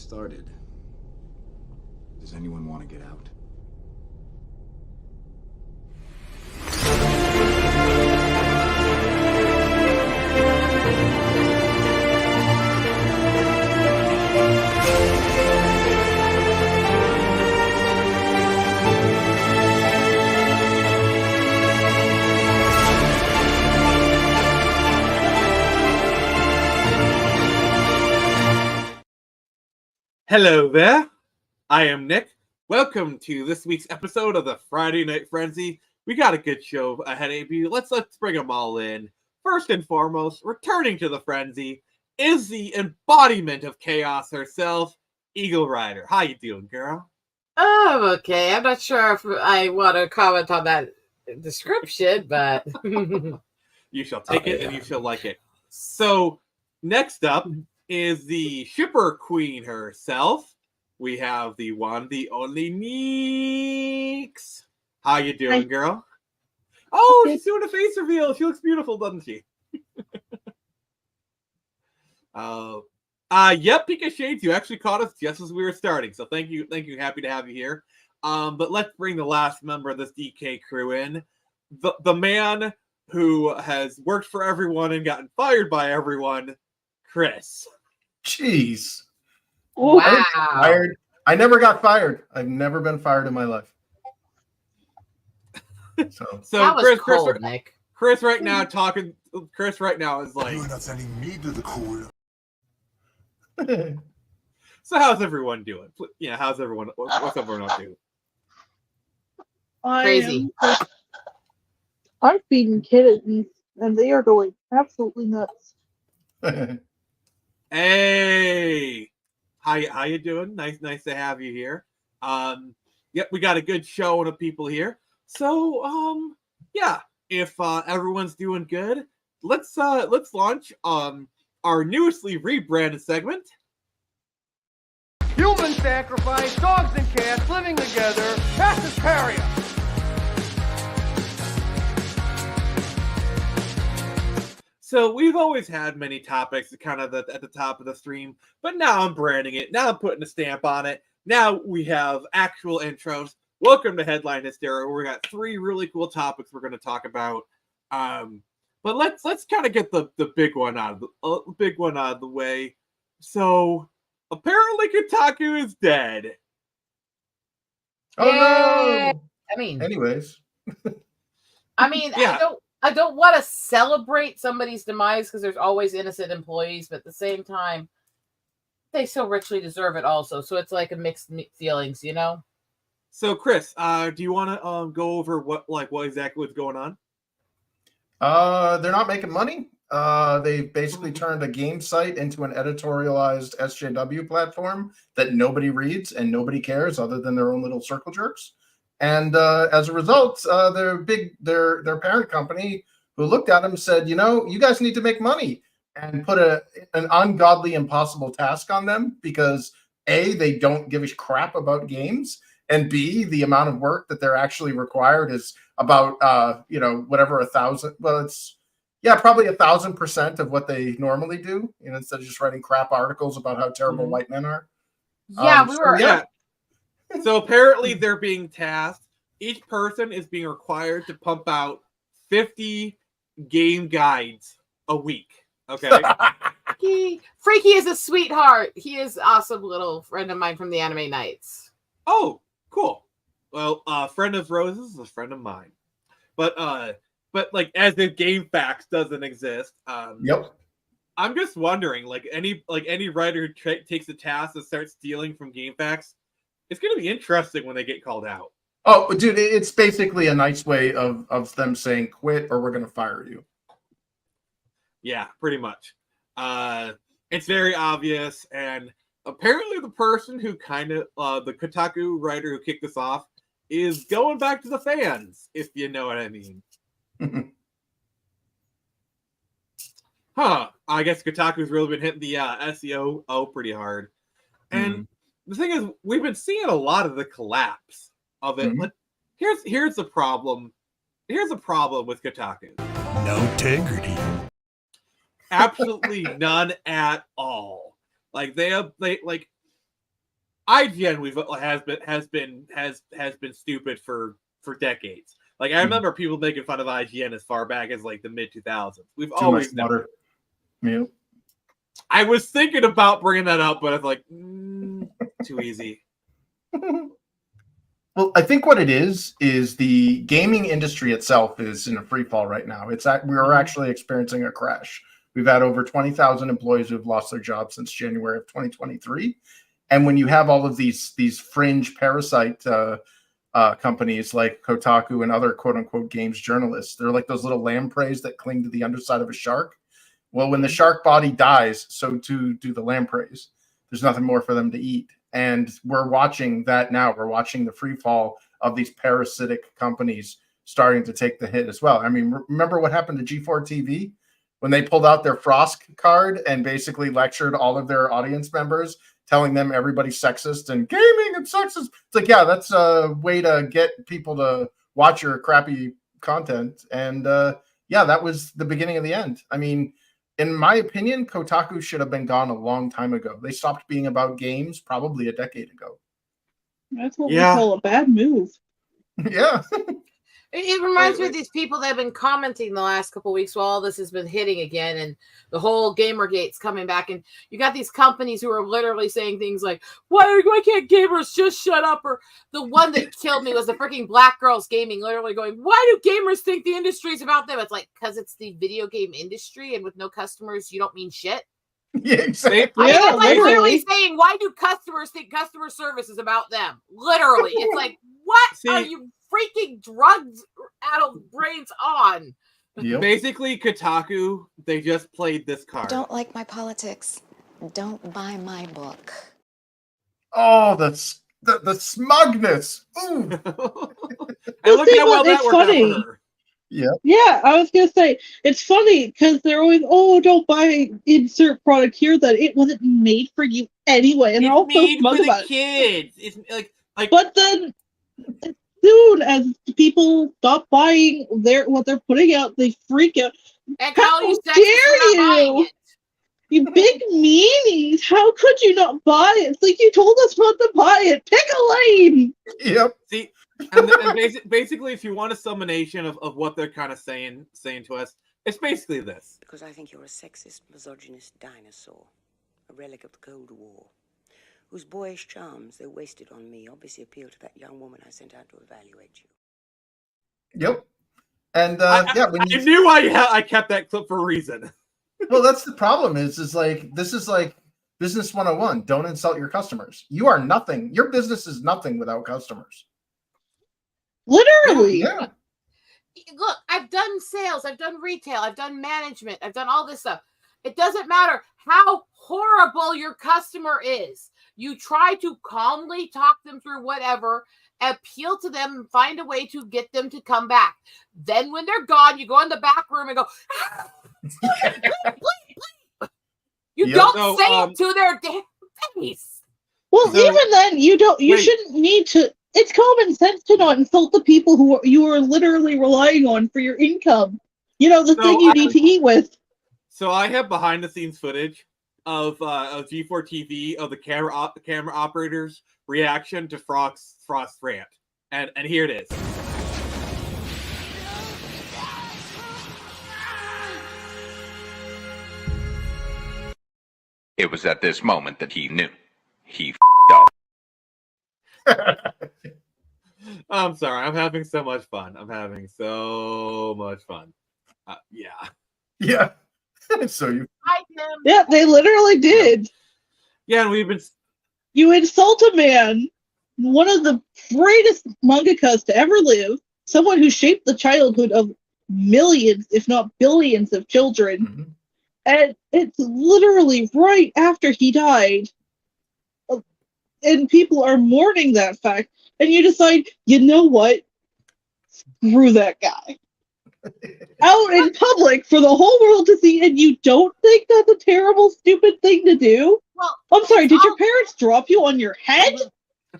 started. Does anyone want to get out? Hello there, I am Nick. Welcome to this week's episode of the Friday Night Frenzy. We got a good show ahead of you. Let's bring them all in. First and foremost, returning to the Frenzy is the embodiment of chaos herself, Eagle Rider. How you doing, girl? Oh, okay. I'm not sure if I want to comment on that description, but You shall take it and you shall like it. So, next up is the shipper queen herself. We have the one, the only Neeks. How you doing, girl? Oh, she's doing a face reveal. She looks beautiful, doesn't she? Yep, Pika Shades, you actually caught us just as we were starting. So thank you. Happy to have you here. But let's bring the last member of this DK crew in. The man who has worked for everyone and gotten fired by everyone, Chris. Jeez. wow. I never got fired. I've never been fired in my life. So That was cold, Nick. Chris right now is like, You're not sending me to the cool. so how's everyone doing? Yeah, how's everyone? What's everyone up to? Crazy. I'm feeding kittens, and they are going absolutely nuts. Hey, how you doing? Nice to have you here. Yep, we got a good show of people here. So, yeah, if everyone's doing good, let's launch our newly rebranded segment. Human sacrifice, dogs and cats living together, Pacifaria. So we've always had many topics kind of at the top of the stream, but now I'm branding it. Now I'm putting a stamp on it. Now we have actual intros. Welcome to Headline Hysteria, where we got 3 really cool topics we're going to talk about. But let's kind of get the big one out of the way. So apparently Kotaku is dead. Oh Yay! no. I mean, Anyways. Yeah. I don't want to celebrate somebody's demise because there's always innocent employees, but at the same time, they so richly deserve it also. So it's like a mixed feelings, you know? So Chris, do you want to go over what exactly what's going on? They're not making money. They basically turned a game site into an editorialized SJW platform that nobody reads and nobody cares other than their own little circle jerks. And as a result, their parent company, who looked at them, said, you guys need to make money, and put an ungodly, impossible task on them because A, they don't give a crap about games, and B, the amount of work that they're actually required is about whatever 1,000. Well, it's probably 1,000% of what they normally do. Instead of just writing crap articles about how terrible white men are. Yeah, So apparently they're being tasked. Each person is being required to pump out 50 game guides a week. Okay. Freaky is a sweetheart. He is an awesome little friend of mine from the Anime Nights. Oh, cool. Well, friend of Rose's is a friend of mine. But like, as if Game Facts doesn't exist, Yep. I'm just wondering, any writer who takes the task to start stealing from Game Facts, it's going to be interesting when they get called out. Oh, dude, it's basically a nice way of them saying quit or we're going to fire you. Yeah, pretty much. It's very obvious, and apparently the person who the Kotaku writer who kicked this off is going back to the fans, if you know what I mean. I guess Kotaku's really been hitting the SEO pretty hard. And the thing is, we've been seeing a lot of the collapse of it. But here's the problem. Here's the problem with Kotaku. No integrity. Absolutely none at all. Like IGN has been stupid for decades. Like I remember people making fun of IGN as far back as like the mid 2000s. We've Too always much water. Yeah. I was thinking about bringing that up, but I was like, too easy. Well, I think what it is the gaming industry itself is in a free fall right now. We're actually experiencing a crash. We've had over 20,000 employees who've lost their jobs since January of 2023. And when you have all of these fringe parasite companies like Kotaku and other quote unquote games journalists, they're like those little lampreys that cling to the underside of a shark. Well, when the shark body dies, so too do the lampreys. There's nothing more for them to eat. And we're watching that now. We're watching the free fall of these parasitic companies starting to take the hit as well. I mean, remember what happened to G4 TV when they pulled out their Frost card and basically lectured all of their audience members, telling them everybody's sexist and gaming and sexist. It's like, yeah, that's a way to get people to watch your crappy content. And yeah, that was the beginning of the end. I mean, in my opinion, Kotaku should have been gone a long time ago. They stopped being about games probably a decade ago. That's what we call a bad move. Yeah. It reminds me of these people that have been commenting the last couple of weeks while all this has been hitting again, and the whole Gamergate's coming back, and you got these companies who are literally saying things like, why can't gamers just shut up? Or the one that killed me was the freaking Black Girls Gaming, literally going, why do gamers think the industry is about them? It's like, because it's the video game industry, and with no customers, you don't mean shit. Yeah, exactly. I mean, it's like literally saying, why do customers think customer service is about them? Literally. It's like, what are you freaking drugs out of brains on? Yep. Basically, Kotaku, they just played this card. Don't like my politics. Don't buy my book. Oh, that's the smugness. Ooh. And look at how well that worked out for her. Yeah. Yeah, I was gonna say it's funny because they're always, don't buy insert product here that it wasn't made for you anyway, and it's they're all so made smug for the about kids. It's like, but then as soon as people stop buying what they're putting out, they freak out. And How you dare you? You big meanies! How could you not buy it? It's like you told us not to buy it. Pick a lane. Yep. See, and basically, if you want a summation of what they're kind of saying to us, it's basically this. Because I think you're a sexist, misogynist dinosaur, a relic of the Cold War, whose boyish charms, though wasted on me, obviously appeal to that young woman I sent out to evaluate you. Yep. And I knew I kept that clip for a reason. Well, that's the problem. Is like this is like business 101. Don't insult your customers. You are nothing. Your business is nothing without customers. Literally. Yeah. Look, I've done sales, I've done retail, I've done management, I've done all this stuff. It doesn't matter how horrible your customer is. You try to calmly talk them through whatever, appeal to them, and find a way to get them to come back. Then when they're gone, you go in the back room and go, please. You don't say it to their damn face. Well, even then, you shouldn't need to. It's common sense to not insult the people who you are literally relying on for your income. You know, the thing you need to eat with. So I have behind the scenes footage of G4 TV of the camera operator's reaction to Frost's rant, and here it is. It was at this moment that he knew. He f***ed up. I'm sorry. I'm having so much fun. Yeah. Yeah. So Yeah, they literally did. Yeah, and we've been. You insult a man, one of the greatest mangakas to ever live, someone who shaped the childhood of millions, if not billions, of children. Mm-hmm. And it's literally right after he died. And people are mourning that fact. And you decide, you know what? Screw that guy. Out in public for the whole world to see, and you don't think that's a terrible, stupid thing to do? Well, I'm sorry, did your parents drop you on your head?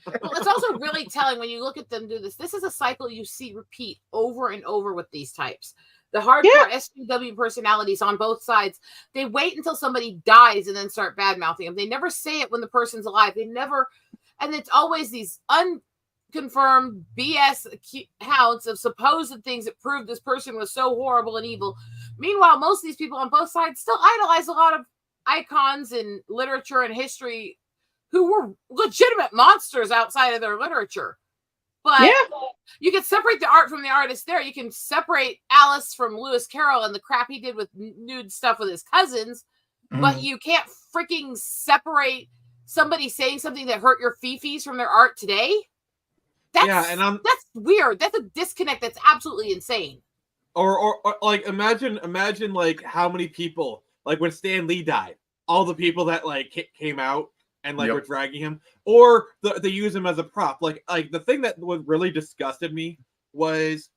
Well, it's also really telling when you look at them do this. This is a cycle you see repeat over and over with these types. The hardcore SJW personalities on both sides, they wait until somebody dies and then start bad-mouthing them. They never say it when the person's alive. They never And it's always these unconfirmed BS accounts of supposed things that prove this person was so horrible and evil. Meanwhile, most of these people on both sides still idolize a lot of icons in literature and history who were legitimate monsters outside of their literature. But you can separate the art from the artist there. You can separate Alice from Lewis Carroll and the crap he did with nude stuff with his cousins, but you can't freaking separate somebody saying something that hurt your fifis from their art today. That's weird. That's a disconnect that's absolutely insane. Or like imagine like how many people, like when Stan Lee died, all the people that like came out and like were dragging him, or they use him as a prop. Like the thing that was really disgusted me was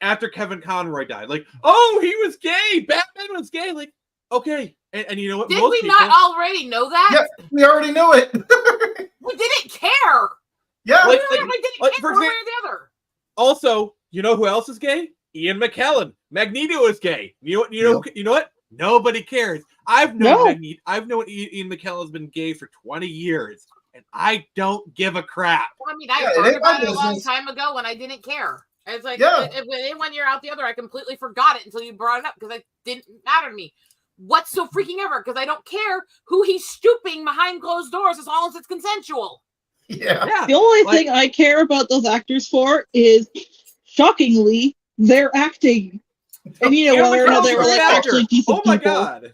after Kevin Conroy died. Like, oh, he was gay. Batman was gay. Like, okay, and you know what? Did we not already know that? Yeah, we already knew it. We didn't care. Yeah, we didn't care one way or the other. Also, you know who else is gay? Ian McKellen. Magneto is gay. You know what? Nobody cares. I've known Ian McKellen has been gay for 20 years, and I don't give a crap. Well, I mean, I heard about it a long time ago when I didn't care. It's like, in 1 year out the other, I completely forgot it until you brought it up because it didn't matter to me what's so freaking ever, because I don't care who he's stooping behind closed doors as long as it's consensual. Yeah. The only thing I care about those actors for is, shockingly, their acting. And whether or not they were like actually decent people. Oh my god!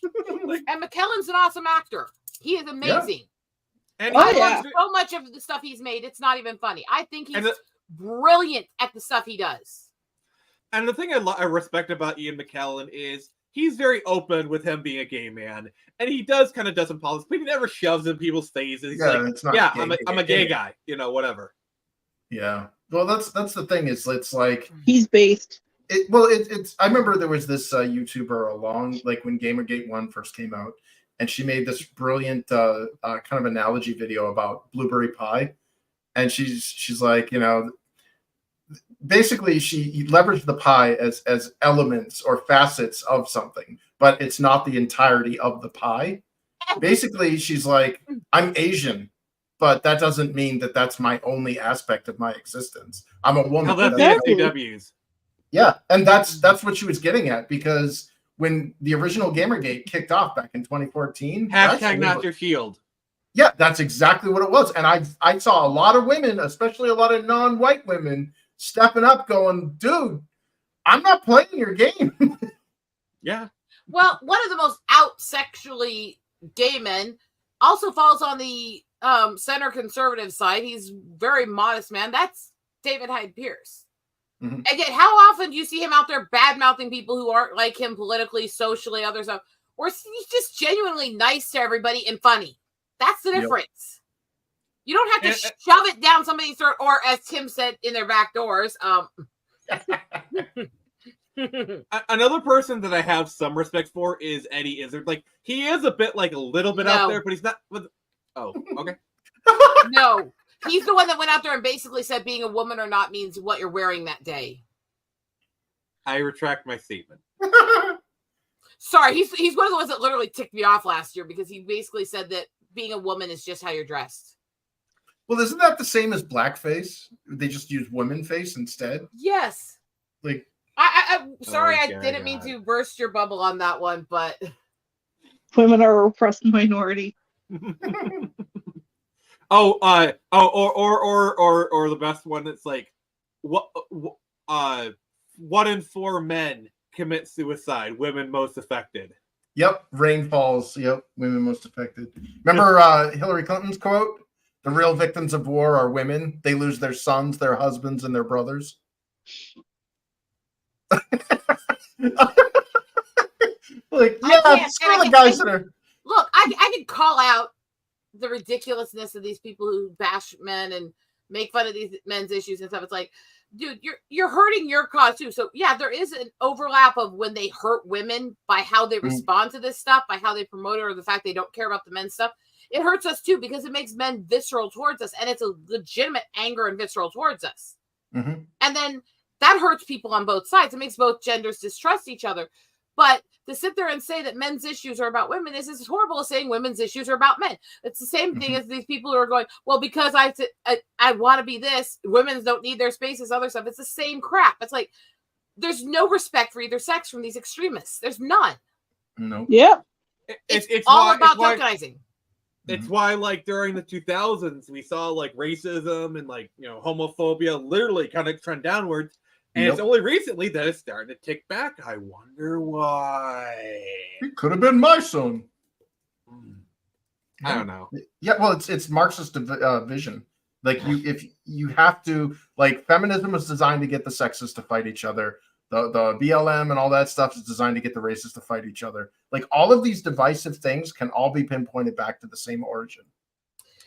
And McKellen's an awesome actor. He is amazing. Yeah. And I love so much of the stuff he's made. It's not even funny. I think he's brilliant at the stuff he does. And the thing I respect about Ian McKellen is he's very open with him being a gay man, and he does some politics, but he never shoves in people's faces. He's I'm a gay guy, whatever. Yeah. Well, that's the thing. It's like he's based. I remember there was this YouTuber when Gamergate 1 first came out, and she made this brilliant kind of analogy video about blueberry pie, and she's like, basically she leveraged the pie as elements or facets of something, but it's not the entirety of the pie. Basically, she's like, I'm Asian, but that doesn't mean that that's my only aspect of my existence. I'm a woman. No, that's the SJWs. Yeah, and that's what she was getting at, because when the original Gamergate kicked off back in 2014, hashtag not your shield. Yeah, that's exactly what it was. And I saw a lot of women, especially a lot of non-white women, stepping up going, dude, I'm not playing your game. Yeah. Well, one of the most out sexually gay men also falls on the center conservative side. He's a very modest man. That's David Hyde Pierce. Mm-hmm. And yet, how often do you see him out there bad-mouthing people who aren't like him politically, socially, other stuff? Or he's just genuinely nice to everybody and funny. That's the difference. You don't have to shove it down somebody's throat, or as Tim said, in their back doors. Another person that I have some respect for is Eddie Izzard. Like, he is a little bit out there, but he's not. Oh, okay. No. He's the one that went out there and basically said being a woman or not means what you're wearing that day. I retract my statement. Sorry, he's one of the ones that literally ticked me off last year, because he basically said that being a woman is just how you're dressed. Well, isn't that the same as blackface? They just use woman face instead? Yes. Like, I'm sorry, I didn't mean to burst your bubble on that one, but women are a repressed minority. Or the best one that's like, one in 4 men commit suicide, women most affected. Yep, rain falls. Yep, women most affected. Remember Hillary Clinton's quote? The real victims of war are women. They lose their sons, their husbands, and their brothers. Like, yeah, screw the guys that are. Look, I could call out the ridiculousness of these people who bash men and make fun of these men's issues and stuff. It's like, dude, you're hurting your cause too. So yeah, there is an overlap of when they hurt women by how they respond to this stuff, by how they promote it, or the fact they don't care about the men's stuff. It hurts us too, because it makes men visceral towards us, and it's a legitimate anger and visceral towards us. Mm-hmm. And then that hurts people on both sides. It makes both genders distrust each other. But to sit there and say that men's issues are about women is as horrible as saying women's issues are about men. It's the same thing as these people who are going, well, because I want to be this, women don't need their spaces, other stuff. It's the same crap. It's like there's no respect for either sex from these extremists. There's none. No. Yep. It's all about tokenizing. It's why, like, during the 2000s, we saw like racism and like, you know, homophobia literally kind of trend downwards. And it's only recently that it's starting to tick back. I wonder why. It could have been my son. I don't know. Yeah, well, it's Marxist vision. Like if you have to, like, feminism was designed to get the sexist to fight each other. The BLM and all that stuff is designed to get the racists to fight each other. Like, all of these divisive things can all be pinpointed back to the same origin.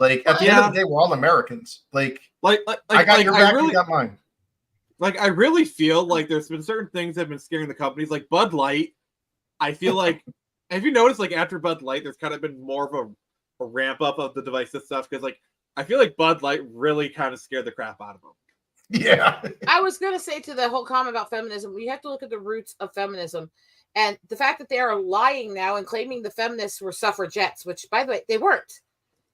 Like, at the end of the day, we're all Americans. Like I got your back, you got mine. Like, I really feel like there's been certain things that have been scaring the companies, like Bud Light. I feel like, have you noticed, like, after Bud Light, there's kind of been more of a ramp up of the divisive stuff? Because, like, I feel like Bud Light really kind of scared the crap out of them. Yeah. I was going to say to the whole comment about feminism, we have to look at the roots of feminism. And the fact that they are lying now and claiming the feminists were suffragettes, which, by the way, they weren't.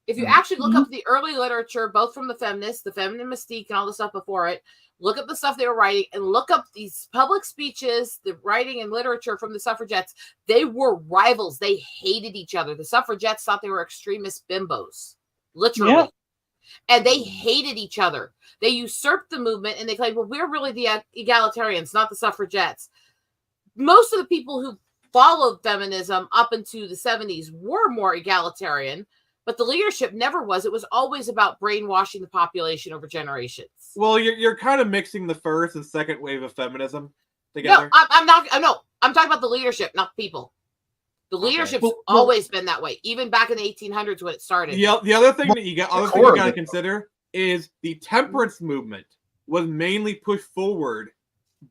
If you actually look up the early literature, both from the feminists, the feminine mystique, and all the stuff before it, look at the stuff they were writing, and look up these public speeches, the writing and literature from the suffragettes. They were rivals. They hated each other. The suffragettes thought they were extremist bimbos, literally. Yeah. And they hated each other. They usurped the movement, and they claimed, well, we're really the egalitarians, not the suffragettes. Most of the people who followed feminism up into the 70s were more egalitarian, but the leadership never was. It was always about brainwashing the population over generations. Well, you're kind of mixing the first and second wave of feminism together. No, I'm not. No, I'm talking about the leadership, not the people. The leadership's always been that way, even back in the 1800s when it started. The other thing that you got to consider is the temperance movement was mainly pushed forward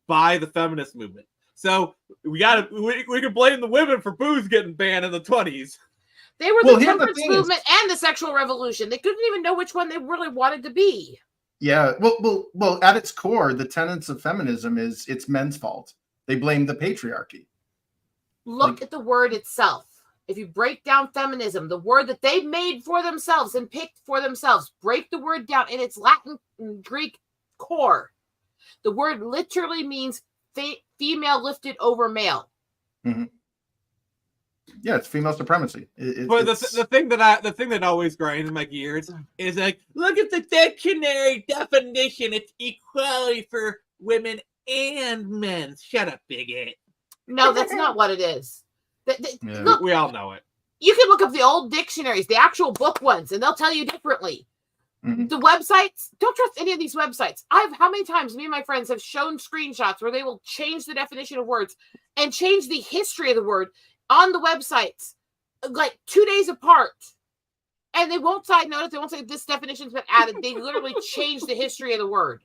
by the feminist movement. So we can blame the women for booze getting banned in the 20s. They were the temperance movement and the sexual revolution. They couldn't even know which one they really wanted to be. Yeah, well, at its core, the tenets of feminism is it's men's fault. They blame the patriarchy. Look at the word itself. If you break down feminism, the word that they made for themselves and picked for themselves, break the word down in its Latin and Greek core. The word literally means female lifted over male. Mm-hmm. Yeah, it's female supremacy. But the thing that always grinds my gears is like, look at the dictionary definition. It's equality for women and men. Shut up, bigot. No, that's not what it is. Look, we all know it. You can look up the old dictionaries, the actual book ones, and they'll tell you differently. Mm-hmm. The websites, don't trust any of these websites. How many times me and my friends have shown screenshots where they will change the definition of words and change the history of the word on the websites, like 2 days apart. And they won't side note it. They won't say this definition's been added. They literally change the history of the word.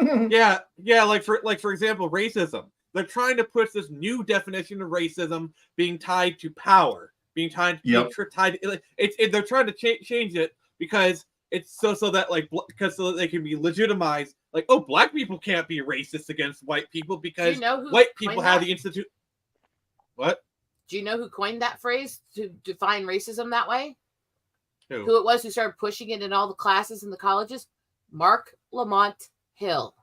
Yeah. Like for example, racism. They're trying to push this new definition of racism being tied to power, being tied to they're trying to change it because it's so that so that they can be legitimized. Like, oh, black people can't be racist against white people because white people have the institute. What? Do you know who coined that phrase to define racism that way? Who it was who started pushing it in all the classes in the colleges? Mark Lamont Hill.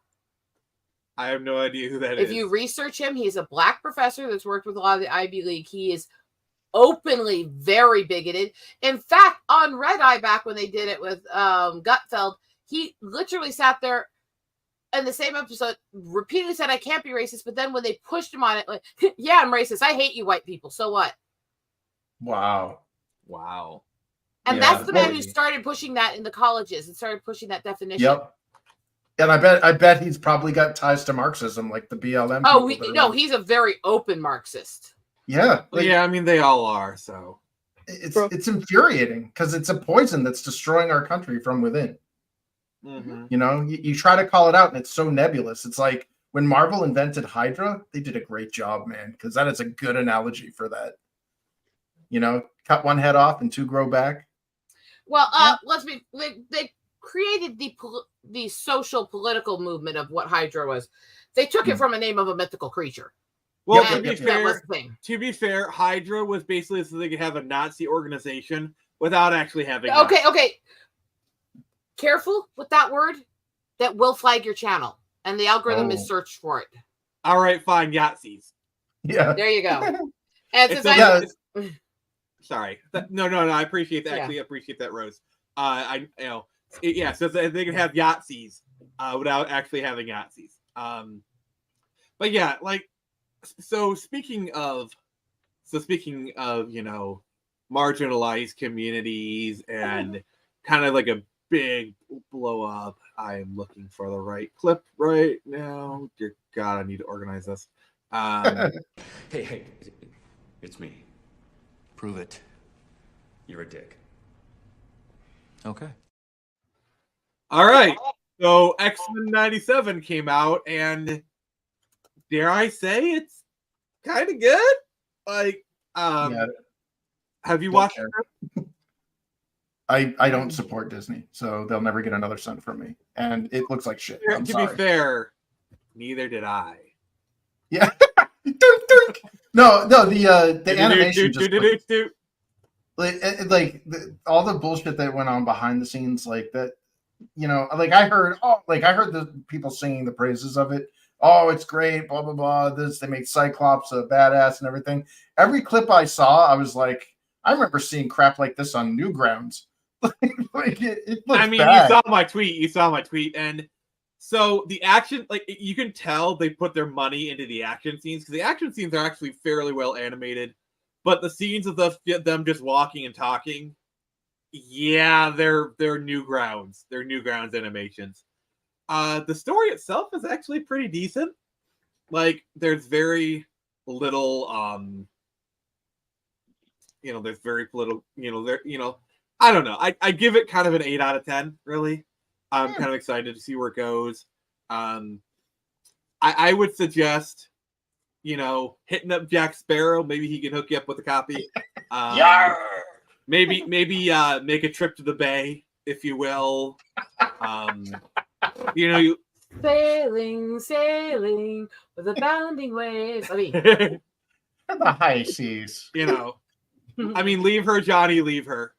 I have no idea who that is. If you research him, he's a black professor that's worked with a lot of the Ivy League. He is openly very bigoted. In fact, on Red Eye, back when they did it with Gutfeld, he literally sat there in the same episode, repeatedly said, I can't be racist. But then when they pushed him on it, like, yeah, I'm racist. I hate you white people. So what? Wow. And that's the man who started pushing that in the colleges and started pushing that definition. Yep. And I bet he's probably got ties to Marxism, like the BLM. Oh, he's a very open Marxist. Yeah. I mean, they all are. So it's infuriating because it's a poison that's destroying our country from within. Mm-hmm. You know, you try to call it out and it's so nebulous. It's like when Marvel invented Hydra, they did a great job, man, because that is a good analogy for that. You know, cut one head off and two grow back. Well, they created the social political movement of what Hydra was. They took it from a name of a mythical creature. Well, And that was the thing. to be fair, Hydra was basically so they could have a Nazi organization without actually having. Okay. Careful with that word. That will flag your channel, and the algorithm is searched for it. All right, fine, Yahtzees. Yeah. There you go. And sorry. No. I appreciate that. Actually, appreciate that, Rose. So they can have Yahtzees without actually having Yahtzees. But yeah, like, speaking of marginalized communities and kind of like a big blow up. I'm looking for the right clip right now. Dear God, I need to organize this. Hey, it's me. Prove it. You're a dick. Okay. All right. So X-Men 97 came out, and dare I say it's kind of good? Like, have you watched it? I don't support Disney, so they'll never get another cent from me. And it looks like shit. I'm sorry. To be fair, neither did I. Yeah. No, the animation just all the bullshit that went on behind the scenes, like that, like I heard the people singing the praises of it. Oh, it's great, blah blah blah. They make Cyclops a badass and everything. Every clip I saw, I was like, I remember seeing crap like this on Newgrounds. It looks bad. You saw my tweet, and so the action, like, you can tell they put their money into the action scenes, because the action scenes are actually fairly well animated, but the scenes of them just walking and talking, they're Newgrounds. They're Newgrounds animations. The story itself is actually pretty decent. Like, there's very little, there's very little, I don't know. I give it kind of an 8 out of 10, really. I'm kind of excited to see where it goes. I would suggest, hitting up Jack Sparrow. Maybe he can hook you up with a copy. Maybe make a trip to the Bay, if you will. Sailing with the bounding waves. I mean, the high seas. I mean, leave her, Johnny. Leave her.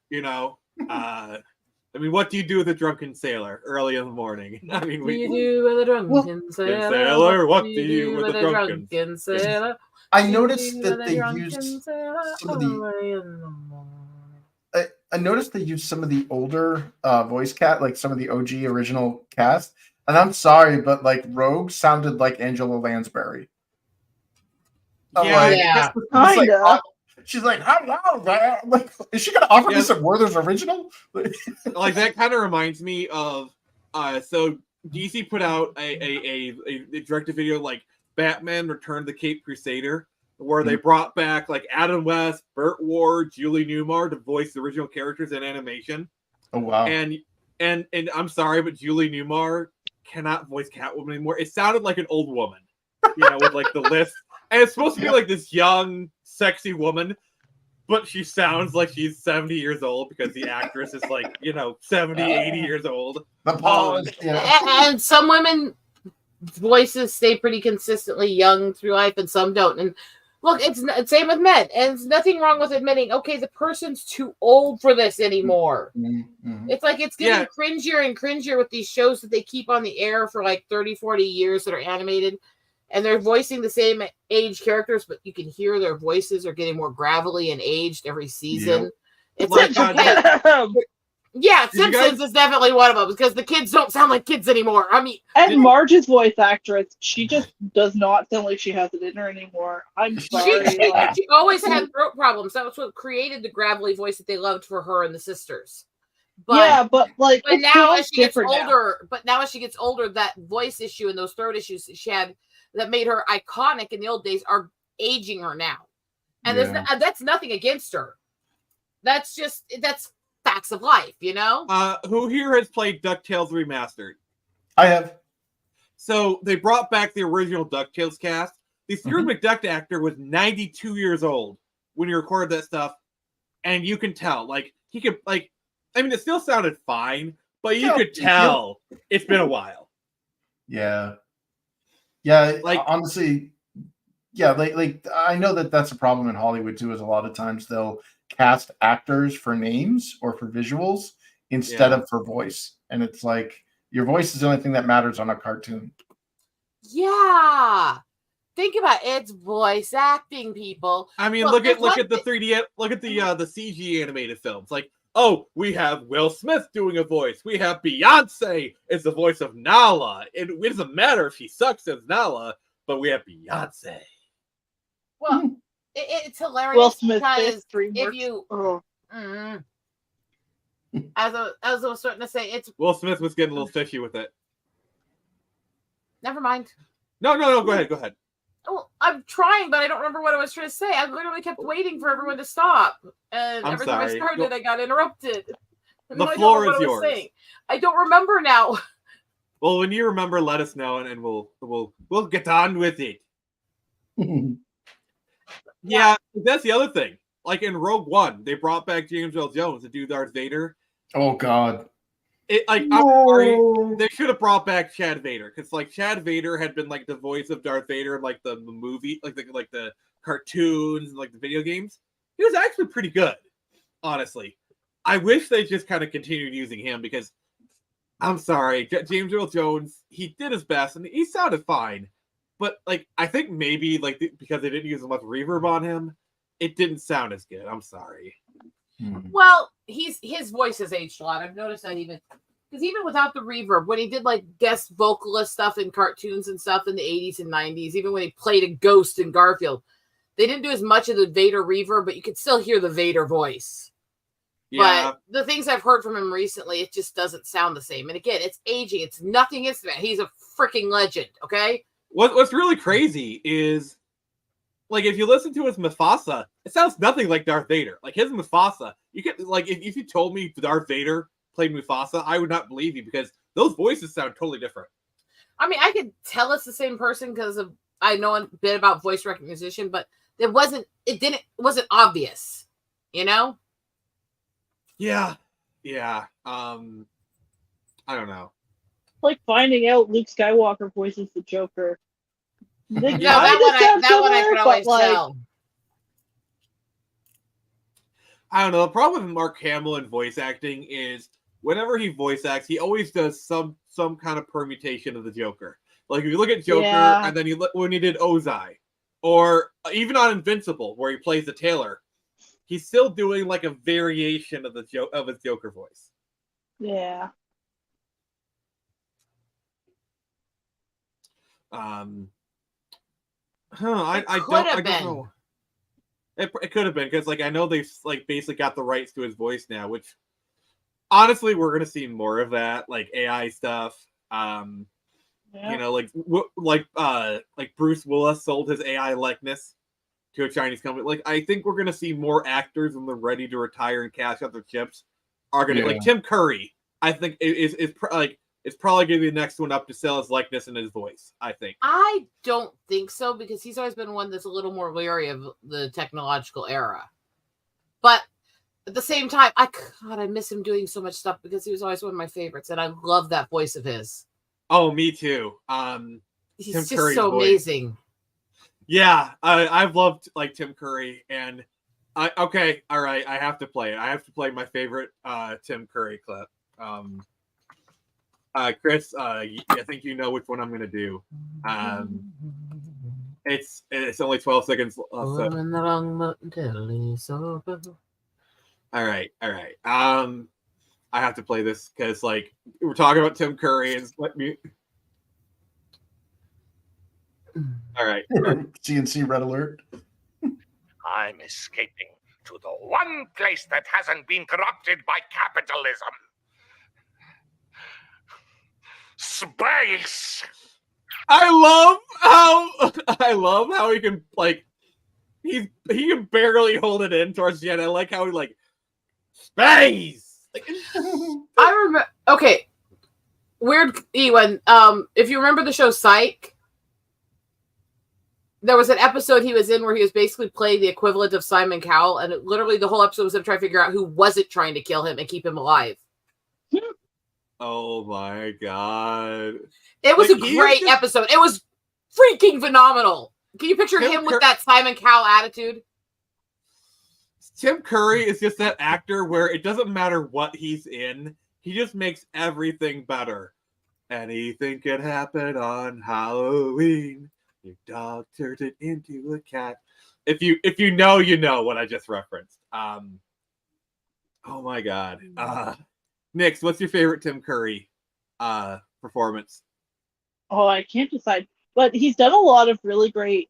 What do you do with a drunken sailor early in the morning? I mean, what do you do with a drunken sailor? What do you do with a drunken sailor? I noticed that they used some of I noticed they used some of the older voice cast, like some of the OG original cast. And I'm sorry, but like Rogue sounded like Angela Lansbury. Kind of. She's like, hello, man. Like, is she gonna offer me some Werther's original? Like, that kind of reminds me of so DC put out a direct-to-video, like, Batman Return the Caped Crusader, where they brought back like Adam West, Burt Ward, Julie Newmar to voice the original characters in animation. Oh wow. And I'm sorry, but Julie Newmar cannot voice Catwoman anymore. It sounded like an old woman, with like the list. And it's supposed to be like this young, sexy woman, but she sounds like she's 70 years old because the actress is like, 70, 80 years old. And some women voices stay pretty consistently young through life and some don't. And look, it's same with men. And there's nothing wrong with admitting, okay, the person's too old for this anymore. Mm-hmm. It's like it's getting cringier and cringier with these shows that they keep on the air for like 30, 40 years that are animated. And they're voicing the same age characters, but you can hear their voices are getting more gravelly and aged every season. It's like, Simpsons is definitely one of them because the kids don't sound like kids anymore. I mean, and Marge's voice actress, she just does not sound like she has it in her anymore. I'm sorry. She always had throat problems. That was what created the gravelly voice that they loved for her and the sisters. But now as she gets older, that voice issue and those throat issues she had that made her iconic in the old days are aging her now. And that's nothing against her. That's facts of life, Who here has played DuckTales Remastered? I have. So they brought back the original DuckTales cast. The Scrooge McDuck actor was 92 years old when he recorded that stuff. And you can tell, like, he could, like, I mean, it still sounded fine, but you could tell it's been a while. Yeah. Yeah, like honestly, Yeah, like I know that's a problem in Hollywood too. Is a lot of times they'll cast actors for names or for visuals instead of for voice, and it's like your voice is the only thing that matters on a cartoon. Yeah. Think about it. It's voice acting, people. I mean, Well, look at there's the 3D, look at the CG animated films. Like, oh, we have Will Smith doing a voice. We have Beyonce as the voice of Nala. It doesn't matter if she sucks as Nala, but we have Beyonce. Well, it's hilarious. Will Smith because DreamWorks. if you, Oh. as I was starting to say, it's Will Smith was getting a little fishy with it. never mind. No, go ahead. Oh, I'm trying, but I don't remember what I was trying to say. I literally kept waiting for everyone to stop, and I'm every time I sorry. started, I got interrupted. And The then I don't floor know is what I was yours. saying. I don't remember now. Well, when you remember, let us know, and we'll get on with it. Yeah, that's the other thing. Like in Rogue One, they brought back James Earl Jones to do Darth Vader. Oh God! I'm sorry, they should have brought back Chad Vader because like Chad Vader had been like the voice of Darth Vader in like the movie, like the cartoons and like the video games. He was actually pretty good, honestly. I wish they just kind of continued using him because I'm sorry, James Earl Jones, he did his best and he sounded fine, but like I think maybe like because they didn't use as much reverb on him, it didn't sound as good. I'm sorry. Well, his voice has aged a lot. I've noticed that even without the reverb, when he did like guest vocalist stuff in cartoons and stuff in the 80s and 90s, even when he played a ghost in Garfield, they didn't do as much of the Vader reverb, but you could still hear the Vader voice. Yeah. But the things I've heard from him recently, it just doesn't sound the same. And again, it's aging. It's nothing against him. He's a freaking legend, okay? What's really crazy is like if you listen to his Mufasa, it sounds nothing like Darth Vader. Like his Mufasa, you get like if you told me Darth Vader played Mufasa, I would not believe you because those voices sound totally different. I mean, I could tell it's the same person because of I know a bit about voice recognition, but it wasn't obvious, you know? Yeah. I don't know. Like finding out Luke Skywalker voices the Joker. They No, kinda that sound one I similar, could always but, like, tell. I don't know. The problem with Mark Hamill in voice acting is whenever he voice acts, he always does some kind of permutation of the Joker. Like if you look at Joker, Yeah. and then when he did Ozai, or even on Invincible, where he plays the tailor, he's still doing like a variation of his Joker voice. Yeah. I don't know. It could have been because like I know they've like basically got the rights to his voice now, which honestly we're gonna see more of that, like AI stuff. You know, like Bruce Willis sold his AI likeness to a Chinese company. Like I think we're gonna see more actors when they're ready to retire and cash out their chips are gonna like Tim Curry. I think is probably gonna be the next one up to sell his likeness and his voice. I think. I don't think so because he's always been one that's a little more leery of the technological era. But at the same time, I miss him doing so much stuff because he was always one of my favorites, and I love that voice of his. Oh, me too. He's Tim just Curry's so voice. amazing. Yeah, I've loved like Tim Curry, and okay, all right, I have to play it. I have to play my favorite Tim Curry clip. Chris, I think you know which one I'm gonna do. It's only 12 seconds. So. All right. I have to play this because like we're talking about Tim Curry and let me. All right. CNC red alert. I'm escaping to the one place that hasn't been corrupted by capitalism. Space. I love how he can like he can barely hold it in towards the end. I like how he like space. I remember. Okay, weird Ewan. If you remember the show Psych, there was an episode he was in where he was basically playing the equivalent of Simon Cowell, and literally the whole episode was him trying to figure out who wasn't trying to kill him and keep him alive. Oh my god! It was a great episode. It was freaking phenomenal. Can you picture Tim him with that Simon Cowell attitude? Tim Curry is just that actor where it doesn't matter what he's in, he just makes everything better. Anything can happen on Halloween. Your dog turned it into a cat. If you know, you know what I just referenced. Oh my god. Nix, what's your favorite Tim Curry performance? Oh, I can't decide. But he's done a lot of really great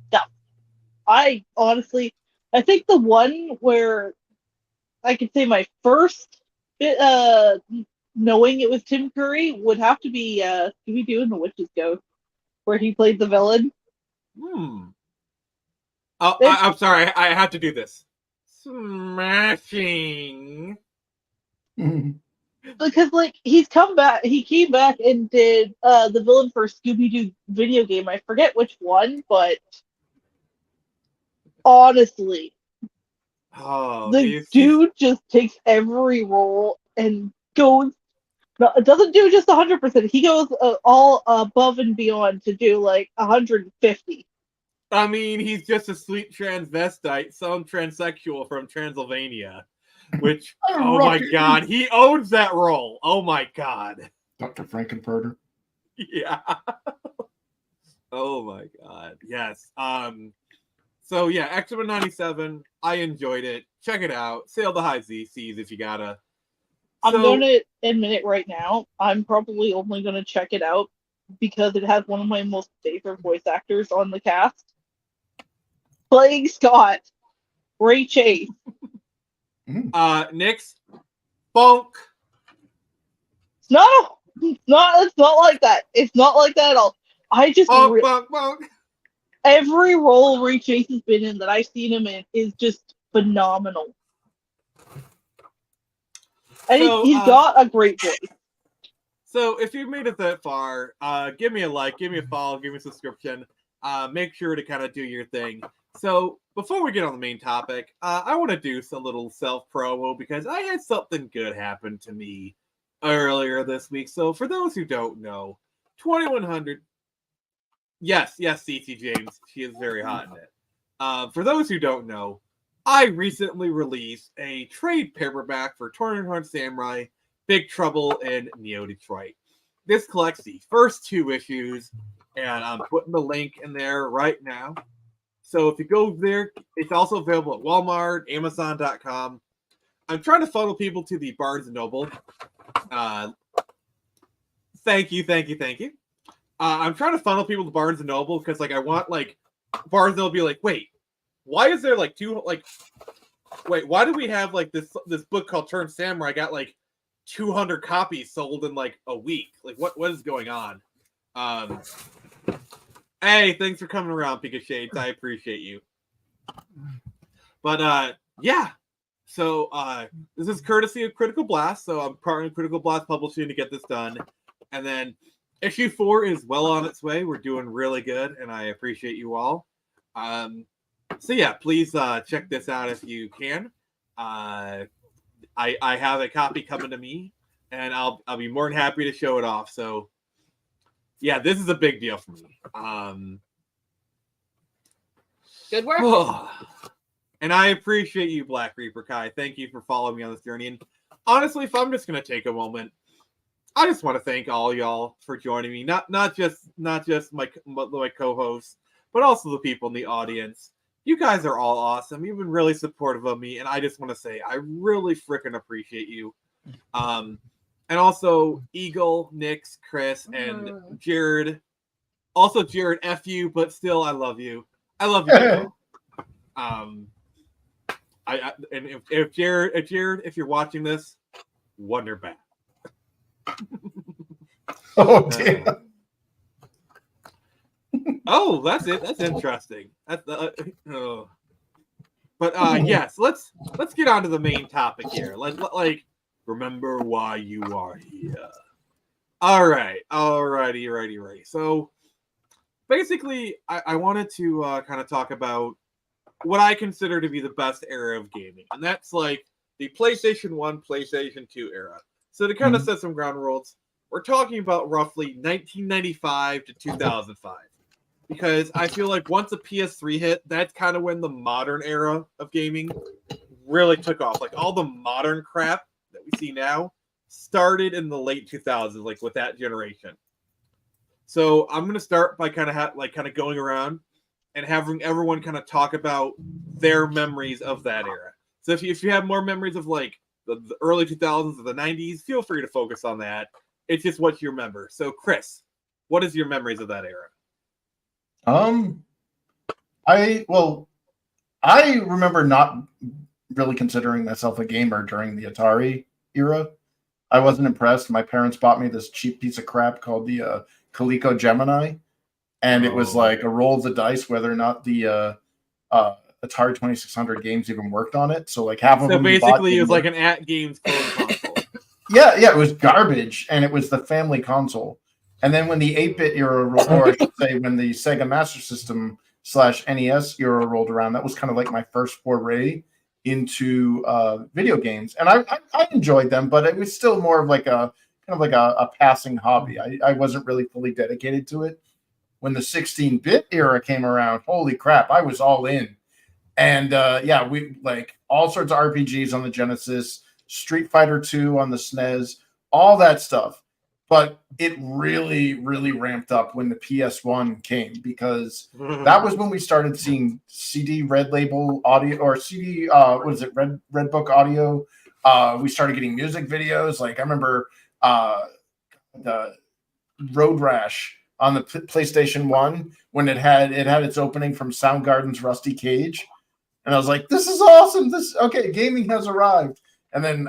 stuff. I think the one where I could say my first knowing it was Tim Curry would have to be Scooby-Doo and the Witch's Ghost, where he played the villain. Oh, I'm sorry. I have to do this. Smashing. Because he came back and did the villain for Scooby-Doo video game. I forget which one, but honestly, the dude just takes every role and goes. Doesn't do just 100%. He goes all above and beyond to do 150. I mean, he's just a sweet transvestite, some transsexual from Transylvania. Which, oh my god, he owns that role. Oh my god. Dr. Frankenfurter. Yeah. Oh my god. Yes. So yeah, X-Men 97. I enjoyed it. Check it out. Sail the high seas if you gotta. I'm going to admit it right now. I'm probably only going to check it out because it has one of my most favorite voice actors on the cast. Playing Scott, Ray Chase. Nix, bonk. It's not like that. It's not like that at all. I just bonk. Every role Ray Chase has been in that I've seen him in is just phenomenal. He's got a great voice. So if you've made it that far, give me a like, give me a follow, give me a subscription. Make sure to kind of do your thing. So before we get on the main topic, I want to do some little self-promo because I had something good happen to me earlier this week. So for those who don't know, 2100. Yes, CC James. She is very hot in it. For those who don't know, I recently released a trade paperback for 2100 Samurai, Big Trouble in Neo Detroit. This collects the first 2 issues, and I'm putting the link in there right now. So if you go there, it's also available at Walmart, Amazon.com. I'm trying to funnel people to the Barnes & Noble. Thank you. I'm trying to funnel people to Barnes & Noble because I want Barnes & Noble to be like, wait, why is there why do we have this book called Turn Samurai got 200 copies sold in a week? What is going on? Hey, thanks for coming around, Pika Shades. I appreciate you. But yeah. So this is courtesy of Critical Blast. So I'm partnering with Critical Blast Publishing to get this done. And then issue 4 is well on its way. We're doing really good, and I appreciate you all. So yeah, please check this out if you can. I have a copy coming to me, and I'll be more than happy to show it off. So yeah, this is a big deal for me. Good work. And I appreciate you, Black Reaper Kai. Thank you for following me on this journey. And honestly, if I'm just gonna take a moment, I just want to thank all y'all for joining me. Not just my co-hosts, but also the people in the audience. You guys are all awesome. You've been really supportive of me, and I just want to say I really freaking appreciate you. And also Eagle, Nix, Chris, and Jared. Also Jared, F you, but still I love you. I love you. And if Jared, if you're watching this, Wonder Bat. Oh damn. Oh, that's it. That's interesting. That's But yes, let's get on to the main topic here. Remember why you are here. All right. Righty. So basically, I wanted to kind of talk about what I consider to be the best era of gaming, and that's the PlayStation 1, PlayStation 2 era. So to kind of set some ground rules, we're talking about roughly 1995 to 2005. because I feel like once the PS3 hit, that's kind of when the modern era of gaming really took off. Like all the modern crap that we see now started in the late 2000s, like with that generation. So I'm gonna start by kind of going around and having everyone kind of talk about their memories of that era. So if you have more memories of like the early 2000s or the 90s, feel free to focus on that. It's just what you remember. So Chris, what is your memories of that era? I remember not really considering myself a gamer during the Atari era. I wasn't impressed. My parents bought me this cheap piece of crap called the Coleco Gemini, and it was like a roll of the dice whether or not the Atari 2600 games even worked on it. So like half of them. So basically, it was like an at games clone console. Yeah, it was garbage, and it was the family console. And then when the 8-bit era, or I should say, when the Sega Master System /NES era rolled around, that was kind of like my first foray into video games, and I enjoyed them, but it was still more of like a passing hobby. I wasn't really fully dedicated to it. When the 16-bit era came around, holy crap, I was all in. And we like all sorts of RPGs on the Genesis, Street Fighter 2 on the SNES, all that stuff. But it really, really ramped up when the PS1 came, because that was when we started seeing CD Red Label audio, or CD, Red Book audio. We started getting music videos. Like I remember the Road Rash on the PlayStation 1 when it had its opening from Soundgarden's Rusty Cage. And I was like, this is awesome. Gaming has arrived. And then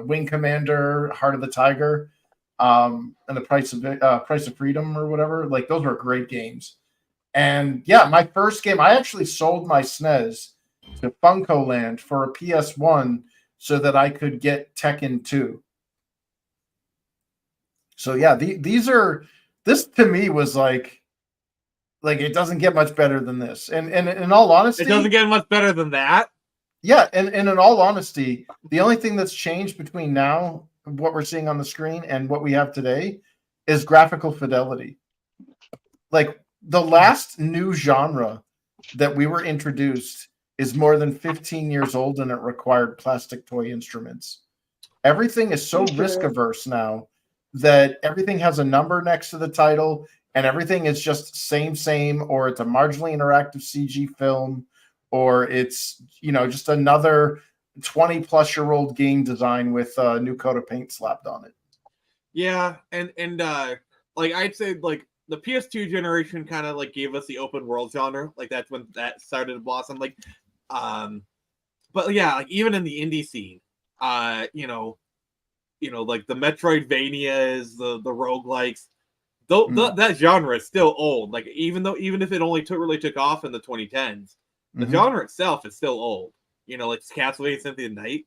Wing Commander, Heart of the Tiger, and the Price of Freedom or whatever. Like those were great games. And yeah, my first game, I actually sold my SNES to Funko Land for a PS1 so that I could get Tekken 2. So yeah, this to me was like it doesn't get much better than this. And in all honesty, it doesn't get much better than that. Yeah, and in all honesty, the only thing that's changed between now, what we're seeing on the screen, and what we have today is graphical fidelity. Like the last new genre that we were introduced is more than 15 years old, and it required plastic toy instruments. Everything is so risk averse now that everything has a number next to the title, and everything is just same, or it's a marginally interactive CG film, or it's just another 20-plus-year-old game design with a new coat of paint slapped on it. Yeah, and like I'd say like the PS2 generation kind of like gave us the open world genre. Like that's when that started to blossom. Like, but yeah, like even in the indie scene, like the Metroidvanias, the roguelikes, that genre is still old. Like even if it only really took off in the 2010s, the genre itself is still old. Like Castlevania Symphony of the Night.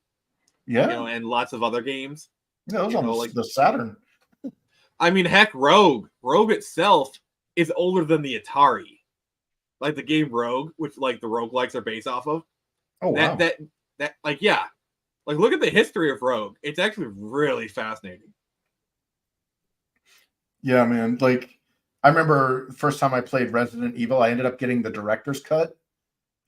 Yeah. And lots of other games. Yeah, those on like the Saturn. I mean, heck, Rogue itself is older than the Atari. Like the game Rogue, which like the roguelikes are based off of. Oh, wow. That like, yeah. Like, look at the history of Rogue. It's actually really fascinating. Yeah, man. Like, I remember the first time I played Resident Evil, I ended up getting the director's cut.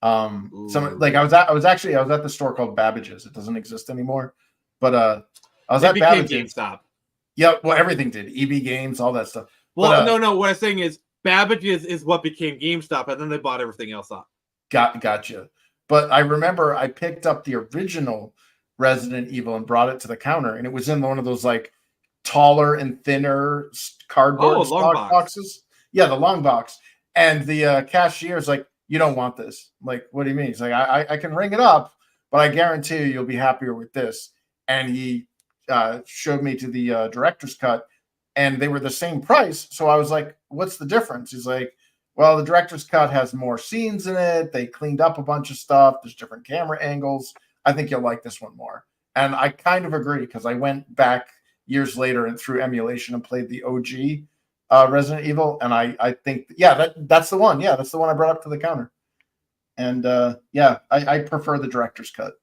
I was at the store called Babbage's. It doesn't exist anymore. But I was at Babbage's. GameStop. Yeah, well, everything did. EB Games, all that stuff. Well, no. What I'm saying is Babbage's is what became GameStop, and then they bought everything else up. Gotcha. But I remember I picked up the original Resident Evil and brought it to the counter, and it was in one of those like taller and thinner cardboard boxes. Yeah, the long box. And the cashier's like, "You don't want this." I'm like, what do you mean? He's like, I can ring it up, but I guarantee you'll be happier with this. And he showed me to the director's cut, and they were the same price. So I was like, what's the difference? He's like, well, the director's cut has more scenes in it. They cleaned up a bunch of stuff. There's different camera angles. I think you'll like this one more. And I kind of agree, because I went back years later and through emulation and played the OG Resident Evil. And I think, that's the one. Yeah, that's the one I brought up to the counter. And I prefer the director's cut.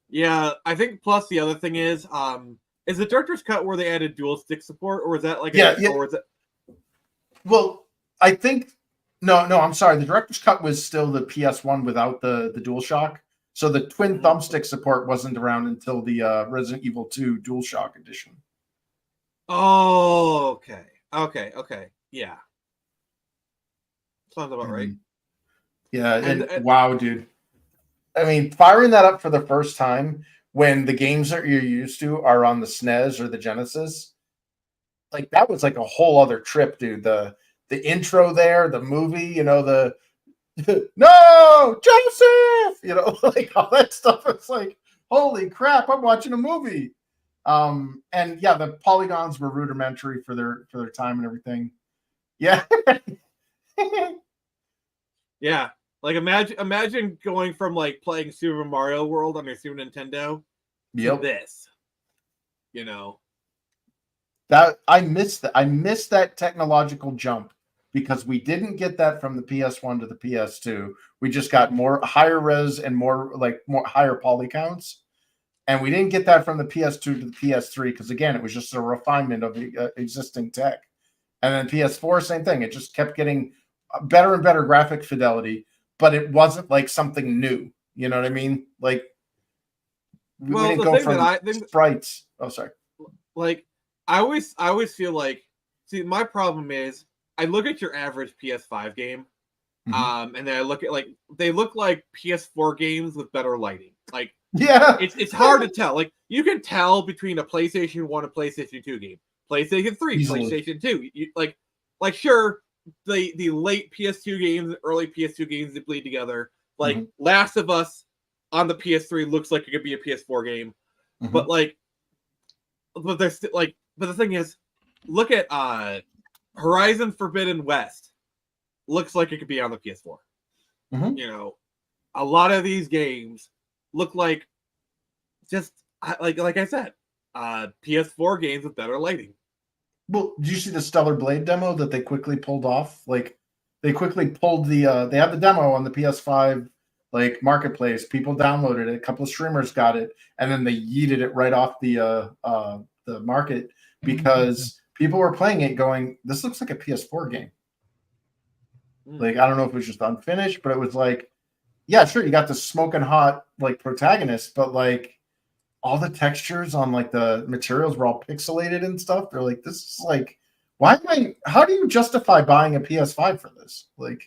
Yeah, I think plus the other thing is the director's cut where they added dual stick support, or is that like Well, I think no, I'm sorry. The director's cut was still the PS1 without the DualShock. So the twin thumbstick support wasn't around until the Resident Evil 2 DualShock edition. Oh, okay. Yeah. Sounds about right. Yeah, and wow, dude. I mean, firing that up for the first time when the games that you're used to are on the SNES or the Genesis, like that was like a whole other trip, dude. The intro there, the movie, you know, the no, Joseph, you know, like all that stuff. It's like, holy crap, I'm watching a movie. And yeah, the polygons were rudimentary for their time and everything. Yeah. Yeah. Like imagine going from like playing Super Mario World on your Super Nintendo to this. You know. That I missed that technological jump because we didn't get that from the PS1 to the PS2. We just got more higher res and more higher poly counts. And we didn't get that from the PS2 to the PS3 because again, it was just a refinement of the existing tech. And then PS4, same thing. It just kept getting better and better graphic fidelity, but it wasn't like something new. You know what I mean? Like we didn't go from sprites. Oh, sorry. Like I always feel like, see, my problem is I look at your average PS5 game, and then I look at they look like PS4 games with better lighting. Like, yeah, it's hard to tell. Like you can tell between a PlayStation 1 and PlayStation 2 game, PlayStation 3, easily. PlayStation 2. Like sure, the late PS2 games, early PS2 games that bleed together. Like Last of Us on the PS3 looks like it could be a PS4 game, but there's but the thing is, look at Horizon Forbidden West. Looks like it could be on the PS4. You know, a lot of these games look like just like I said, PS4 games with better lighting. Well, did you see the Stellar Blade demo that they quickly pulled off? Like they quickly pulled they had the demo on the PS5 like marketplace. People downloaded it. A couple of streamers got it, and then they yeeted it right off the market because people were playing it going, this looks like a PS4 game. Like, I don't know if it was just unfinished, but it was like, yeah, sure, you got the smoking hot like protagonist, but like all the textures on like the materials were all pixelated and stuff. They're like, this is like, how do you justify buying a PS5 for this? Like,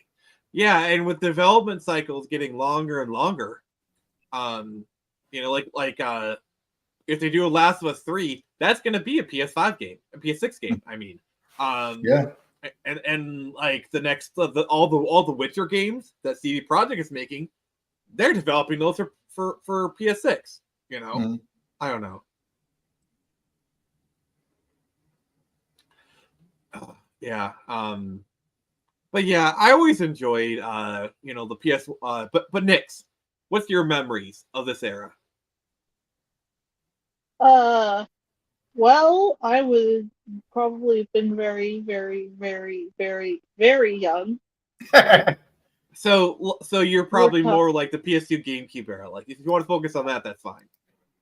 yeah, and with development cycles getting longer and longer, you know, if they do a Last of Us 3, that's going to be a PS5 game, a PS6 game. I mean, yeah, and like the next all the Witcher games that CD Projekt is making, they're developing those for PS6. You know, I don't know. Yeah, but yeah, I always enjoyed you know, the PS. But Nix, what's your memories of this era? Well, I would probably have been very, very, very, very, very young. So you're probably more like the PS2 GameCube era. Like, if you want to focus on that, that's fine.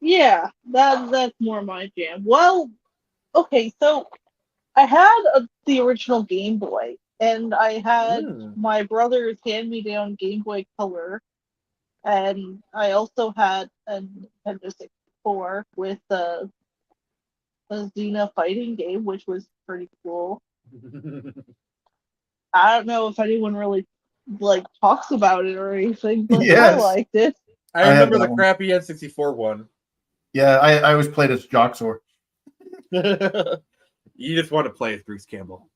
Yeah, that's more my jam. Well, okay, so I had the original Game Boy, and I had my brother's hand-me-down Game Boy Color, and I also had a Nintendo 64 with a Xena fighting game, which was pretty cool. I don't know if anyone really like talks about it or anything, but I liked it. I remember the crappy N64 one. Yeah, I always played as Joxor. You just want to play as Bruce Campbell.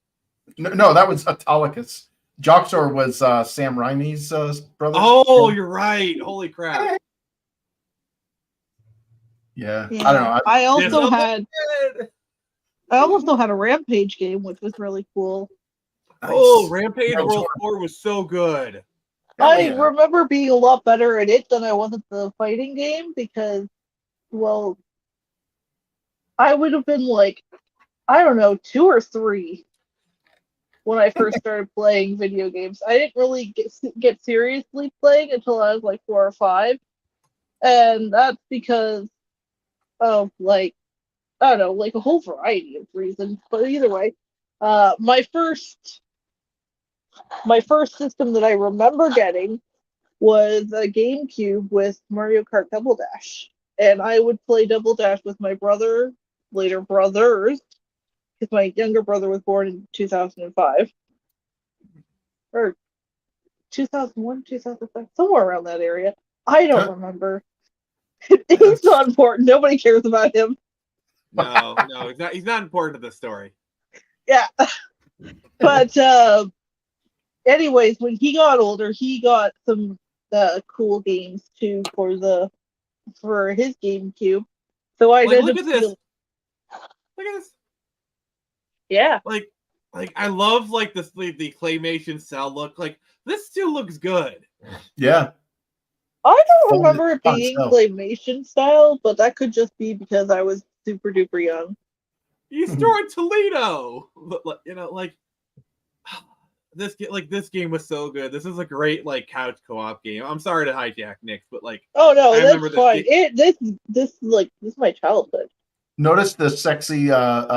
No, that was Autolycus. Joxor was Sam Raimi's brother. Oh, you're right. Holy crap. Yeah, I don't know. I also had a Rampage game, which was really cool. Nice. Oh, Rampage World 4 was so good. I remember being a lot better at it than I was at the fighting game because, well, I would have been like, I don't know, 2 or 3 when I first started playing video games. I didn't really get seriously playing until I was like 4 or 5. And that's because of, like, I don't know, like a whole variety of reasons. But either way, my first my first system that I remember getting was a GameCube with Mario Kart Double Dash. And I would play Double Dash with my brother, later brothers, because my younger brother was born in 2005. Or 2001, 2005, somewhere around that area. I don't remember. He's not important. Nobody cares about him. No, he's not important to the story. Yeah. But anyways, when he got older, he got some cool games too for his GameCube. So I Like, look at this. Look at this. Yeah. Like I love like the claymation cell look. Like this still looks good. Yeah. I don't remember it being claymation style, but that could just be because I was super duper young. You store in Toledo. You know, like this game was so good. This is a great like couch co-op game. I'm sorry to hijack Nick's, but like oh no, that's fine. This is my childhood. Notice the sexy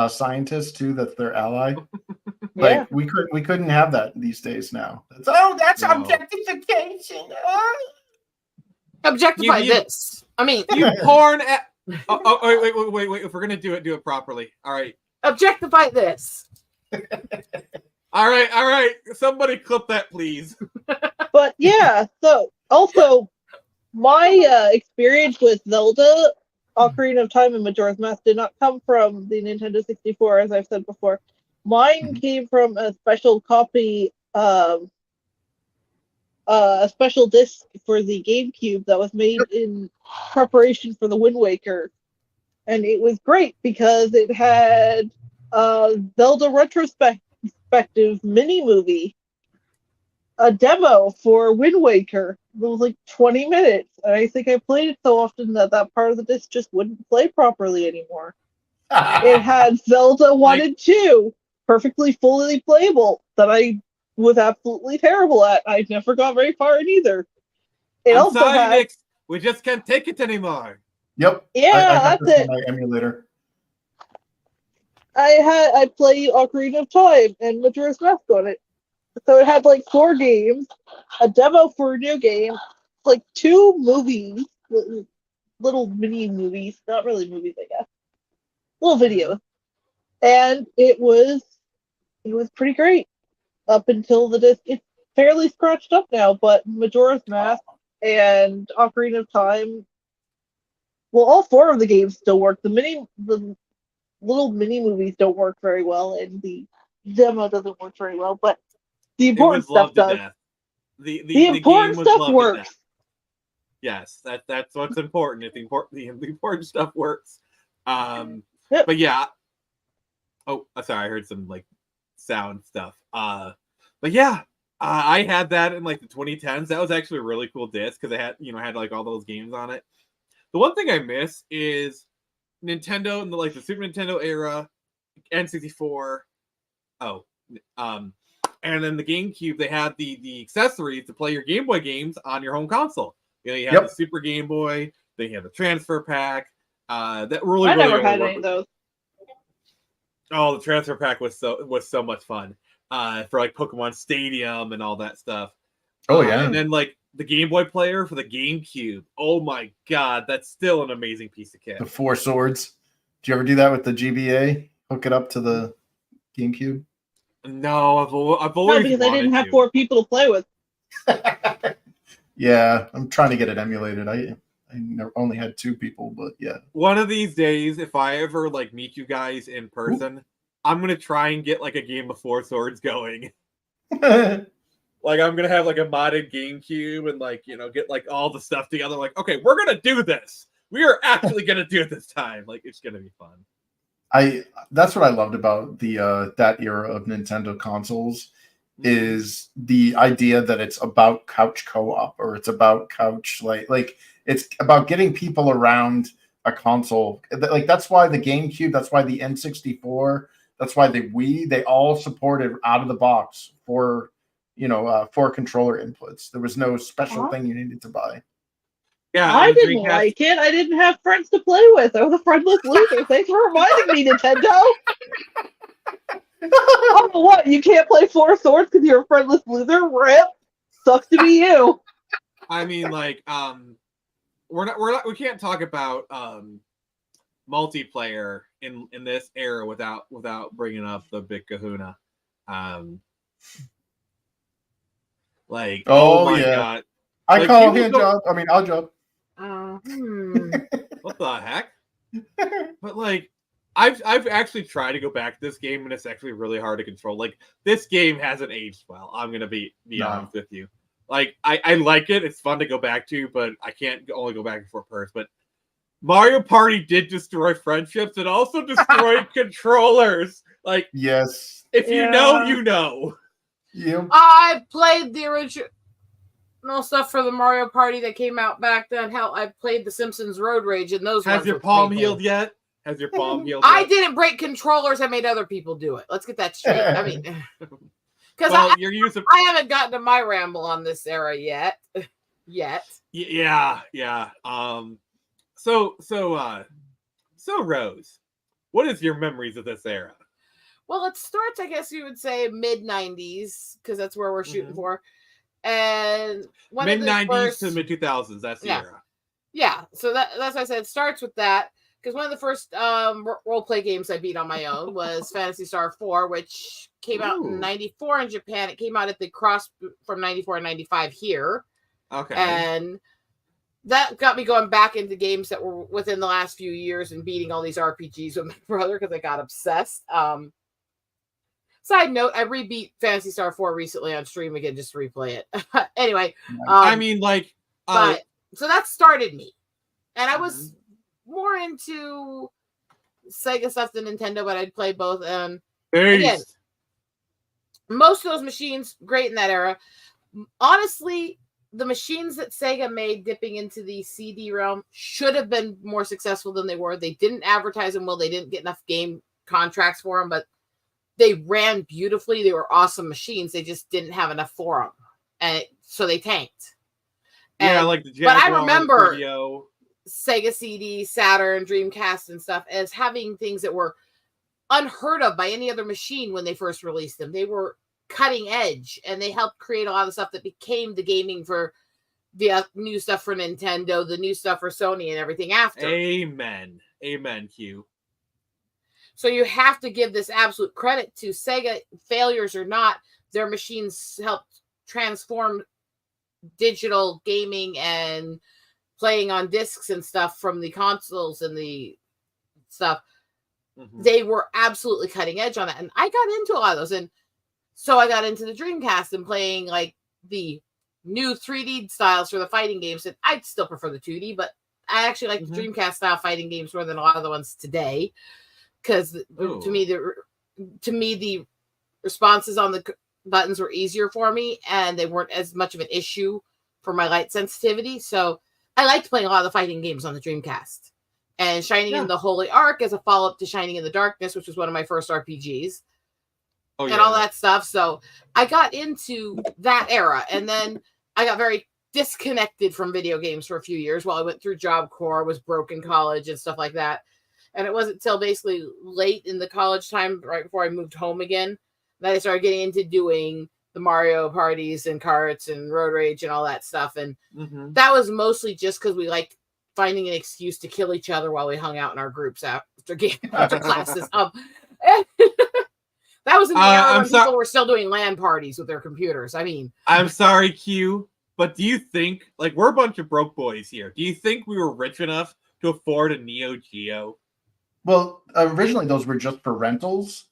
scientist too. That's their ally. Yeah. Like we couldn't have that these days now. That's objectification. Objectify this. I mean, you porn. Wait. If we're gonna do it properly. All right. Objectify this. All right. Somebody clip that, please. But yeah, so also my experience with Zelda, Ocarina of Time, and Majora's Mask did not come from the Nintendo 64, as I've said before. Mine came from a special copy, a special disc for the GameCube that was made in preparation for the Wind Waker. And it was great because it had a Zelda retrospective mini-movie, a demo for Wind Waker. It was like 20 minutes. And I think I played it so often that part of the disc just wouldn't play properly anymore. It had Zelda 1 and 2, perfectly fully playable, that I was absolutely terrible at. I never got very far in either. It I'm sorry, Nick. We just can't take it anymore. Yep. Yeah, I that's it. My emulator. I played Ocarina of Time and Majora's Mask on it. So it had like 4 games, a demo for a new game, like 2 movies, little mini movies, not really movies, I guess, little videos, and it was pretty great up until the disc. It's fairly scratched up now, but Majora's Mask and Ocarina of Time, well, all 4 of the games still work. The little mini movies don't work very well, and the demo doesn't work very well, but the important stuff does. The important stuff works. Yes, that's what's important. If the important stuff works. But yeah. Oh, sorry, I heard some like sound stuff. But yeah, I had that in like the 2010s. That was actually a really cool disc because it had like all those games on it. The one thing I miss is Nintendo in the Super Nintendo era, N64. And then the GameCube, they had the accessories to play your Game Boy games on your home console. You know, you had the Super Game Boy, then you had the transfer pack. That really, I really never had any of those. Oh, the transfer pack was so much fun. For like Pokemon Stadium and all that stuff. Oh yeah. And then like the Game Boy player for the GameCube. Oh my god, that's still an amazing piece of kit. The 4 swords. Did you ever do that with the GBA? Hook it up to the GameCube? No, I've always because I didn't have 4 people to play with. Yeah, I'm trying to get it emulated. I only had 2 people, but yeah. One of these days, if I ever like meet you guys in person, I'm gonna try and get like a game of 4 swords going. Like I'm gonna have like a modded GameCube and like get like all the stuff together. Like, okay, we're gonna do this. We are actually gonna do it this time. Like it's gonna be fun. That's what I loved about the that era of Nintendo consoles is the idea that it's about couch co-op, or it's about couch like it's about getting people around a console. Like that's why the GameCube, that's why the N64, that's why the Wii, they all supported out of the box for 4 controller inputs. There was no special thing you needed to buy. Yeah, I didn't like it. I didn't have friends to play with. I was a friendless loser. Thanks for reminding me, Nintendo. Oh, what? You can't play Four Swords because you're a friendless loser? Rip. Sucks to be you. I mean, like, we can't talk about multiplayer in this era without bringing up the Big Kahuna. Like, oh my god, I like, call him job. I mean, I'll job. What the heck? But like, I've actually tried to go back to this game, and it's actually really hard to control. Like, this game hasn't aged well. I'm gonna be honest with you. Like, I like it. It's fun to go back to, but I can't only go back and forth first. But Mario Party did destroy friendships and also destroyed controllers. Like, yes, if you know, you know. Yeah. I played the original stuff for the Mario Party that came out back then. Hell, I played the Simpsons Road Rage, and those. Has your palm healed yet? Has your palm healed? I didn't break controllers. I made other people do it. Let's get that straight. I mean, because you're using. I haven't gotten to my ramble on this era yet. Yeah. So Rose, what is your memories of this era? Well, it starts, I guess you would say, mid 90s, because that's where we're shooting for. And mid 90s to mid 2000s. That's the era. Yeah. So that's why I said it starts with that. Because one of the first role play games I beat on my own was Phantasy Star 4, which came out in 94 in Japan. It came out at the cross from 94 and 95 here. Okay. And that got me going back into games that were within the last few years and beating all these RPGs with my brother because I got obsessed. Side note, I rebeat Phantasy Star 4 recently on stream again just to replay it. Anyway. I mean, like... but, so that started me. And I was more into Sega stuff than Nintendo, but I'd play both. Again, most of those machines, great in that era. Honestly, the machines that Sega made dipping into the CD realm should have been more successful than they were. They didn't advertise them well. They didn't get enough game contracts for them, but they ran beautifully. They were awesome machines. They just didn't have enough for them. And so they tanked. Yeah, like the Jaguar, but I remember video. Sega CD, Saturn, Dreamcast, and stuff as having things that were unheard of by any other machine when they first released them. They were cutting edge, and they helped create a lot of stuff that became the gaming for the new stuff for Nintendo, the new stuff for Sony, and everything after. Amen, Q. So you have to give this absolute credit to Sega. Failures or not, their machines helped transform digital gaming and playing on discs and stuff from the consoles and the stuff. They were absolutely cutting edge on that. And I got into a lot of those. And so I got into the Dreamcast and playing like the new 3D styles for the fighting games. And I'd still prefer the 2D, but I actually like the Dreamcast style fighting games more than a lot of the ones today. Because to me, the responses on the buttons were easier for me, and they weren't as much of an issue for my light sensitivity. So I liked playing a lot of the fighting games on the Dreamcast. And Shining in the Holy Ark as a follow-up to Shining in the Darkness, which was one of my first RPGs. And all that stuff. So I got into that era, and then I got very disconnected from video games for a few years while I went through Job Corps, was broke in college and stuff like that. And it wasn't until basically late in the college time, right before I moved home again, that I started getting into doing the Mario parties and karts and road rage and all that stuff. And that was mostly just because we liked finding an excuse to kill each other while we hung out in our groups after classes. That was in the era when people were still doing LAN parties with their computers. I mean, I'm sorry, Q, but do you think, like, we're a bunch of broke boys here. Do you think we were rich enough to afford a Neo Geo? Well, originally those were just for rentals,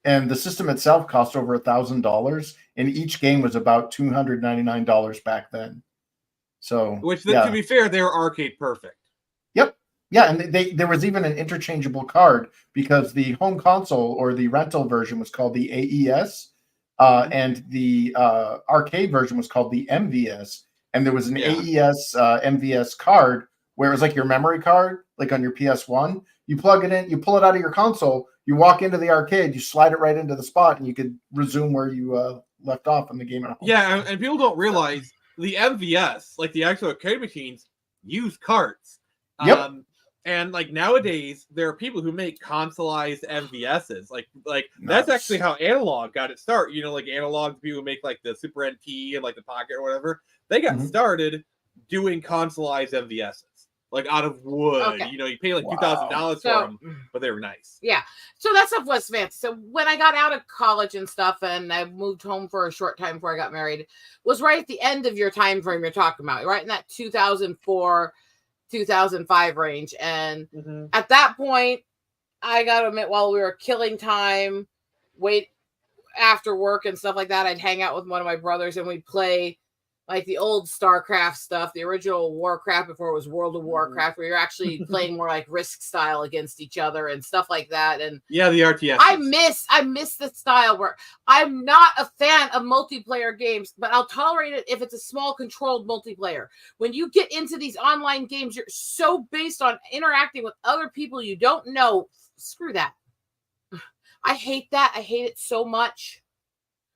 and the system itself cost over $1,000, and each game was about $299 back then. So, which, to be fair, they were arcade perfect. Yep. Yeah, and there was even an interchangeable card because the home console or the rental version was called the AES, and the arcade version was called the MVS, and there was an AES MVS card where it was like your memory card, like on your PS1. You plug it in, you pull it out of your console, you walk into the arcade, you slide it right into the spot, and you could resume where you left off in the game at home. Yeah, and people don't realize the MVS, like the actual arcade machines, use carts. Yep. And like nowadays, there are people who make consoleized MVSs. Like that's actually how Analog got its start. You know, like Analog people who make like the Super NT and like the Pocket or whatever. They got started doing consoleized MVSs, like out of wood. Okay. You know, you pay like $2,000 for them, but they were nice. Yeah. So that stuff was fancy. So when I got out of college and stuff, and I moved home for a short time before I got married, was right at the end of your time frame you're talking about, right in that 2004. 2005 range. And at that point, I gotta admit, while we were killing time, wait after work and stuff like that, I'd hang out with one of my brothers and we'd play like the old StarCraft stuff, the original Warcraft before it was World of Warcraft, where you're actually playing more like Risk style against each other and stuff like that. And yeah, the RTS. I miss the style where I'm not a fan of multiplayer games, but I'll tolerate it if it's a small controlled multiplayer. When you get into these online games, you're so based on interacting with other people you don't know. Screw that. I hate that. I hate it so much.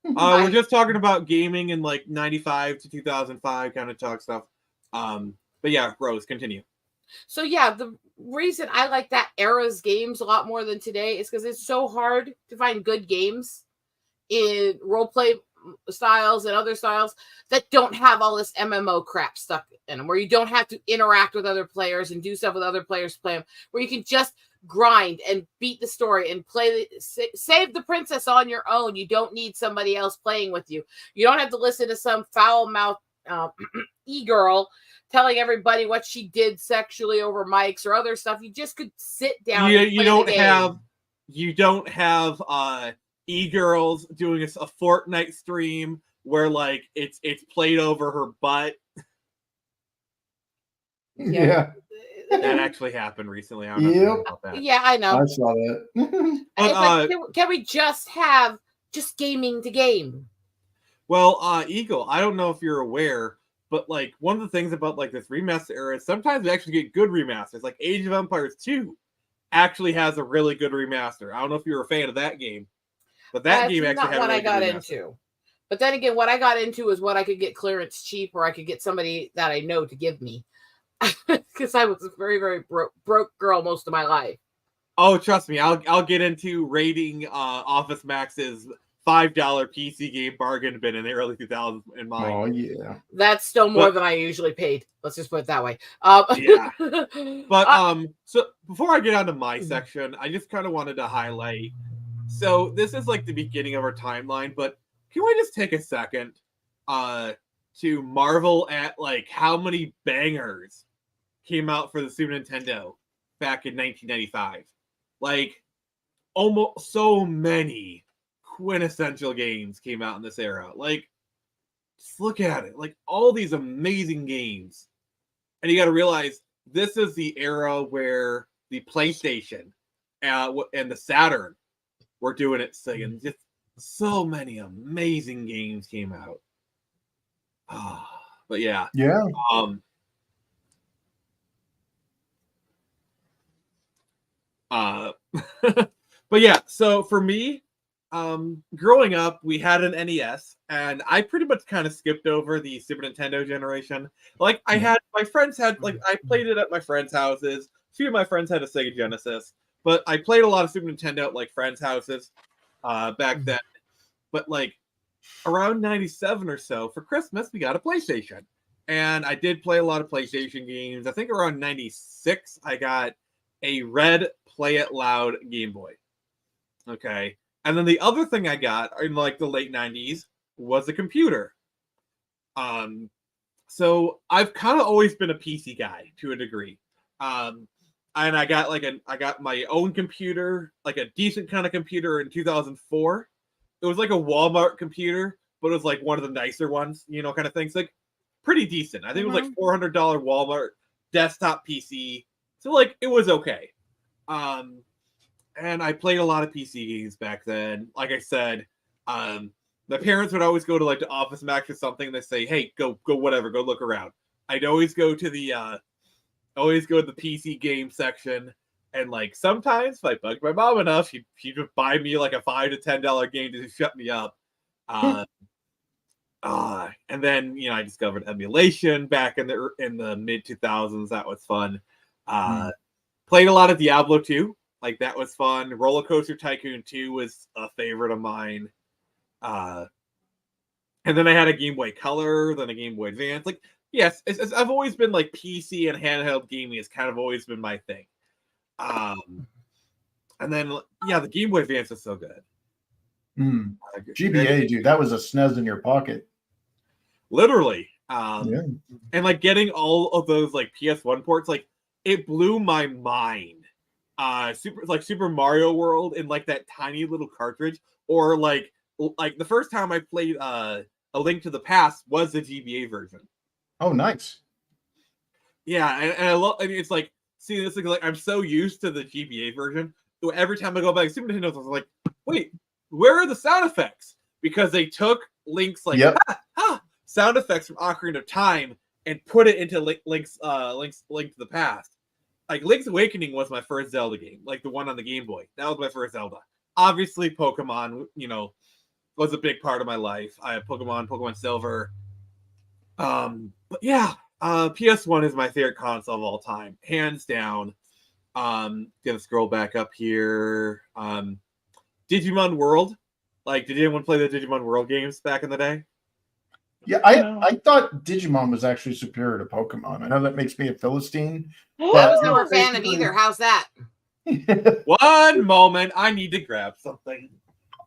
We're just talking about gaming in like 95 to 2005 kind of talk stuff. But yeah, Rose, continue. So yeah, the reason I like that era's games a lot more than today is because it's so hard to find good games in roleplay styles and other styles that don't have all this MMO crap stuck in them, where you don't have to interact with other players and do stuff with other players playing, where you can just grind and beat the story and save the princess on your own. You don't need somebody else playing with you. You don't have to listen to some foul-mouthed e-girl telling everybody what she did sexually over mics or other stuff. You just could sit down. You don't have e-girls doing a Fortnite stream where like it's played over her butt. Yeah. That actually happened recently. I don't know about that. Yeah, I know. I saw that. It's like, can we just have just gaming to game? Well, Eagle, I don't know if you're aware, but like one of the things about like this remaster era is sometimes we actually get good remasters. Like Age of Empires 2 actually has a really good remaster. I don't know if you're a fan of that game, but that game actually had a really good remaster. That's not what I got into. But then again, what I got into is what I could get clearance cheap, or I could get somebody that I know to give me. Because I was a very, very broke girl most of my life. Oh, trust me, I'll get into raiding Office Max's $5 PC game bargain bin in the early 2000s in mine. Oh yeah, that's still more than I usually paid. Let's just put it that way. Yeah, but so before I get on to my section, I just kind of wanted to highlight. So this is like the beginning of our timeline, but can we just take a second to marvel at like how many bangers came out for the Super Nintendo back in 1995? Like almost so many quintessential games came out in this era. Like, just look at it. Like all these amazing games. And you got to realize this is the era where the PlayStation and the Saturn were doing it. Saying just so many amazing games came out. But yeah. But yeah, so for me, growing up, we had an NES, and I pretty much kind of skipped over the Super Nintendo generation. Like, I had my friends had like I played it at my friends' houses. A few of my friends had a Sega Genesis, but I played a lot of Super Nintendo at like friends' houses back then. But like around 97 or so, for Christmas, we got a PlayStation. And I did play a lot of PlayStation games. I think around 96, I got a red Play It Loud Game Boy. Okay. And then the other thing I got in like the late 90s was a computer. So I've kind of always been a PC guy to a degree. And I got my own computer, like a decent kind of computer in 2004. It was like a Walmart computer, but it was like one of the nicer ones, you know, kind of things. Like pretty decent. I think it was like $400 Walmart desktop PC. So like it was okay. And I played a lot of PC games back then. Like I said, the parents would always go to like the Office Max or something and they say, "Hey, go whatever, go look around." I'd always go to the PC game section, and like sometimes if I bugged my mom enough, she'd just buy me like a $5 to $10 game to shut me up. And then I discovered emulation back in the mid 2000s. That was fun. Played a lot of Diablo 2. Like, that was fun. Roller Coaster Tycoon 2 was a favorite of mine. And then I had a Game Boy Color, then a Game Boy Advance. Like, yes, I've always been like PC and handheld gaming has kind of always been my thing. And then, yeah, the Game Boy Advance is so good. GBA, dude, that was a SNES in your pocket. Literally. Yeah. And like getting all of those like PS1 ports, like it blew my mind. Super Mario World in like that tiny little cartridge, or like the first time I played A Link to the Past was the GBA version. Oh, nice. Yeah, and I love. I mean, it's like, see, this is like I'm so used to the GBA version. So every time I go back to Super Nintendo, I was like, wait, where are the sound effects? Because they took Link's like sound effects from Ocarina of Time and put it into Link to the Past. Like, Link's Awakening was my first Zelda game, like the one on the Game Boy. That was my first Zelda. Obviously, Pokemon, was a big part of my life. I had Pokemon Silver. But yeah, PS1 is my favorite console of all time, hands down. Gonna scroll back up here. Digimon World. Like, did anyone play the Digimon World games back in the day? Yeah, I thought Digimon was actually superior to Pokemon. I know that makes me a Philistine. But I was never a fan of either. How's that? One moment, I need to grab something.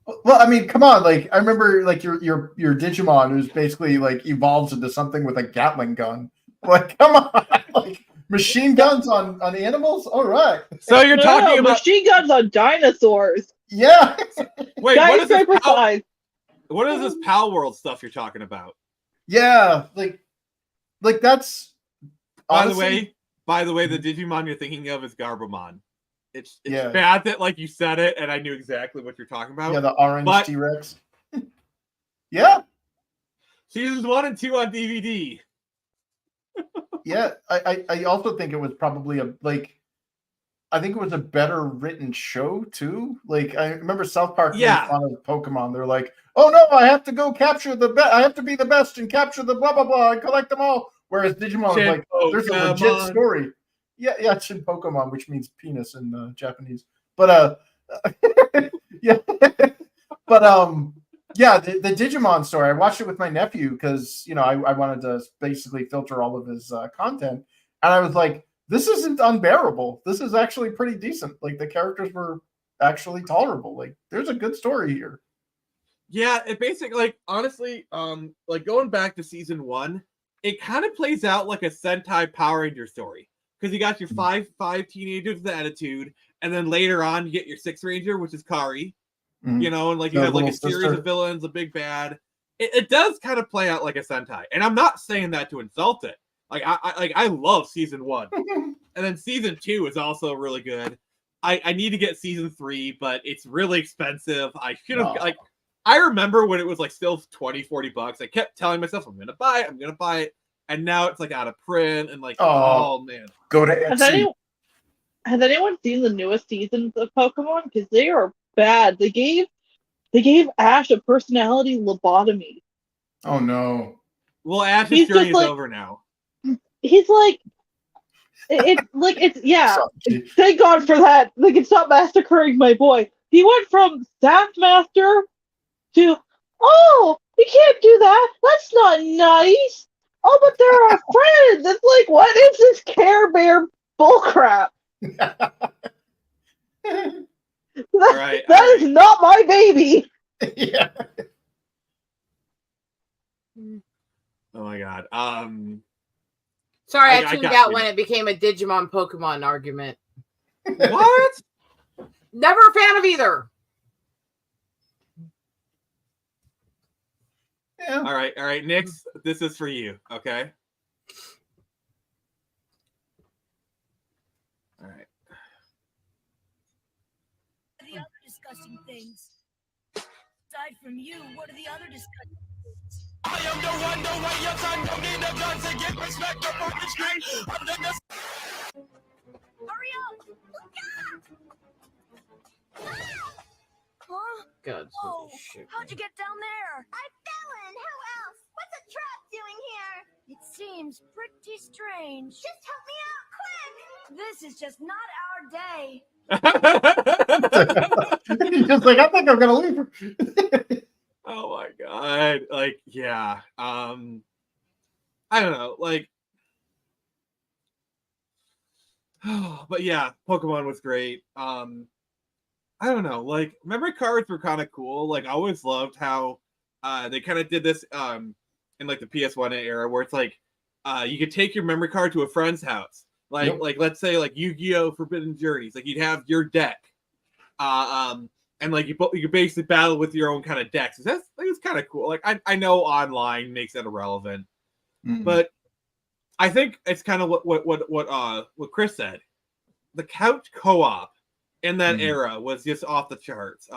Well, I mean, come on. Like, I remember, like, your Digimon who's basically like evolves into something with a Gatling gun. Like, come on, like machine guns on animals. All right. So you're talking about machine guns on dinosaurs. Yeah. Wait, what is this Pal World stuff you're talking about? Yeah, like that's. Honestly, By the way, the Digimon you're thinking of is Garbamon. It's yeah. bad that like you said it and I knew exactly what you're talking about. Yeah, the orange T-Rex. Yeah. Seasons 1 and 2 on DVD. Yeah, I also think it was probably I think it was a better written show too. Like, I remember South Park made fun of Pokemon. They're like, "Oh no, I have to go capture the best. I have to be the best and capture the blah blah blah and collect them all." Whereas Digimon was like, "There's a legit story." Yeah, Shin Pokemon, which means penis in Japanese. But yeah, but yeah, the Digimon story. I watched it with my nephew because I wanted to basically filter all of his content, and I was like, this isn't unbearable. This is actually pretty decent. Like, the characters were actually tolerable. Like, there's a good story here. Yeah, it basically, like, honestly, like going back to season 1, it kind of plays out like a Sentai Power Ranger story. Because you got your five teenagers with attitude, and then later on you get your 6th Ranger, which is Kari. And like you have like a series of villains, a big bad. It does kind of play out like a Sentai. And I'm not saying that to insult it. Like I love season 1. And then season 2 is also really good. I need to get season 3, but it's really expensive. I should have I remember when it was like still $20-$40. I kept telling myself I'm gonna buy it. And now it's like out of print and like oh man. Go to Etsy. Has anyone seen the newest seasons of Pokemon? Because they are bad. They gave Ash a personality lobotomy. Oh no. Well, Ash's journey is over now. He's like, it's yeah. Thank God for that. They can stop massacring my boy. He went from staff master to, oh, we can't do that. That's not nice. Oh, but they're our friends. It's like, what is this Care Bear bullcrap? That is not my baby. Yeah. Oh my God. Sorry, I tuned out when it became a Digimon Pokemon argument. What? Never a fan of either. Yeah. All right, Nix, this is for you, okay? All right. The other disgusting things. Aside from you, what are the other disgusting things? I am the one, no way your son don't need a gun to get respect up on the street. Hurry up! Look out! Huh? God, whoa! How'd you get down there? I fell in. Who else? What's a trap doing here? It seems pretty strange. Just help me out, quick! This is just not our day. He's just like, I think I'm gonna leave her. Oh my god. Like, yeah. I don't know. Like, but yeah, Pokemon was great. I don't know. Like, memory cards were kind of cool. Like, I always loved how they kind of did this in like the PS1 era where it's like you could take your memory card to a friend's house. Like let's say like Yu-Gi-Oh! Forbidden Journeys. Like, you'd have your deck. And like you could basically battle with your own kind of decks. That's kind of cool. Like, I know online makes that irrelevant, but I think it's kind of what Chris said. The couch co-op in that era was just off the charts.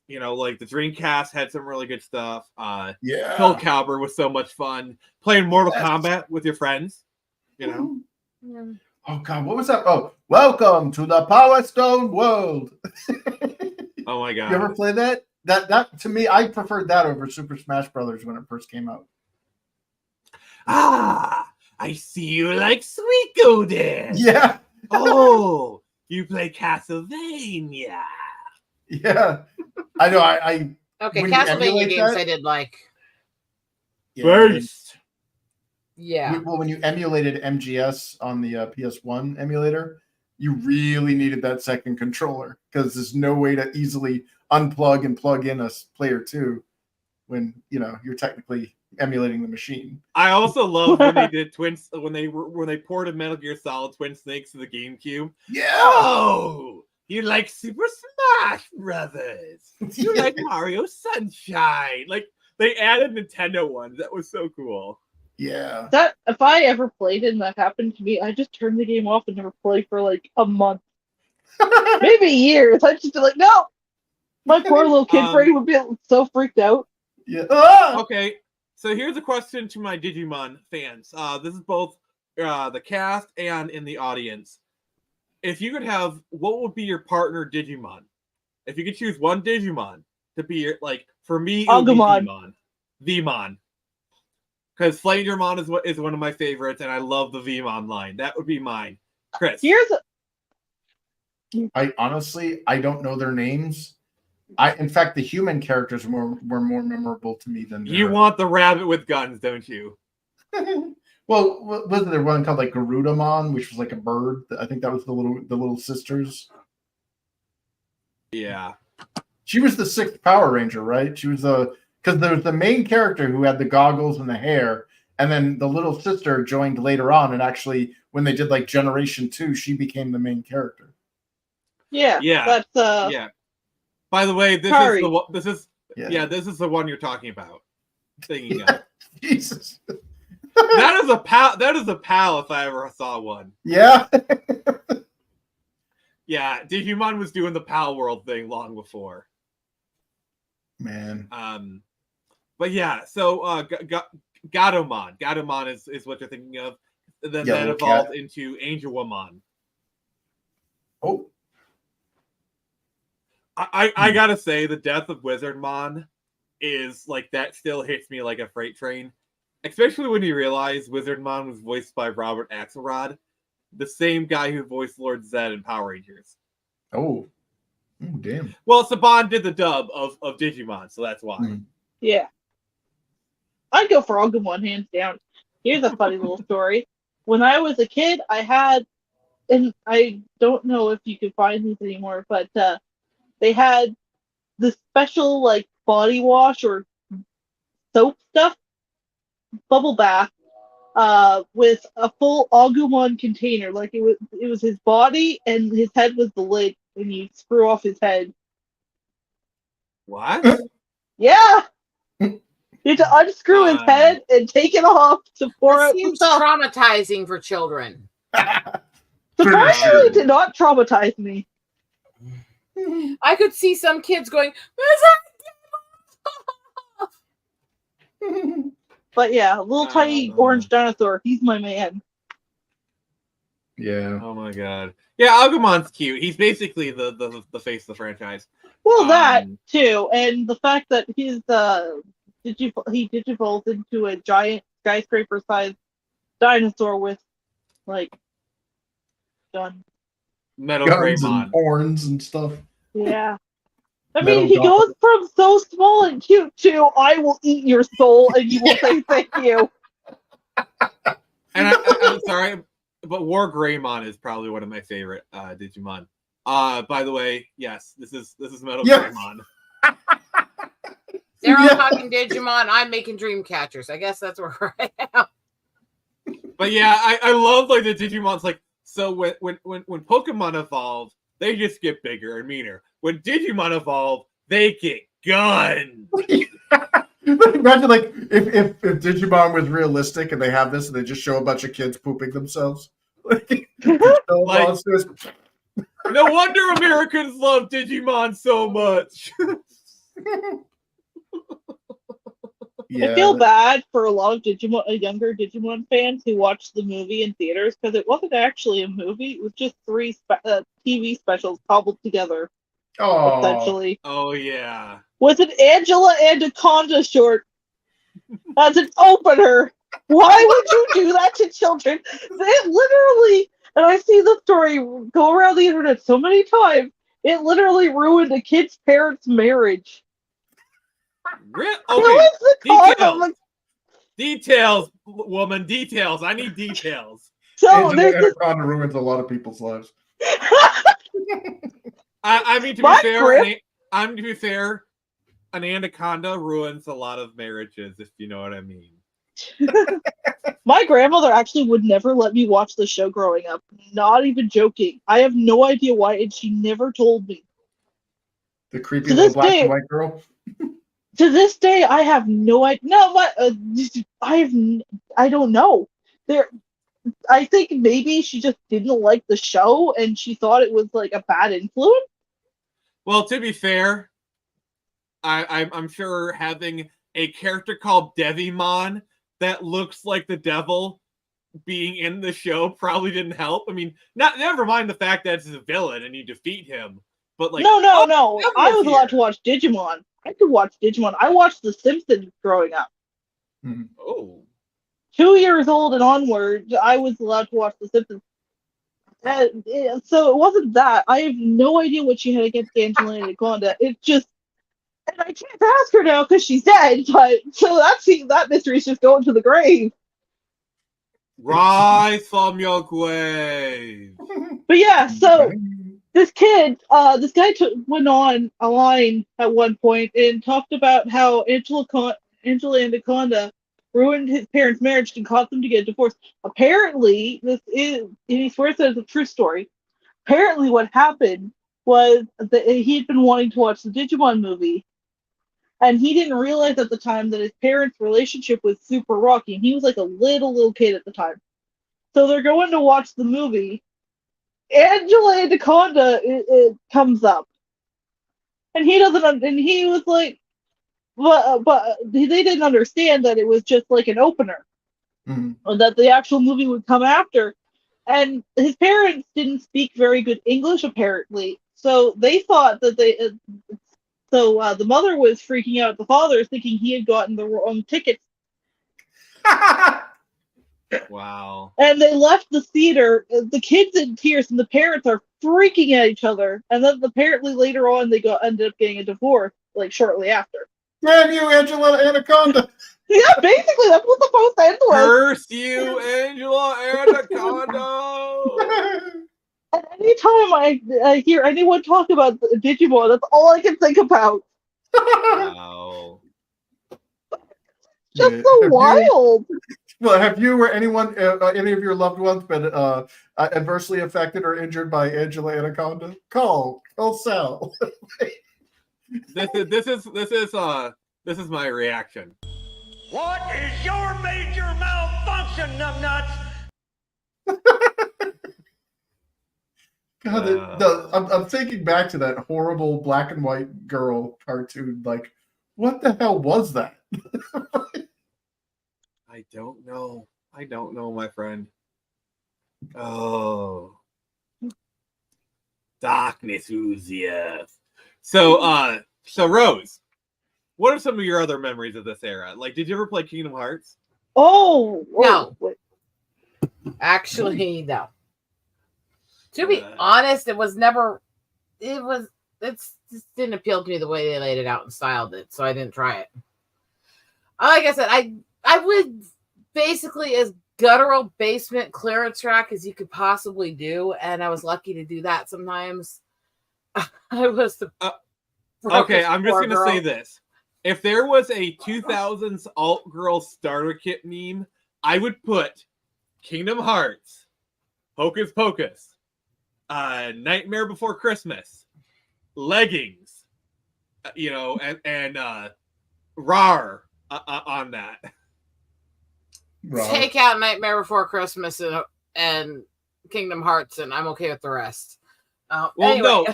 You know, like the Dreamcast had some really good stuff. Soul Calibur was so much fun. Playing Mortal Kombat with your friends, you know. Yeah. Oh god, what was that? Oh, welcome to the Power Stone world. Oh my god. You ever play that? That to me, I preferred that over Super Smash Brothers when it first came out. Ah, I see you like Suikoden. Yeah. Oh, you play Castlevania. Yeah. I know. I Okay, when you Castlevania emulate games that- I did like. First. Yeah. Well, when you emulated MGS on the PS1 emulator, you really needed that second controller because there's no way to easily unplug and plug in a player 2 when you're technically emulating the machine. I also love when they did when they ported Metal Gear Solid Twin Snakes to the GameCube. Yeah. Oh, you like Super Smash Brothers? You like Mario Sunshine? Like, they added Nintendo ones. That was so cool. Yeah. That if I ever played it and that happened to me, I just turned the game off and never played for like a month, maybe years. I'd just be like, no. My poor little kid brain would be so freaked out. Yeah. Okay, so here's a question to my Digimon fans. This is both the cast and in the audience. If you could have, what would be your partner Digimon? If you could choose one Digimon to be your, like, for me, it would be Agumon. Vmon. Because Flanger is one of my favorites, and I love the Vmon line. That would be mine. Chris. I honestly don't know their names. In fact, the human characters were more memorable to me than You want the rabbit with guns, don't you? Well, wasn't there one called like Garudamon, which was like a bird? I think that was the little sisters. Yeah. She was the 6th Power Ranger, right? She was because there was the main character who had the goggles and the hair, and then the little sister joined later on, and actually when they did like Generation 2, she became the main character. Yeah. That's yeah. By the way, this Kari. is the one. This is the one you're talking about. Thinking of. Jesus. That is a pal. That is a pal if I ever saw one. Yeah. Yeah, Digimon was doing the pal world thing long before. Man. But yeah, so Gatomon. Gatomon is what you're thinking of. Then that evolved into Angelwamon. Oh. I gotta say, the death of Wizardmon is like, that still hits me like a freight train. Especially when you realize Wizardmon was voiced by Robert Axelrod, the same guy who voiced Lord Zed in Power Rangers. Oh. Oh, damn. Well, Saban did the dub of Digimon, so that's why. Yeah. I'd go for Agumon, hands down. Here's a funny little story. When I was a kid, I had, and I don't know if you can find these anymore, but they had this special like body wash or soap stuff, bubble bath, with a full Agumon container. Like it was his body and his head was the lid, and you screw off his head. What? Yeah. You had to unscrew his head and take it off to pour out the Seems stuff. traumatizing for children. Surprisingly, it did not traumatize me. I could see some kids going, But yeah, a little tiny orange dinosaur. He's my man. Yeah. Oh my god. Yeah, Agumon's cute. He's basically the face of the franchise. Well, that too, and the fact that he's he digivolved into a giant skyscraper-sized dinosaur with like guns. Metal Guns Greymon. and horns and stuff. Yeah. I Metal mean, he Gotham. goes from so small and cute to I will eat your soul and you will say thank you. And I'm sorry, but War Greymon is probably one of my favorite Digimon. By the way, yes, this is Metal Greymon. They're all talking Digimon. I'm making dream catchers. I guess that's where I am. But yeah, I love like the Digimon's like, so when Pokemon evolve, they just get bigger and meaner. When Digimon evolve, they get guns. Imagine like if Digimon was realistic and they have this and they just show a bunch of kids pooping themselves. Like, monsters. No wonder Americans love Digimon so much. I feel bad for a lot of younger Digimon fans who watched the movie in theaters because it wasn't actually a movie. It was just 3 TV specials cobbled together. Oh, essentially. Oh yeah. With an Angela Anaconda short as an opener. Why would you do that to children? It literally, and I've seen the story go around the internet so many times, it literally ruined a kid's parents' marriage. Okay. Details, woman, details. I need details. So Angela Anaconda ruins a lot of people's lives. I mean, to be fair, an anaconda ruins a lot of marriages, if you know what I mean. My grandmother actually would never let me watch the show growing up. Not even joking. I have no idea why, and she never told me. The creepy little black and white girl. To this day, I have no idea. No, what? I don't know. I think maybe she just didn't like the show, and she thought it was like a bad influence. Well, to be fair, I'm sure having a character called Devimon that looks like the devil being in the show probably didn't help. I mean, never mind the fact that it's a villain and you defeat him, but like no. I was allowed to watch Digimon. I could watch Digimon. I watched The Simpsons growing up. Mm-hmm. Oh. 2 years old and onward, I was allowed to watch The Simpsons. So it wasn't that. I have no idea what she had against Angela Anaconda. It just, and I can't ask her now because she's dead. But so that mystery's just going to the grave. Rise from your grave. But yeah, so this guy went on a line at one point and talked about how Angela Anaconda ruined his parents' marriage and caused them to get divorced. Apparently, and he swears that it's a true story. Apparently, what happened was that he'd been wanting to watch the Digimon movie, and he didn't realize at the time that his parents' relationship was super rocky, and he was like a little kid at the time. So they're going to watch the movie. Angela Anaconda it comes up, and he doesn't. And he was like, but they didn't understand that it was just like an opener, or that the actual movie would come after. And his parents didn't speak very good English, apparently, so they thought that the mother was freaking out at the father, thinking he had gotten the wrong tickets. Wow. And they left the theater, the kids in tears, and the parents are freaking at each other. And then apparently later on they ended up getting a divorce, like shortly after. Damn you, Angela Anaconda! Yeah, basically that's what the post end was. Curse you, Angela Anaconda! And anytime I hear anyone talk about Digimon, that's all I can think about. Wow. Just so wild. Well, have you or anyone, any of your loved ones, been adversely affected or injured by Angela Anaconda? Call Sal. This is my reaction. What is your major malfunction, numbnuts? God, I'm thinking back to that horrible black and white girl cartoon. Like, what the hell was that? I don't know, my friend. Oh, darkness oozeth. So Rose, what are some of your other memories of this era? Like, did you ever play Kingdom Hearts? No. Actually, no. To be honest, it just didn't appeal to me the way they laid it out and styled it, so I didn't try it. Like I said, I would basically as guttural basement clearance track as you could possibly do, and I was lucky to do that sometimes. I was the okay, I'm just gonna say this. If there was a 2000s alt girl starter kit meme, I would put Kingdom Hearts, Hocus Pocus, Nightmare Before Christmas, leggings, and RAR on that. Take out Nightmare Before Christmas and Kingdom Hearts, and I'm okay with the rest. Well, anyway. no,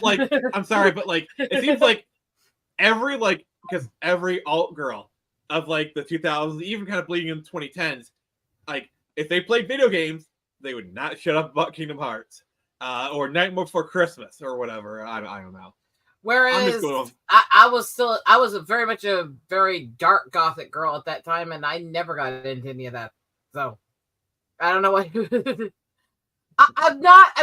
I'm sorry, but it seems like because every alt girl of the 2000s, even kind of bleeding in the 2010s, if they played video games, they would not shut up about Kingdom Hearts or Nightmare Before Christmas or whatever. I don't know. Whereas I was very much a very dark gothic girl at that time, and I never got into any of that. So I don't know what. I'm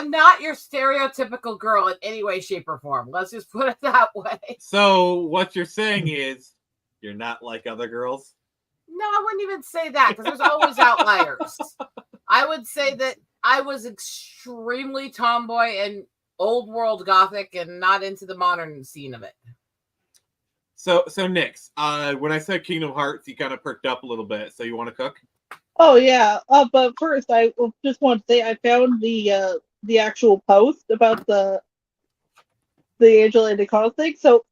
not your stereotypical girl in any way, shape, or form. Let's just put it that way. So what you're saying is you're not like other girls? No, I wouldn't even say that because there's always outliers. I would say that I was extremely tomboy and old world gothic and not into the modern scene of it. So Nix, when I said Kingdom Hearts, you kind of perked up a little bit. So you want to cook? Oh yeah, but first I just want to say I found the actual post about the Angela Anaconda thing. So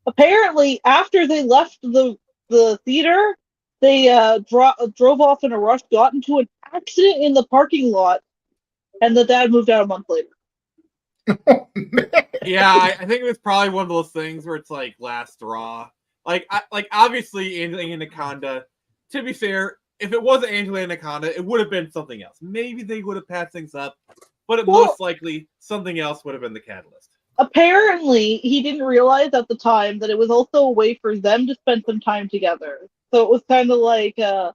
apparently, after they left the theater, they drove off in a rush, got into an accident in the parking lot, and the dad moved out a month later. Yeah, I think it was probably one of those things where it's like last straw. Obviously, Angela Anaconda. To be fair, if it wasn't Angela Anaconda, it would have been something else. Maybe they would have patched things up, but most likely something else would have been the catalyst. Apparently, he didn't realize at the time that it was also a way for them to spend some time together. So it was kind of like a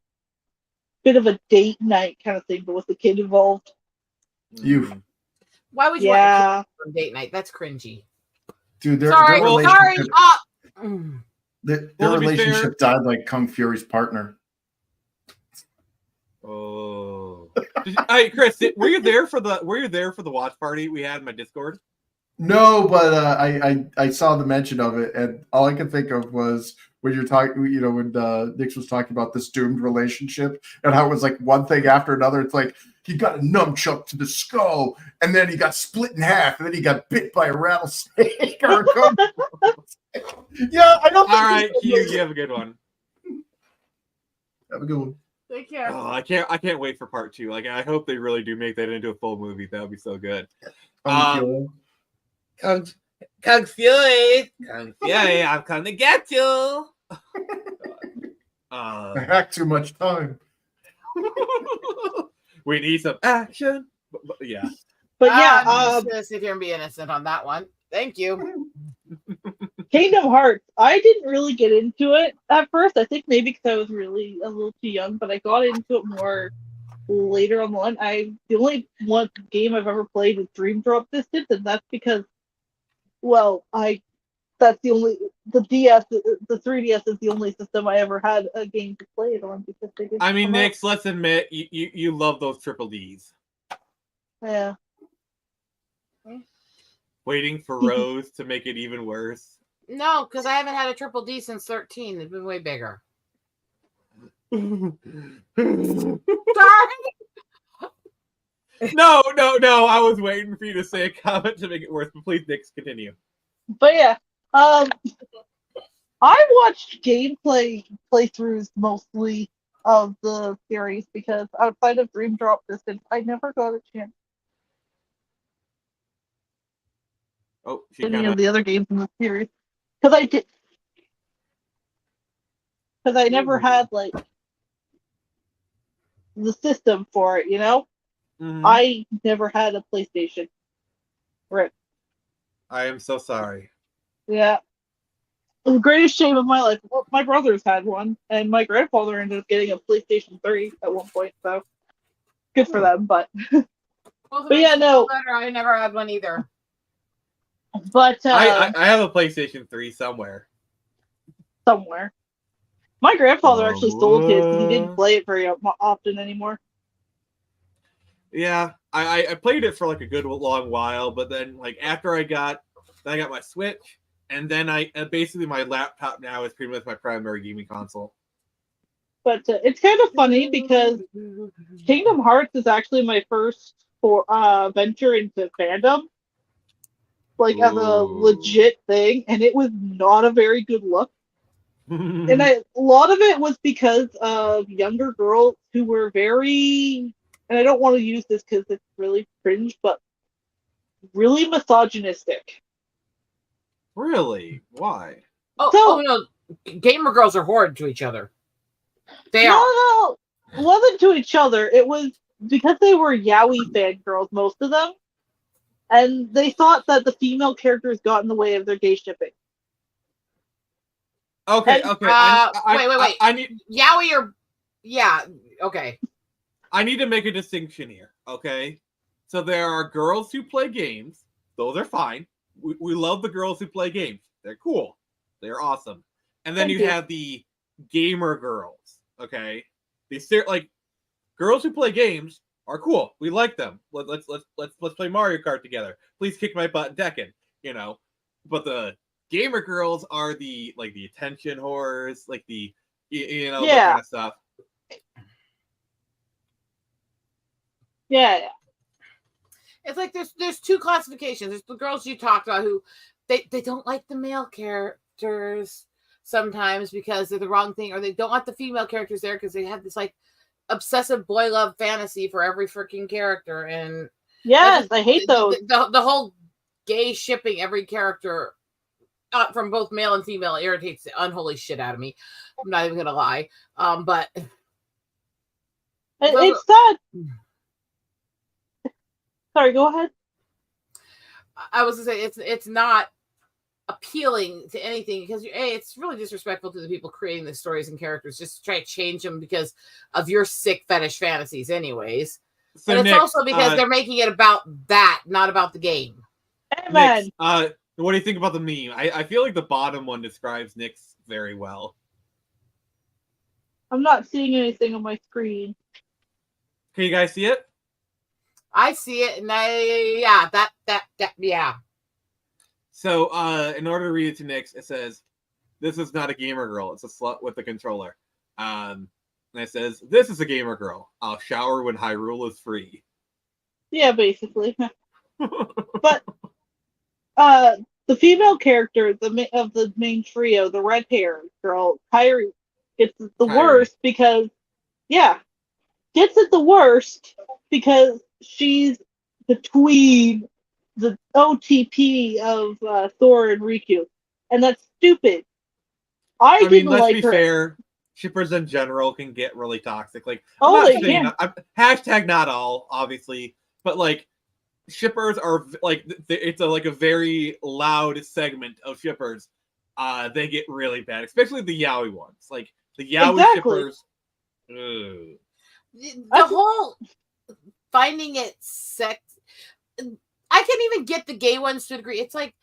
bit of a date night kind of thing, but with the kid involved. Why would you want a kid on date night? That's cringy. Dude, their relationship died like Kung Fury's partner. Oh, hey Chris, were you there for the watch party we had in my Discord? No, but I saw the mention of it, and all I could think of was when you're talking, when Nix was talking about this doomed relationship and how it was like one thing after another. It's like he got a nunchuck to the skull, and then he got split in half, and then he got bit by a rattlesnake. Yeah, I don't. All right, you have a good one. Have a good one. Take care. Oh, I can't wait for part 2. I hope they really do make that into a full movie. That would be so good. Kung Fury, I'm coming to get you. I had too much time. We need some action. But yeah. But yeah, I'm just gonna sit here and be innocent on that one. Thank you. Kingdom Hearts. I didn't really get into it at first. I think maybe because I was really a little too young, but I got into it more later on the line. The only one game I've ever played was Dream Drop Distance, and that's because, that's the DS, the 3DS is the only system I ever had a game to play it on because they didn't. I mean, Nix, let's admit you love those triple Ds. Yeah. Waiting for Rose to make it even worse. No, because I haven't had a triple D since 13. They've been way bigger. No. I was waiting for you to say a comment to make it worse, but please, Nix, continue. But yeah, I watched gameplay playthroughs mostly of the series because outside of Dream Drop Distance, I never got a chance. Oh, any of the other games in the series because I never had the system for it, Mm-hmm. I never had a PlayStation. Right. I am so sorry. Yeah. The greatest shame of my life. Well, my brothers had one, and my grandfather ended up getting a PlayStation 3 at one point, so good for them, but Both But yeah, no. better. I never had one either. But I have a PlayStation 3 somewhere. somewhere. My grandfather actually stole his because he didn't play it very often anymore. Yeah, I played it for like a good long while, but then like after I got my Switch, and then basically my laptop now is pretty much my primary gaming console. But it's kind of funny because Kingdom Hearts is actually my first venture into fandom, like as a legit thing, and it was not a very good look. And a lot of it was because of younger girls who were very, and I don't want to use this because it's really cringe, but really misogynistic. Really? Why? Oh no, gamer girls are horrid to each other. They are. No, it wasn't to each other. It was because they were yaoi fangirls, most of them, and they thought that the female characters got in the way of their gay shipping. Okay, And, okay. Wait. I need Yaoi or okay. I need to make a distinction here. Okay, so there are girls who play games; those are fine. We love the girls who play games; they're cool, they're awesome. And then you have the gamer girls. Okay, they're like girls who play games are cool. We like them. Let's play Mario Kart together. Please kick my butt in Tekken. You know, but the gamer girls are the attention whores, like the that kind of stuff. Yeah. It's like there's two classifications. There's the girls you talked about who they don't like the male characters sometimes because they're the wrong thing, or they don't want the female characters there because they have this like obsessive boy love fantasy for every freaking character. And yes, I hate those. The whole gay shipping every character from both male and female irritates the unholy shit out of me. I'm not even gonna lie. But it's sad. Sorry, go ahead. I was gonna say it's not appealing to anything because it's really disrespectful to the people creating the stories and characters just to try to change them because of your sick fetish fantasies, anyways. So but it's also because they're making it about that, not about the game. Amen. Nick, what do you think about the meme? I feel like the bottom one describes Nick's very well. I'm not seeing anything on my screen. Can you guys see it? I see it, and yeah. So, in order to read it to Nick's, it says, "This is not a gamer girl. It's a slut with a controller." And it says, "This is a gamer girl. I'll shower when Hyrule is free." Yeah, basically. But the female character of the main trio, the red hair girl, Kyrie, gets the worst because, gets it the worst because she's between the OTP of Thor and Riku, and that's stupid. I mean, let's like be her. fair. Shippers in general can get really toxic. Like, hashtag not all, obviously, but like shippers are like it's a very loud segment of shippers. They get really bad, especially the yaoi ones. Like the yaoi shippers. The whole finding it sex. I can't even get the gay ones to agree. It's like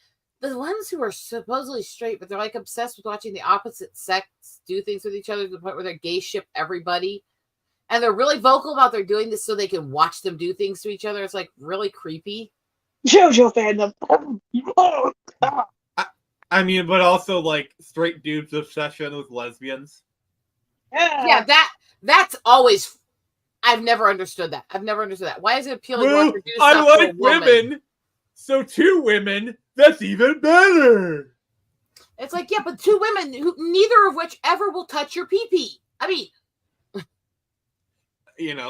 the ones who are supposedly straight, but they're like obsessed with watching the opposite sex do things with each other to the point where they're gay ship everybody. And they're really vocal about they're doing this so they can watch them do things to each other. It's like really creepy. JoJo fandom. I mean, but also like straight dudes' obsession with lesbians. Yeah, that's always. I've never understood that. Why is it appealing to do I stuff like to a woman? women, so two women. That's even better. It's like, yeah, but two women who neither of which ever will touch your pee-pee. I mean,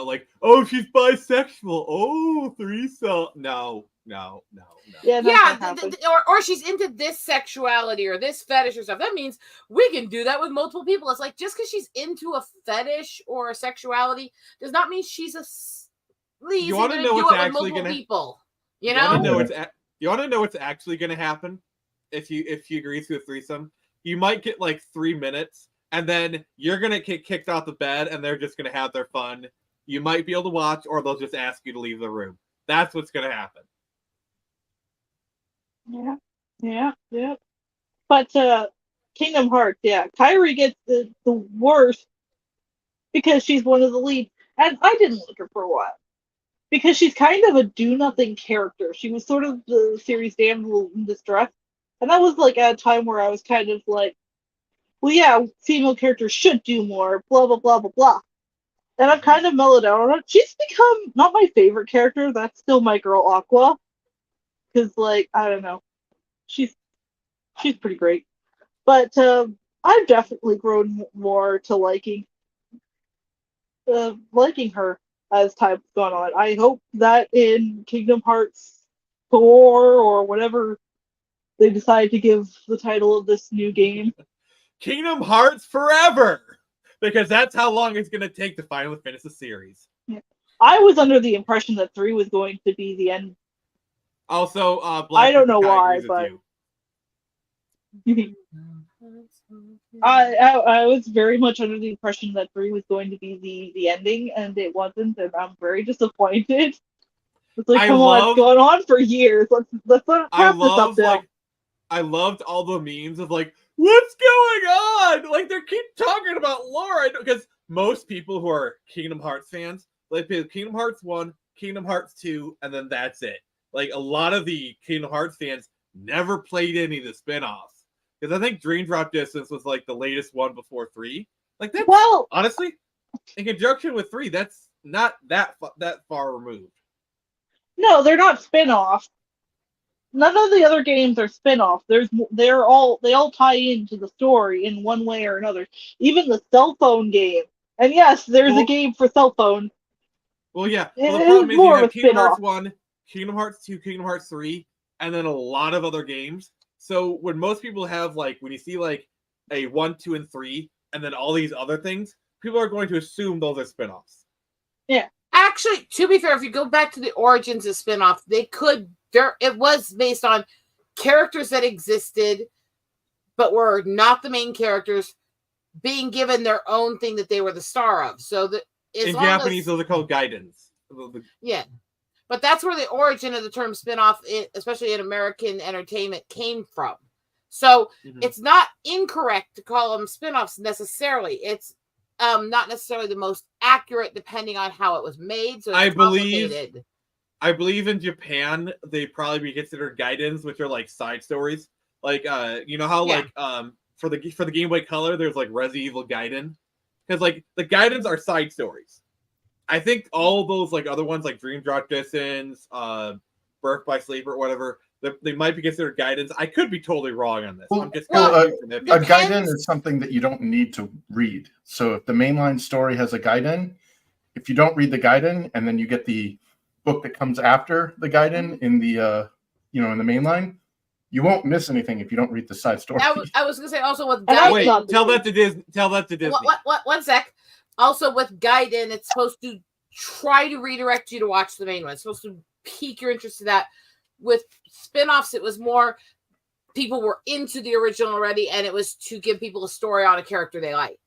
like, oh, she's bisexual. Oh, threesome. No. Yeah, or she's into this sexuality or this fetish or stuff. That means we can do that with multiple people. It's like just because she's into a fetish or a sexuality does not mean she's a sleaze. You want to know what's actually going to people? You want to know what's actually going to happen if she agrees to a threesome? You might get like 3 minutes, and then you're going to get kicked out the bed, and they're just going to have their fun. You might be able to watch, or they'll just ask you to leave the room. That's what's going to happen. Yeah. But Kingdom Hearts, yeah, Kairi gets the worst because she's one of the leads, and I didn't like her for a while because she's kind of a do-nothing character. She was sort of the series damsel in distress, and that was like at a time where I was kind of like, well, yeah, female characters should do more, blah blah blah blah blah. And I've kind of mellowed out on it. She's become not my favorite character. That's still my girl Aqua, because like I don't know, she's pretty great. But I've definitely grown more to liking her as time's gone on. I hope that in Kingdom Hearts 4 or whatever they decide to give the title of this new game, Kingdom Hearts Forever, because that's how long it's going to take to finally finish the series. Yeah. I was under the impression that 3 was going to be the end. Also, I don't know why, but I was very much under the impression that 3 was going to be the ending, and it wasn't, and I'm very disappointed. It's like, come on, it's going on for years. Let's not wrap this up now. I loved all the memes of like, what's going on? Like, they keep talking about lore, because most people who are Kingdom Hearts fans, like, play Kingdom Hearts 1, Kingdom Hearts 2, and then that's it. Like, a lot of the Kingdom Hearts fans never played any of the spin-offs. Because I think Dream Drop Distance was like the latest one before 3. Like, that's, honestly, in conjunction with 3, that's not that far removed. No, they're not spin-off. None of the other games are spin-off. They all tie into the story in one way or another. Even the cell phone game. And yes, there's a game for cell phone. Well, yeah. Well, the problem is you have Kingdom Hearts 1, Kingdom Hearts 2, Kingdom Hearts 3, and then a lot of other games. So when most people have, like, when you see, like, a 1, 2, and 3, and then all these other things, people are going to assume those are spin-offs. Yeah. Actually, to be fair, if you go back to the origins of spin-off, it was based on characters that existed, but were not the main characters, being given their own thing that they were the star of. So that in Japanese, those are called guidance. Yeah. But that's where the origin of the term spin-off, especially in American entertainment, came from. So it's not incorrect to call them spin-offs necessarily. It's not necessarily the most accurate depending on how it was made. So it's I believe in Japan, they probably be considered guidance, which are like side stories. Like, you know how like for the Game Boy Color, there's like Resident Evil Gaiden, because like the Gaidens are side stories. I think all those like other ones like Dream Drop Distance, Birth by Sleep or whatever, they might be considered guidance. I could be totally wrong on this. Well, a gaiden is something that you don't need to read. So if the mainline story has a gaiden, if you don't read the gaiden and then you get the book that comes after the gaiden in the in the mainline, you won't miss anything if you don't read the side story. I was gonna say also with Gaiden. Wait, tell that to Disney. One sec. Also with Gaiden, it's supposed to try to redirect you to watch the main one. It's supposed to pique your interest in that. With spin-offs, it was more people were into the original already, and it was to give people a story on a character they liked.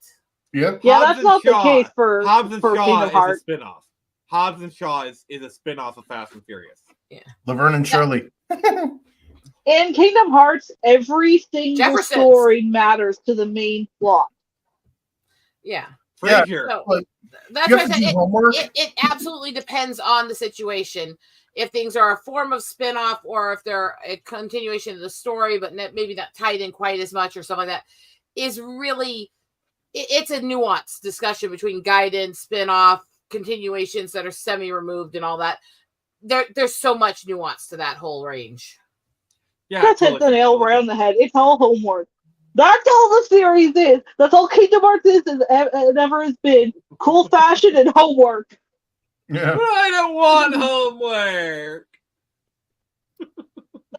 Yeah, that's not the case for Hobbs and Shaw Kingdom Hearts. is a spin-off. Hobbs and Shaw is a spin-off of Fast and Furious. Yeah. Laverne and Shirley. In Kingdom Hearts, every single story matters to the main plot. Yeah. Frasier. So, that's why I said it absolutely depends on the situation. If things are a form of spin-off or if they're a continuation of the story, but maybe not tied in quite as much or something like that, is really, it's a nuanced discussion between guidance, spin-off, continuations that are semi-removed and all that. There's so much nuance to that whole range. Yeah, that's hit the nail around the head. It's all homework. That's all the series is. That's all Kingdom Hearts is and ever has been. Cool fashion and homework. Yeah. But I don't want homework.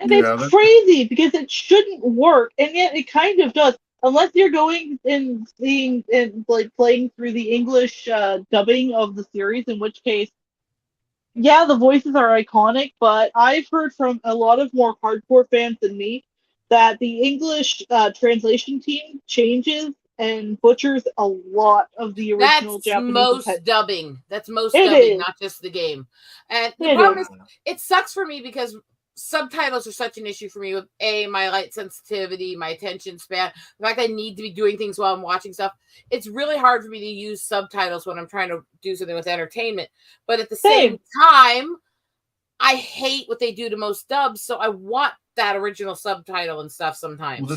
And it's crazy because it shouldn't work, and yet it kind of does. Unless you're going and seeing and like playing through the English dubbing of the series, in which case, yeah, the voices are iconic, but I've heard from a lot of more hardcore fans than me that the English translation team changes and butchers a lot of the original That's Japanese most intent. dubbing. That's most It dubbing, is. not just the game. And the It problem is. is, it sucks for me because subtitles are such an issue for me with my light sensitivity, my attention span, the fact I need to be doing things while I'm watching stuff. It's really hard for me to use subtitles when I'm trying to do something with entertainment. But at the same time, I hate what they do to most dubs, so I want that original subtitle and stuff sometimes. Well,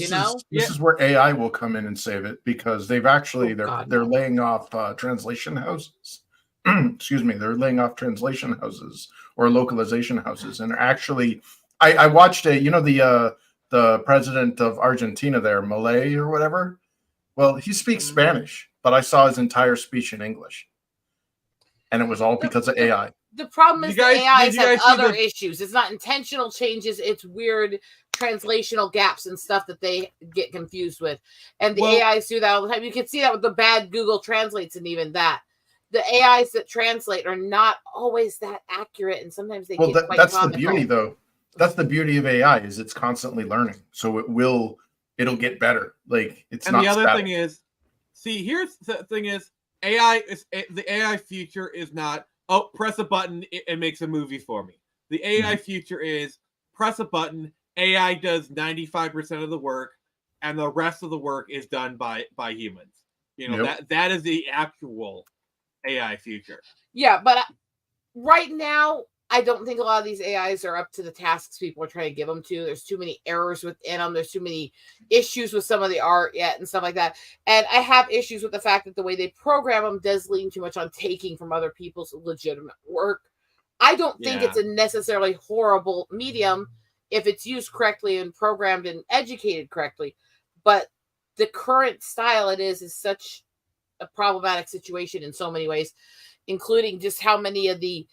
this is where AI will come in and save it, because they've actually God, they're no. laying off translation houses. Excuse me, they're laying off translation houses or localization houses, and actually, I watched the president of Argentina there, Malay or whatever. Well, he speaks Spanish, but I saw his entire speech in English, and it was all because of AI. The problem is You guys- the AIs did you have guys see other the- issues. It's not intentional changes. It's weird translational gaps and stuff that they get confused with. And the Well- AIs do that all the time. You can see that with the bad Google Translates and even that. The AIs that translate are not always that accurate, and sometimes they get quite That's comical. the beauty, though. That's the beauty of AI, is it's constantly learning, so it'll get better. Like, it's And not the other static. thing is, see, here's the thing is, the AI future is not, oh, press a button, it makes a movie for me. The AI future is press a button, AI does 95% of the work, and the rest of the work is done by humans. You know, that is the actual AI future. Yeah, but right now, I don't think a lot of these AIs are up to the tasks people are trying to give them to. There's too many errors within them. There's too many issues with some of the art yet and stuff like that. And I have issues with the fact that the way they program them does lean too much on taking from other people's legitimate work. I don't think it's a necessarily horrible medium if it's used correctly and programmed and educated correctly. But the current style it is such a problematic situation in so many ways, including just how many of the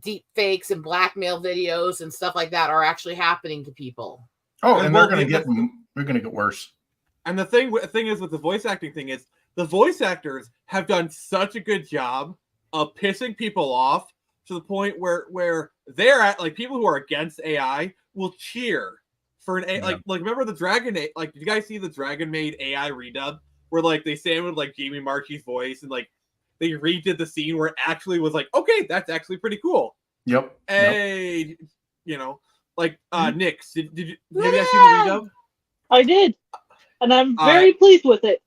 deep fakes and blackmail videos and stuff like that are actually happening to people. Oh, and they're going to get worse. And the thing is with the voice acting thing is, the voice actors have done such a good job of pissing people off to the point where they're at, like, people who are against AI will cheer for an AI. Like remember the Dragon, like, did you guys see the Dragon Maid AI redub where, like, they sampled like Jamie Marchi's voice and, like, they redid the scene where it actually was like, okay, that's actually pretty cool. Yep. Hey, you know, like Nix, have you guys seen the redub? I did, and I'm very pleased with it.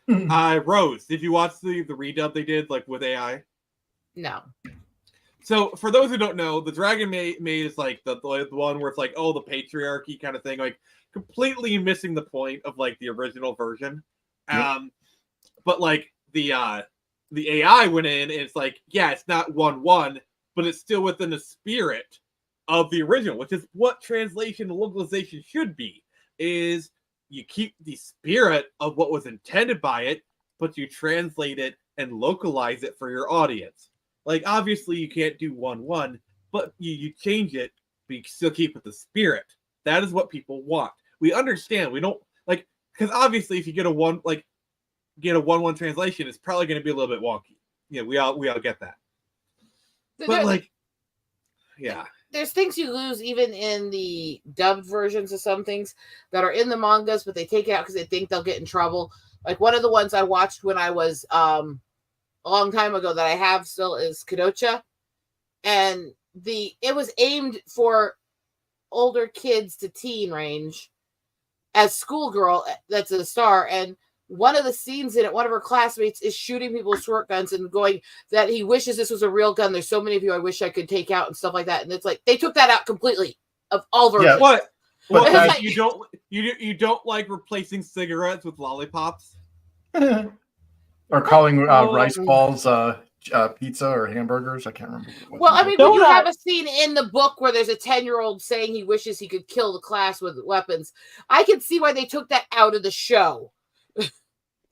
Rose, did you watch the redub they did, like, with AI? No. So for those who don't know, the Dragon Maid is like the one where it's like, oh, the patriarchy kind of thing, like completely missing the point of, like, the original version. Yep. But like the AI went in and it's like, yeah, it's not 1-1, but it's still within the spirit of the original, which is what translation and localization should be, is you keep the spirit of what was intended by it, but you translate it and localize it for your audience. Like, obviously you can't do 1-1, but you change it, but you still keep it the spirit. That is what people want. We understand. We don't, like, because obviously if you get a 1-1 translation, it's probably going to be a little bit wonky. Yeah, we all get that. But like, yeah, there's things you lose even in the dubbed versions of some things that are in the mangas, but they take it out because they think they'll get in trouble. Like one of the ones I watched when I was a long time ago that I have still is Kadocha, and it was aimed for older kids to teen range as schoolgirl that's a star, and one of the scenes in it, one of her classmates is shooting people with squirt guns and going that he wishes this was a real gun. There's so many of you I wish I could take out and stuff like that. And it's like they took that out completely of all versions. Yeah, what? But Like, you don't like replacing cigarettes with lollipops? Or calling rice balls pizza or hamburgers. I can't remember. Well, I mean, when you have a scene in the book where there's a 10-year-old saying he wishes he could kill the class with weapons, I can see why they took that out of the show.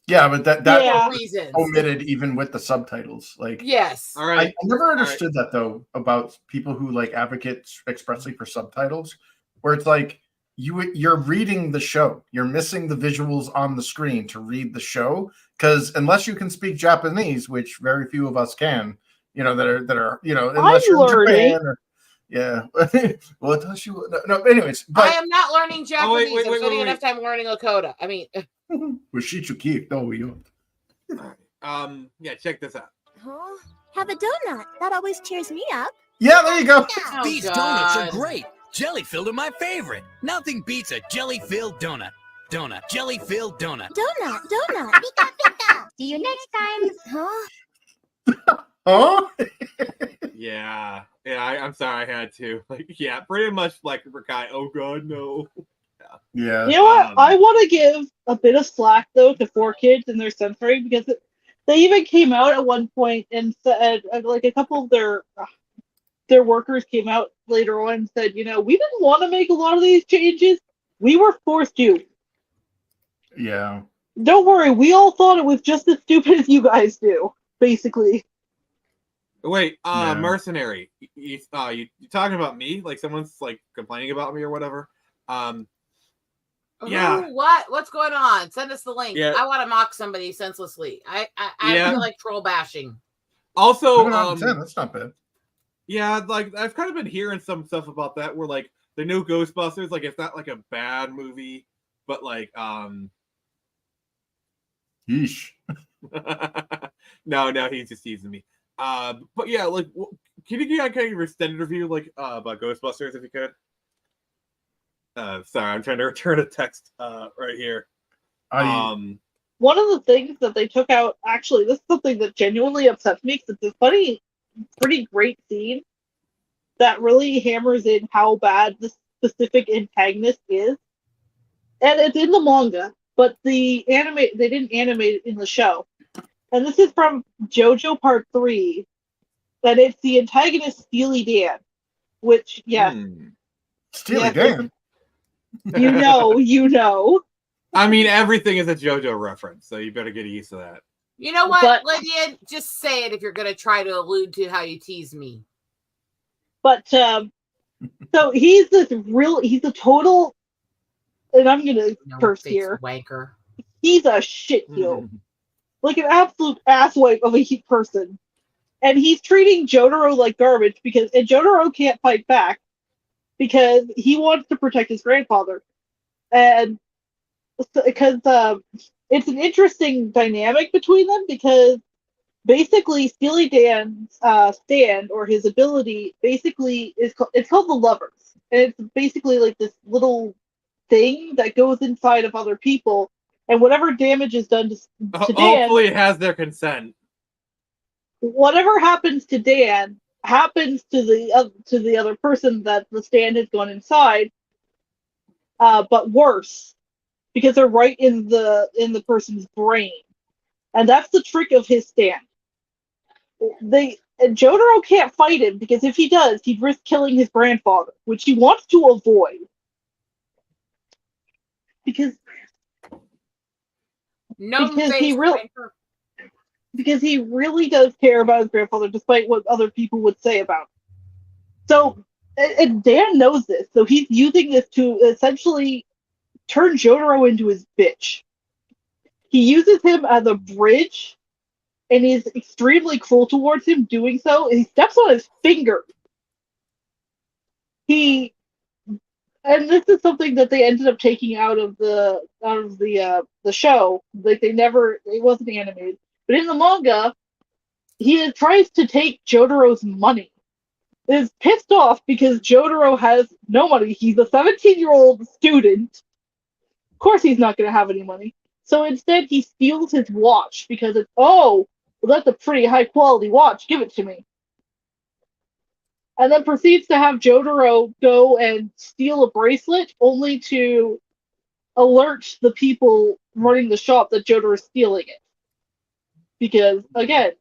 Yeah, but that reasons omitted even with the subtitles. Like, yes. All right. I never understood that though about people who like advocate expressly for subtitles, where it's like you're reading the show, you're missing the visuals on the screen to read the show, because unless you can speak Japanese, which very few of us can, that are unless you're in Japan or. Yeah. Well, no. Anyways, but I am not learning Japanese. wait, I'm spending enough time learning Lakota. I mean, Shichuki, no, you. Yeah, check this out. Huh? Have a donut. That always cheers me up. Yeah, there you go. Oh, These donuts are great. Jelly-filled are my favorite. Nothing beats a jelly-filled donut. Jelly-filled donut. Donut. Pika, pika. See you next time. Huh? Huh? Yeah, I'm sorry, I had to. Like, yeah, pretty much like Rakai. Oh god, no. Yeah. You know what? I want to give a bit of slack though to 4Kids and their censoring because they even came out at one point and said, like, a couple of their workers came out later on and said, we didn't want to make a lot of these changes. We were forced to. Yeah. Don't worry, we all thought it was just as stupid as you guys do, basically. Wait, Yeah. mercenary. You talking about me? Like someone's like complaining about me or whatever? Yeah. Ooh, what? What's going on? Send us the link. Yeah. I want to mock somebody senselessly. I Yeah. feel like troll bashing. Also, 10, that's not bad. yeah, like I've kind of been hearing some stuff about that where like the new Ghostbusters, like it's not like a bad movie, but like Yeesh. no, he's just teasing me. But yeah, like can you get kind of extended review like about Ghostbusters if you could? Sorry, I'm trying to return a text right here. One of the things that they took out, actually, this is something that genuinely upsets me because it's a pretty great scene that really hammers in how bad the specific antagonist is. And it's in the manga, but they didn't animate it in the show. And this is from JoJo Part 3, and it's the antagonist Steely Dan, which, Steely Dan? You know. I mean, everything is a JoJo reference, so you better get used to that. You know what, Lydia? Just say it if you're going to try to allude to how you tease me. But, so he's a total, and I'm going to curse here. Wanker. He's a shit heel. Like an absolute asswipe of a person. And he's treating Jotaro like garbage and Jotaro can't fight back because he wants to protect his grandfather. And because it's an interesting dynamic between them because basically Steely Dan's stand or his ability basically it's called the Lovers. And it's basically like this little thing that goes inside of other people, and whatever damage is done to Dan, hopefully it has their consent. Whatever happens to Dan happens to the other person that the stand has gone inside, but worse because they're right in the person's brain, and that's the trick of his stand. Jotaro can't fight him because if he does, he'd risk killing his grandfather, which he wants to avoid. Because he really does care about his grandfather, despite what other people would say about him. So, and Dan knows this, so he's using this to essentially turn Jotaro into his bitch. He uses him as a bridge, and he's extremely cruel towards him doing so, and he steps on his finger. And this is something that they ended up taking out of the show. Like it wasn't animated. But in the manga, he tries to take Jotaro's money. Is pissed off because Jotaro has no money. He's a 17-year-old student. Of course he's not going to have any money. So instead he steals his watch because that's a pretty high quality watch. Give it to me. And then proceeds to have Jotaro go and steal a bracelet only to alert the people running the shop that Jotaro is stealing it. Because, again,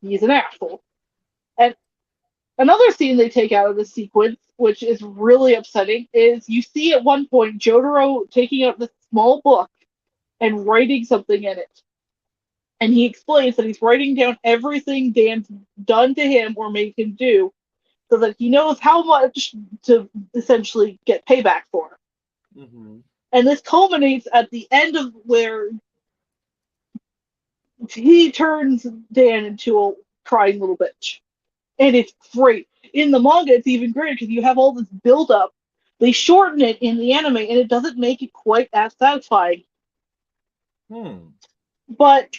he's an asshole. And another scene they take out of this sequence, which is really upsetting, is you see at one point Jotaro taking out this small book and writing something in it. And he explains that he's writing down everything Dan's done to him or made him do, so that he knows how much to essentially get payback for. Mm-hmm. And this culminates at the end of where he turns Dan into a crying little bitch. And it's great. In the manga, it's even greater because you have all this build-up. They shorten it in the anime, and it doesn't make it quite as satisfying. But,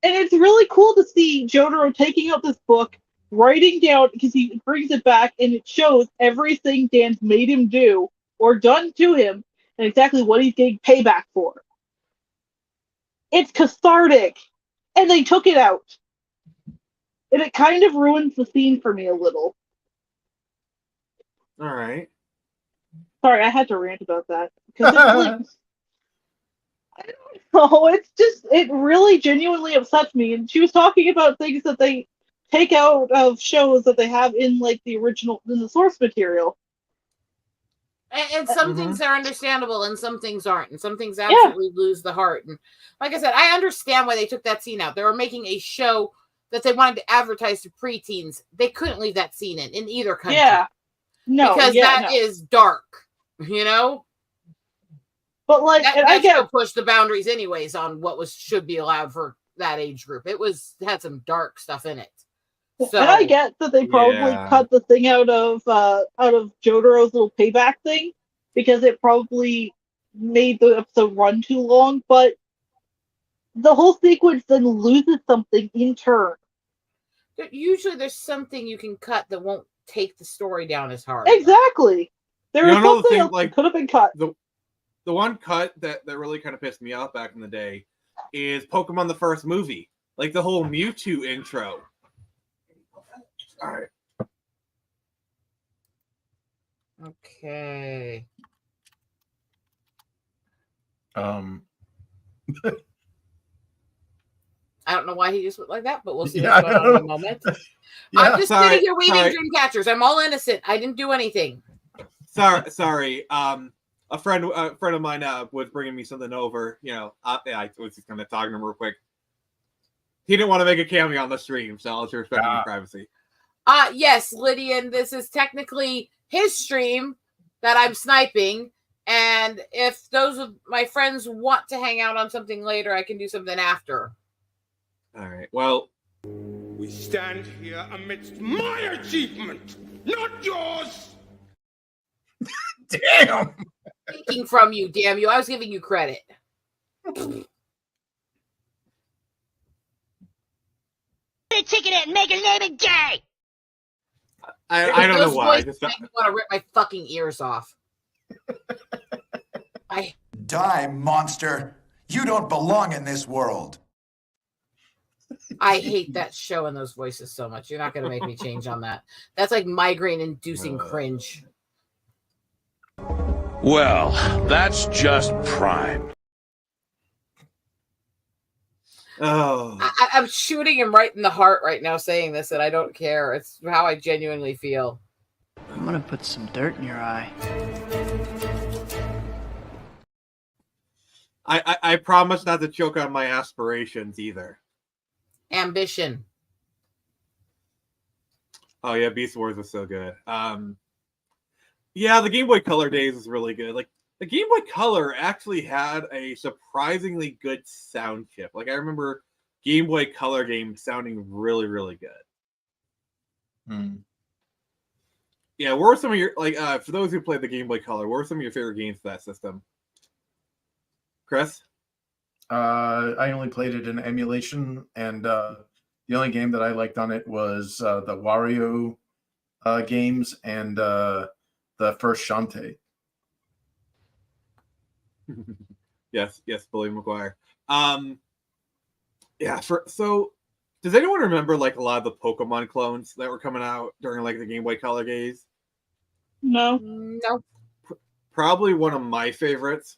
and it's really cool to see Jotaro taking out this book, writing down, because he brings it back, and it shows everything Dan's made him do, or done to him, and exactly what he's getting payback for. It's cathartic, and they took it out. And it kind of ruins the scene for me a little. All right. Sorry, I had to rant about that. Because it's like, I don't know, it's just, it really genuinely upsets me. And she was talking about things that they take out of shows that they have in, like, the original, in the source material. And some things are understandable and some things aren't. And some things absolutely lose the heart. And like I said, I understand why they took that scene out. They were making a show that they wanted to advertise to preteens. They couldn't leave that scene in either country. Yeah. No. Because that is dark, you know? But like, that, and I get push the boundaries anyways on what should be allowed for that age group. It had some dark stuff in it. So, and I get that they probably cut the thing out of Jotaro's little payback thing because it probably made the episode run too long, but the whole sequence then loses something in turn. Usually there's something you can cut that won't take the story down as hard. Exactly. There was something else that could have been cut. The one cut that really kind of pissed me off back in the day is Pokemon the first movie. Like the whole Mewtwo intro. All right. Okay. I don't know why he just went like that, but we'll see what's going on in a moment. I'm just sitting here weaving dream catchers. I'm all innocent. I didn't do anything. Sorry. A friend of mine was bringing me something over. You know, I was just kind of talking to him real quick. He didn't want to make a cameo on the stream, so I'll respect his privacy. Yes, Lydian, this is technically his stream that I'm sniping. And if those of my friends want to hang out on something later, I can do something after. All right. Well, we stand here amidst my achievement, not yours. Damn. Taking from you, damn you. I was giving you credit. Chicken it and make a name gay. I don't know why. I just make me want to rip my fucking ears off. Die, monster! You don't belong in this world. I hate that show and those voices so much. You're not going to make me change on that. That's like migraine-inducing cringe. Well, that's just prime. Oh, I'm shooting him right in the heart right now saying this, and I don't care. It's how I genuinely feel. I'm gonna put some dirt in your eye. I promise not to choke on my aspirations either. Ambition. Oh yeah, Beast Wars was so good. Yeah, the Game Boy Color days was really good. Like the Game Boy Color actually had a surprisingly good sound chip. Like I remember Game Boy Color games sounding really, really good. Yeah, what were some of your for those who played the Game Boy Color, what were some of your favorite games for that system? Chris? I only played it in emulation, and the only game that I liked on it was the Wario games and the first Shantae. yes, Billy McGuire. Yeah, so does anyone remember like a lot of the Pokemon clones that were coming out during like the Game Boy Color days? No. Probably one of my favorites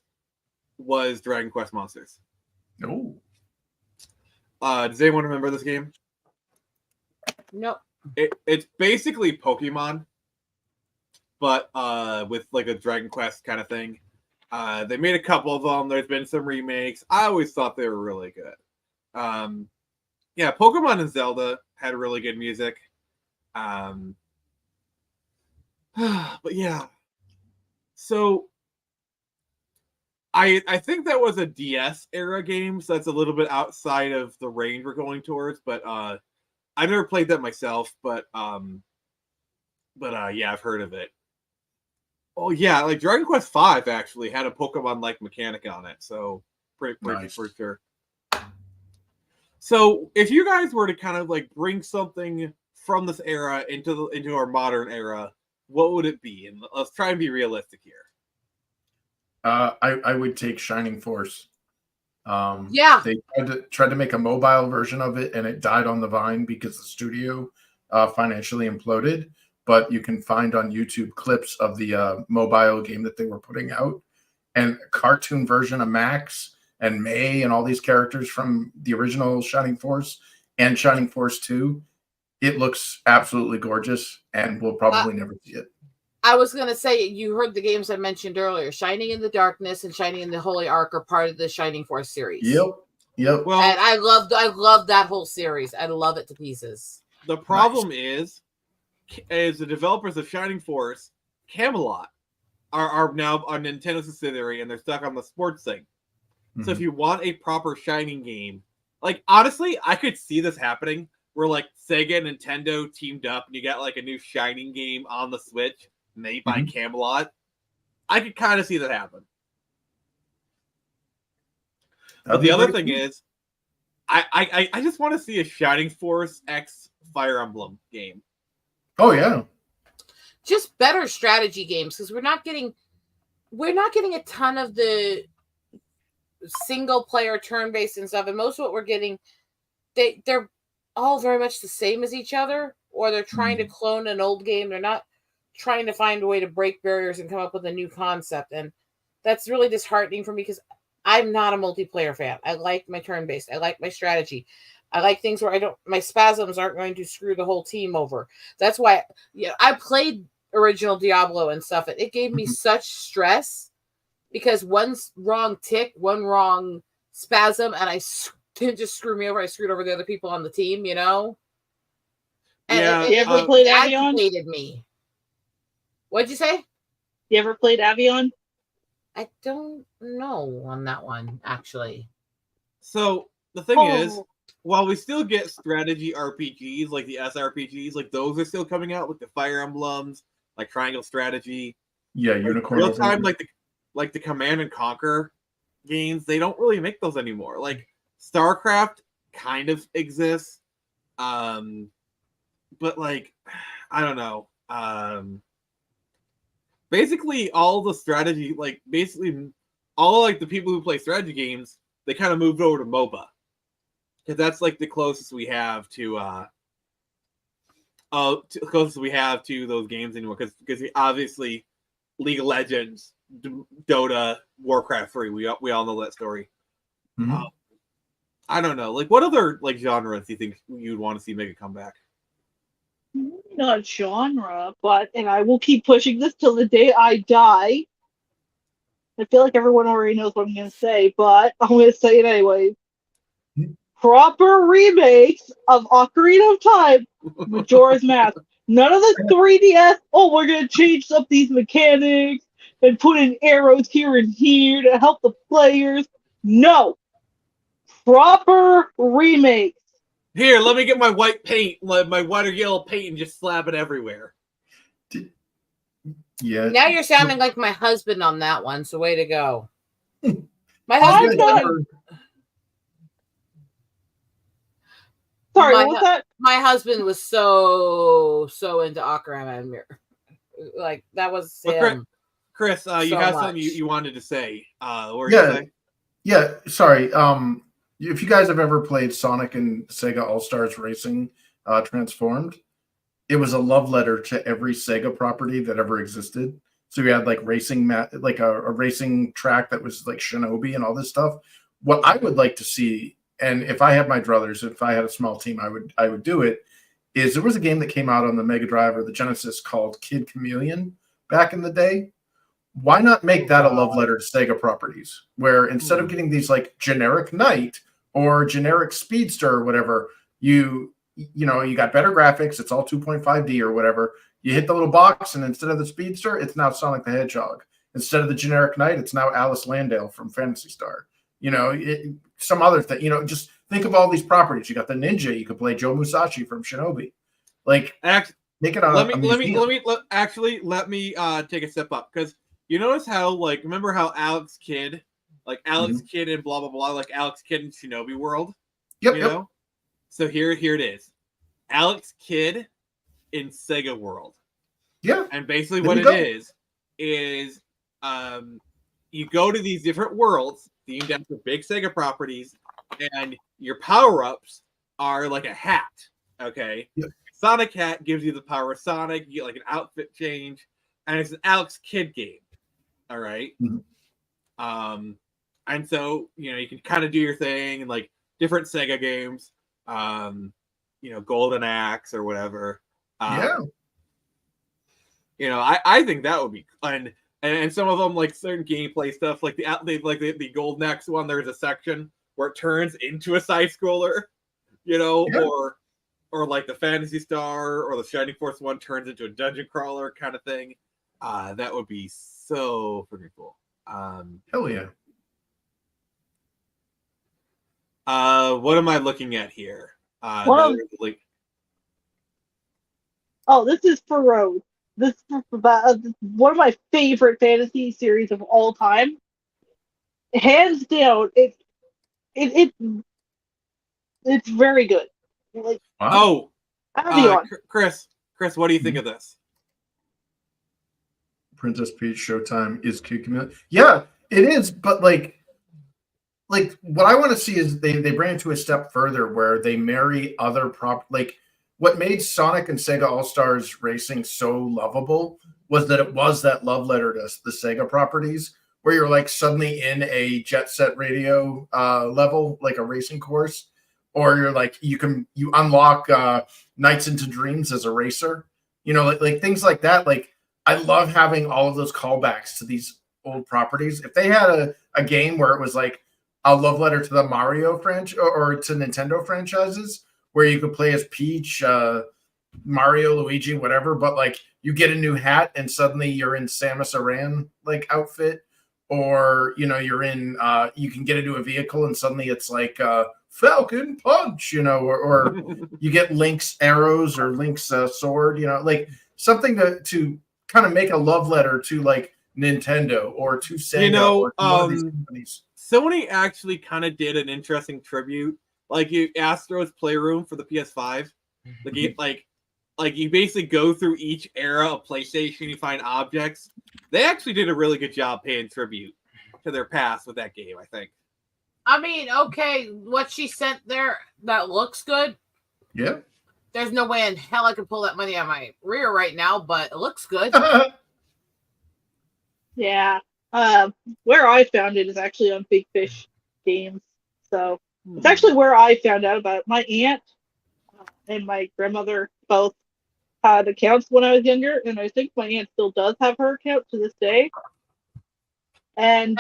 was Dragon Quest Monsters. Oh. Does anyone remember this game? No. It's basically Pokemon, but with like a Dragon Quest kind of thing. They made a couple of them. There's been some remakes. I always thought they were really good. Yeah, Pokemon and Zelda had really good music. But yeah. So I think that was a DS era game, so that's a little bit outside of the range we're going towards, but I never played that myself, but yeah, I've heard of it. Oh yeah, like Dragon Quest V actually had a Pokemon-like mechanic on it, so for sure. So, if you guys were to kind of like bring something from this era into our modern era, what would it be? And let's try and be realistic here. I would take Shining Force. Yeah. They tried to make a mobile version of it, and it died on the vine because the studio financially imploded. But you can find on YouTube clips of the mobile game that they were putting out, and a cartoon version of Max and May and all these characters from the original Shining Force and Shining Force 2. It looks absolutely gorgeous, and we'll probably never see it. I was going to say, you heard the games I mentioned earlier. Shining in the Darkness and Shining in the Holy Ark are part of the Shining Force series. Yep. Well, and I love that whole series. I love it to pieces. The problem is the developers of Shining Force, Camelot, are now a Nintendo subsidiary, and they're stuck on the sports thing. Mm-hmm. So if you want a proper Shining game, like, honestly, I could see this happening where, like, Sega and Nintendo teamed up and you got, like, a new Shining game on the Switch made by Camelot. I could kind of see that happen. But the other thing is, I just want to see a Shining Force X Fire Emblem game. Oh, yeah. Just better strategy games, because we're not getting a ton of the single player turn-based and stuff, and most of what we're getting, they're all very much the same as each other, or they're trying to clone an old game. They're not trying to find a way to break barriers and come up with a new concept, and that's really disheartening for me, because I'm not a multiplayer fan. I like my turn-based. I like my strategy. I like things where my spasms aren't going to screw the whole team over. That's why I played original Diablo and stuff. It gave me such stress, because one wrong tick, one wrong spasm, and I didn't just screw me over. I screwed over the other people on the team, And you ever played Avion? Agitated me. What'd you say? You ever played Avion? I don't know on that one, actually. So the thing is, while we still get strategy RPGs, like the SRPGs, like those are still coming out with the Fire Emblems, like Triangle Strategy. Yeah, like Unicorn. Real time, like the Command and Conquer games, they don't really make those anymore. Like StarCraft kind of exists, but like I don't know. Basically, all the strategy, like basically all like the people who play strategy games, they kind of moved over to MOBA, because that's like the closest we have to those games anymore. Because obviously, League of Legends, Dota, Warcraft 3, we all know that story. I don't know. Like, what other like genres do you think you'd want to see make a comeback? Not genre, and I will keep pushing this till the day I die. I feel like everyone already knows what I'm going to say, but I'm going to say it anyways. Proper remakes of Ocarina of Time, Majora's Mask. None of the 3DS, we're going to change up these mechanics and put in arrows here and here to help the players. No. Proper remakes. Here, let me get my white paint, my white or yellow paint, and just slap it everywhere. Yeah. Now you're sounding like my husband on that one, so way to go. My husband. Sorry, what was that? My husband was so into Ocarina and Mirror. Like, that was him. Chris, you have something you wanted to say. What were you saying? Yeah, sorry. If you guys have ever played Sonic and Sega All-Stars Racing Transformed, it was a love letter to every Sega property that ever existed. So you had like racing, like a racing track that was like Shinobi and all this stuff. What I would like to see, and if I had my druthers, if I had a small team, I would do it, is there was a game that came out on the Mega Drive or the Genesis called Kid Chameleon back in the day. Why not make that a love letter to Sega properties, where instead of getting these like generic Knight or generic Speedster or whatever, you got better graphics, it's all 2.5D or whatever. You hit the little box, and instead of the Speedster, it's now Sonic the Hedgehog. Instead of the generic Knight, it's now Alice Landale from Phantasy Star. Some other thing. Just think of all these properties. You got the Ninja. You could play Joe Musashi from Shinobi. Like, make it a let me take a step up, because you notice how, like, remember how Alex Kidd like Alex Kidd and blah blah blah, like Alex Kidd in Shinobi World. Yep. You know? So here it is. Alex Kidd in Sega World. Yeah. And basically There what you it go. is you go to these different worlds themed after big Sega properties, and your power-ups are like a hat. Okay. Yep. Sonic hat gives you the power of Sonic, you get like an outfit change, and it's an Alex Kidd game. All right. And so, you know, you can kind of do your thing and like different Sega games, you know, Golden Axe or whatever. Yeah. You know, I think that would be fun. And some of them, like certain gameplay stuff, like the Golden Axe one, there's a section where it turns into a side scroller, you know, or like the Phantasy Star or the Shining Force one turns into a dungeon crawler kind of thing. That would be so freaking cool. Hell yeah. What am I looking at here? This is for Rose. This is one of my favorite fantasy series of all time. Hands down, it's very good. Like, oh, Avion. Chris, what do you think of this? Princess Peach Showtime is Cucumilla. Yeah, it is, but like what I want to see is they bring it to a step further where they marry other like what made Sonic and Sega All-Stars Racing so lovable was that it was that love letter to the Sega properties where you're like suddenly in a Jet Set Radio level, like a racing course, or you're like you unlock Nights into Dreams as a racer, you know, like things like that. Like I love having all of those callbacks to these old properties. If they had a game where it was like a love letter to the Mario franchise or to Nintendo franchises, where you could play as Peach, Mario, Luigi, whatever, but like you get a new hat and suddenly you're in Samus Aran like outfit, or you know you're in you can get into a vehicle and suddenly it's like Falcon Punch, you know, or you get Link's arrows or Link's sword, you know, like something to kind of make a love letter to like Nintendo or to Sega, you know, or to one of these companies. Sony actually kind of did an interesting tribute. Like Astro's Playroom for the PS5. Like you basically go through each era of PlayStation, you find objects. They actually did a really good job paying tribute to their past with that game, I think. I mean, okay, what she sent there, that looks good. Yeah. There's no way in hell I could pull that money out of my rear right now, but it looks good. Yeah. Where I found it is actually on Big Fish Games. So it's actually where I found out about it. My aunt and my grandmother both had accounts when I was younger, and I think my aunt still does have her account to this day. And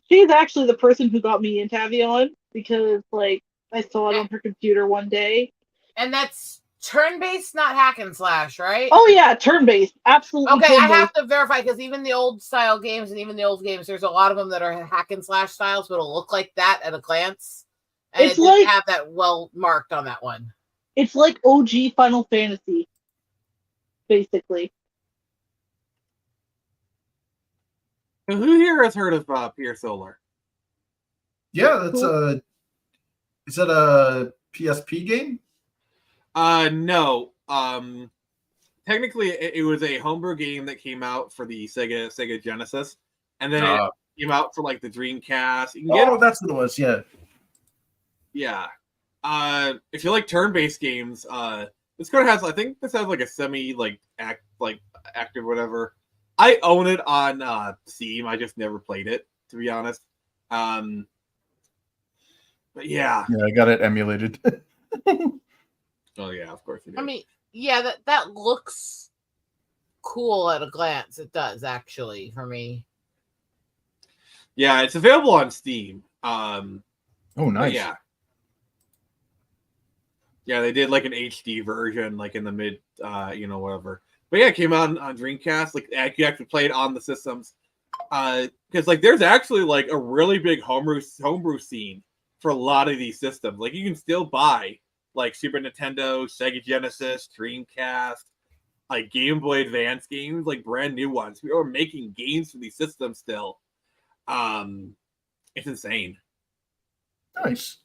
she's actually the person who got me into Avion because, like, I saw it on her computer one day. And that's turn-based, not hack and slash, right? Oh yeah, turn-based, absolutely. Okay, turn-based. I have to verify because even the old style games and even the old games, there's a lot of them that are hack and slash styles, but it'll look like that at a glance. And It's it didn't like- have that well marked on that one. It's like OG Final Fantasy, basically. Who here has heard of Pier Solar? Yeah, that's is that a PSP game? No. Technically, it was a homebrew game that came out for the Sega Genesis, and then it came out for like the Dreamcast. You can get it. That's what it was. Yeah. Yeah. If you like turn-based games, this kind of has. I think this has like a semi active whatever. I own it on Steam. I just never played it, to be honest. But yeah. Yeah, I got it emulated. Oh yeah, of course you do. I mean, yeah, that looks cool at a glance. It does actually for me. Yeah, it's available on Steam. Oh, nice. Yeah. Yeah, they did like an HD version, like in the mid, whatever. But yeah, it came out on Dreamcast. Like you actually play it on the systems, because like there's actually like a really big homebrew scene for a lot of these systems. Like you can still buy like Super Nintendo, Sega Genesis, Dreamcast, like Game Boy Advance games, like brand new ones. We are making games for these systems still. It's insane. Nice.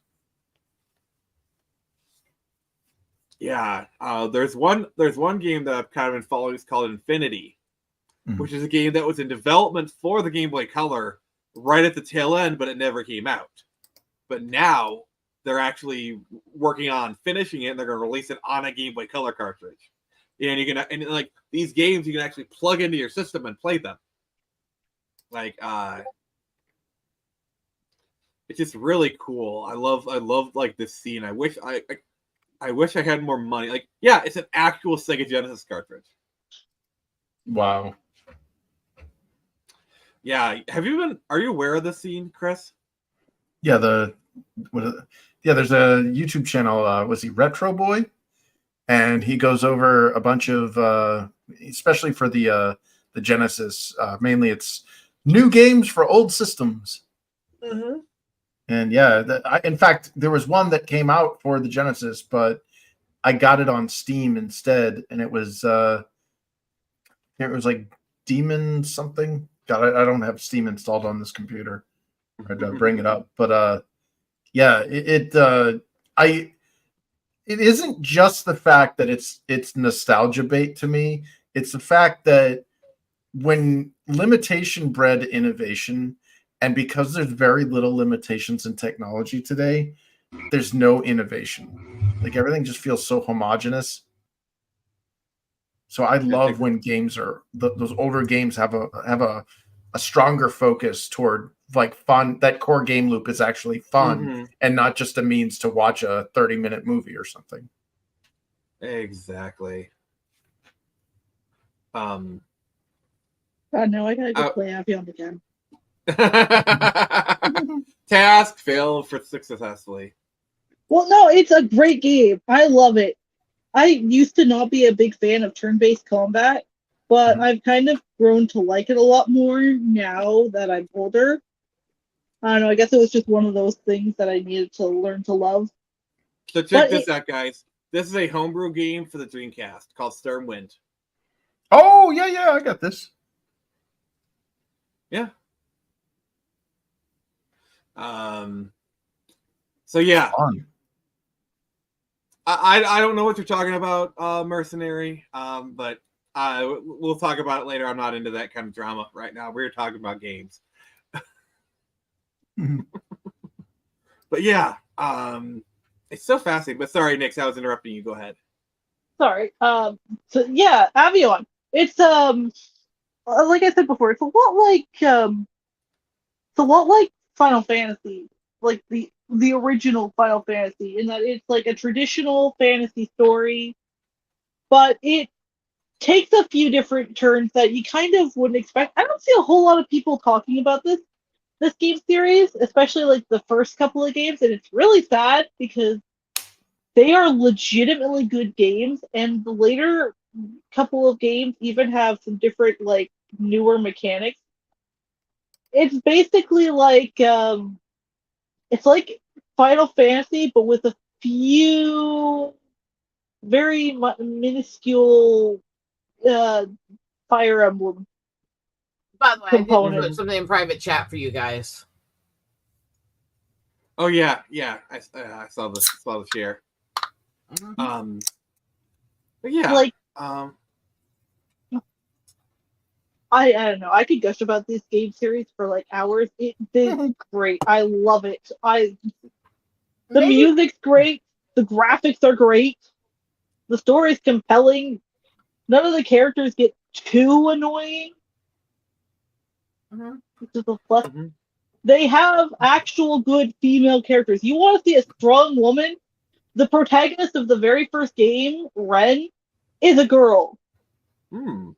Yeah. There's one game that I've kind of been following. It's called Infinity, which is a game that was in development for the Game Boy Color right at the tail end, but it never came out. But now they're actually working on finishing it, and they're going to release it on a Game Boy Color cartridge. And you can, and like these games, you can actually plug into your system and play them. Like, it's just really cool. I love like this scene. I wish I had more money. Like, yeah, it's an actual Sega Genesis cartridge. Wow. Yeah, are you aware of this scene, Chris? Yeah, there's a YouTube channel, was he Retro Boy? And he goes over a bunch of especially for the Genesis, mainly it's new games for old systems. Mm-hmm. And yeah, in fact, there was one that came out for the Genesis, but I got it on Steam instead, and it was like Demon something. God, I don't have Steam installed on this computer. I'd bring it up, but yeah, it isn't just the fact that it's nostalgia bait to me. It's the fact that when limitation bred innovation, and because there's very little limitations in technology today, there's no innovation. Like everything just feels so homogenous. So I love when games those older games have a stronger focus toward like fun. That core game loop is actually fun and not just a means to watch a 30-minute movie or something. Exactly. God, no, I gotta go play Avion again. Task failed successfully. Well, no, it's a great game. I love it. I used to not be a big fan of turn-based combat, but I've kind of grown to like it a lot more now that I'm older. I don't know, I guess it was just one of those things that I needed to learn to love. So check this out, guys. This is a homebrew game for the Dreamcast called Stormwind. Oh, yeah, I got this. Yeah. So yeah. I don't know what you're talking about, Mercenary. But we'll talk about it later. I'm not into that kind of drama right now. We're talking about games. But yeah, it's so fascinating. But sorry, Nix, I was interrupting you. Go ahead. Sorry. So yeah, Avion. It's like I said before, it's a lot like Final Fantasy, like the original Final Fantasy, in that it's like a traditional fantasy story, but it takes a few different turns that you kind of wouldn't expect. I don't see a whole lot of people talking about this game series, especially like the first couple of games, and it's really sad because they are legitimately good games, and the later couple of games even have some different, like, newer mechanics. It's basically like it's like Final Fantasy, but with a few very minuscule Fire Emblem By the way, components. I did put something in private chat for you guys. Oh yeah. I saw the share. But yeah, like I don't know. I could gush about this game series for like hours. It's great. I love it. The music's great. The graphics are great. The story's compelling. None of the characters get too annoying. Which is a plus. They have actual good female characters. You want to see a strong woman? The protagonist of the very first game, Ren, is a girl. And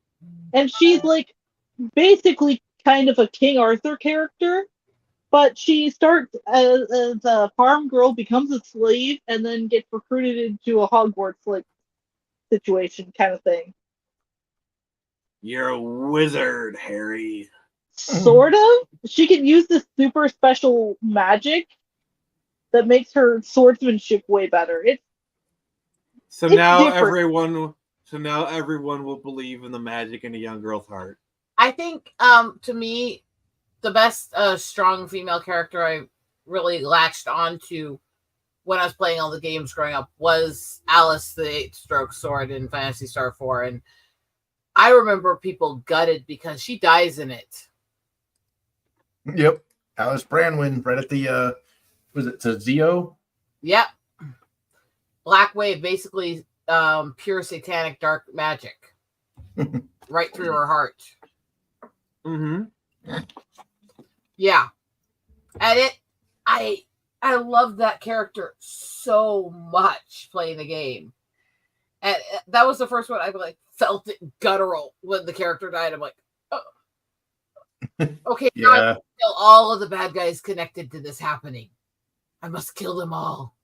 she's like basically kind of a King Arthur character, but she starts as a farm girl, becomes a slave, and then gets recruited into a Hogwarts like situation kind of thing. You're a wizard, Harry. Sort of. She can use this super special magic that makes her swordsmanship way better. So it's now different. everyone will believe in the magic in a young girl's heart. I think, to me, the best strong female character I really latched onto when I was playing all the games growing up was Alice, the 8-stroke sword in Phantasy Star 4, and I remember people gutted because she dies in it. Yep. Alice Brandwin, right at the was it to Zeo? Yep. Black Wave, basically pure satanic dark magic. Right through her heart. Mm-hmm. Yeah. And I love that character so much playing the game. And that was the first one I like felt it guttural when the character died. I'm like, oh. Okay, now I must kill all of the bad guys connected to this happening. I must kill them all.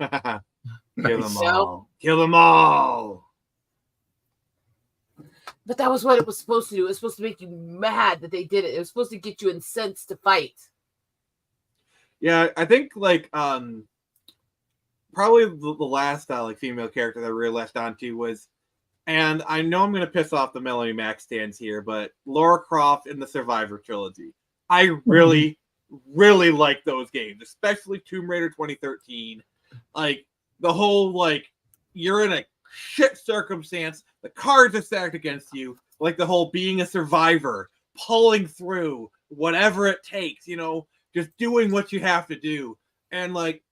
Kill them all. Kill them all. But that was what it was supposed to do. It was supposed to make you mad that they did it. It was supposed to get you incensed to fight. Yeah, I think like probably the last like female character that I really latched onto was, and I know I'm gonna piss off the Melanie Max stands here, but Lara Croft in the Survivor trilogy. I really, really like those games, especially Tomb Raider 2013. Like the whole like you're in a shit circumstance, the cards are stacked against you, like the whole being a survivor, pulling through whatever it takes, you know, just doing what you have to do. And like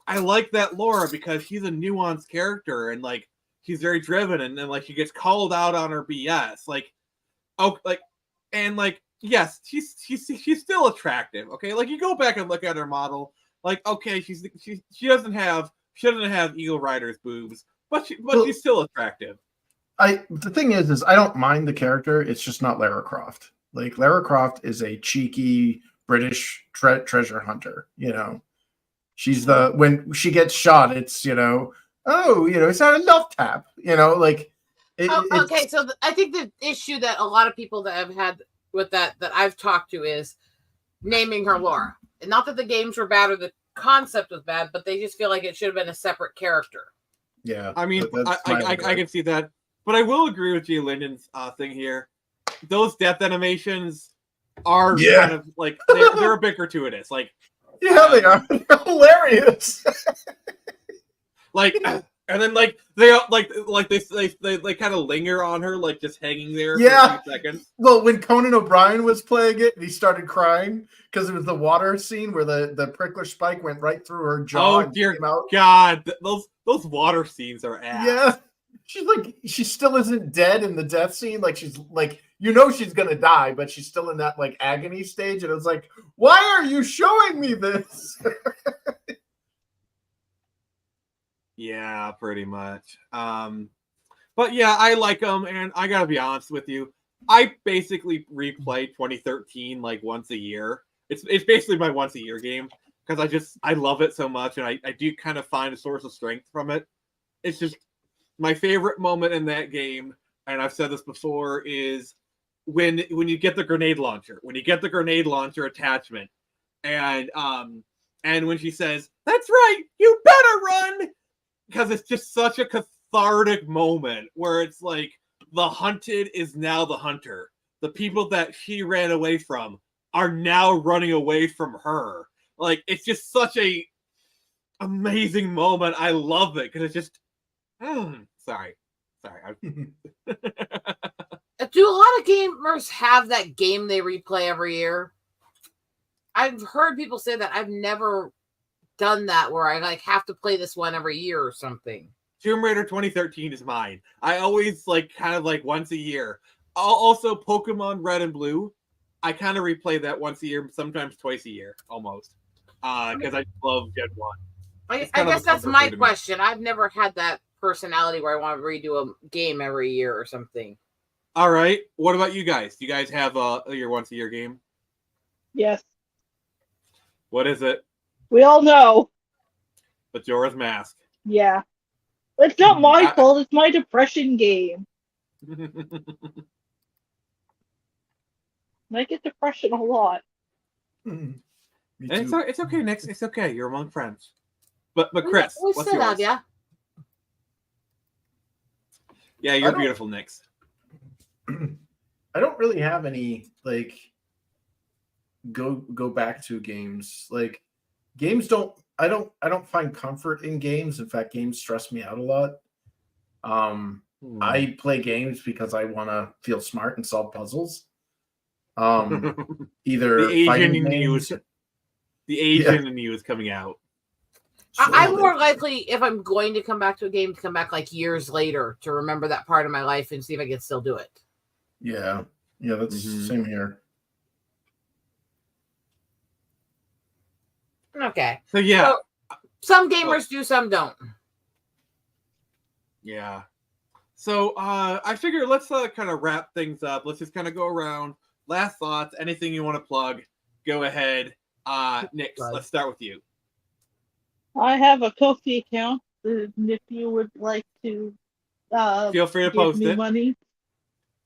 I like that Laura because she's a nuanced character and like she's very driven and then like she gets called out on her BS. Like oh like and like yes, she's still attractive, okay? Like you go back and look at her model, like okay, she doesn't have Eagle Rider's boobs, but she's still attractive. The thing is I don't mind the character. It's just not Lara Croft. Like Lara Croft is a cheeky British treasure hunter. You know, she's when she gets shot, it's it's not a love tap. You know, like. Okay, so I think the issue that a lot of people that have had with that I've talked to is naming her Laura. And not that the games were bad or the concept was bad, but they just feel like it should have been a separate character. Yeah, I mean, I can see that, but I will agree with Gia Linden's thing here. Those death animations are kind of like they're a bit gratuitous. Like, yeah, they are. They're hilarious. Like, and then like they kind of linger on her, like just hanging there for a few seconds. Well, when Conan O'Brien was playing it, he started crying because it was the water scene where the prickler spike went right through her jaw. Oh dear God, those water scenes are ass. Yeah, she's like she still isn't dead in the death scene. Like she's like she's gonna die, but she's still in that like agony stage. And it was like, why are you showing me this? Yeah, pretty much. But yeah, I like them, and I gotta be honest with you. I basically replay 2013 like once a year. It's basically my once a year game because I love it so much, and I do kind of find a source of strength from it. It's just my favorite moment in that game, and I've said this before, is when you get the grenade launcher. When you get the grenade launcher attachment, and when she says, "That's right, you better run." Because it's just such a cathartic moment where it's like the hunted is now the hunter. The people that she ran away from are now running away from her. Like it's just such a amazing moment. I love it because it's just. Sorry. Do a lot of gamers have that game they replay every year? I've heard people say that. I've never done that where I like have to play this one every year or something. Tomb Raider 2013 is mine. I always like kind of like once a year. Also Pokemon Red and Blue. I kind of replay that once a year, sometimes twice a year, almost. Because I love Gen 1. I guess that's my question. I've never had that personality where I want to redo a game every year or something. All right. What about you guys? Do you guys have your once a year game? Yes. What is it? We all know. Majora's Mask. Yeah. It's not my fault. It's my depression game. I get depression a lot. It's okay, Nick. It's okay. You're among friends. But Chris, what's yours? Yeah, you're beautiful, Nix. I don't really have any like go back to games. Like games I don't find comfort in games. In fact, games stress me out a lot. I play games because I want to feel smart and solve puzzles. Either the Asian fighting in you games. is the Asian in you is coming out. I'm more likely, if I'm going to come back to a game, to come back like years later to remember that part of my life and see if I can still do it. Yeah, that's same here. Okay. So yeah, some gamers do, some don't. Yeah. So I figure let's kind of wrap things up. Let's just kind of go around. Last thoughts, anything you want to plug, go ahead. Nick, let's start with you. I have a Ko-fi account. If you would like to feel free to give post me it. money.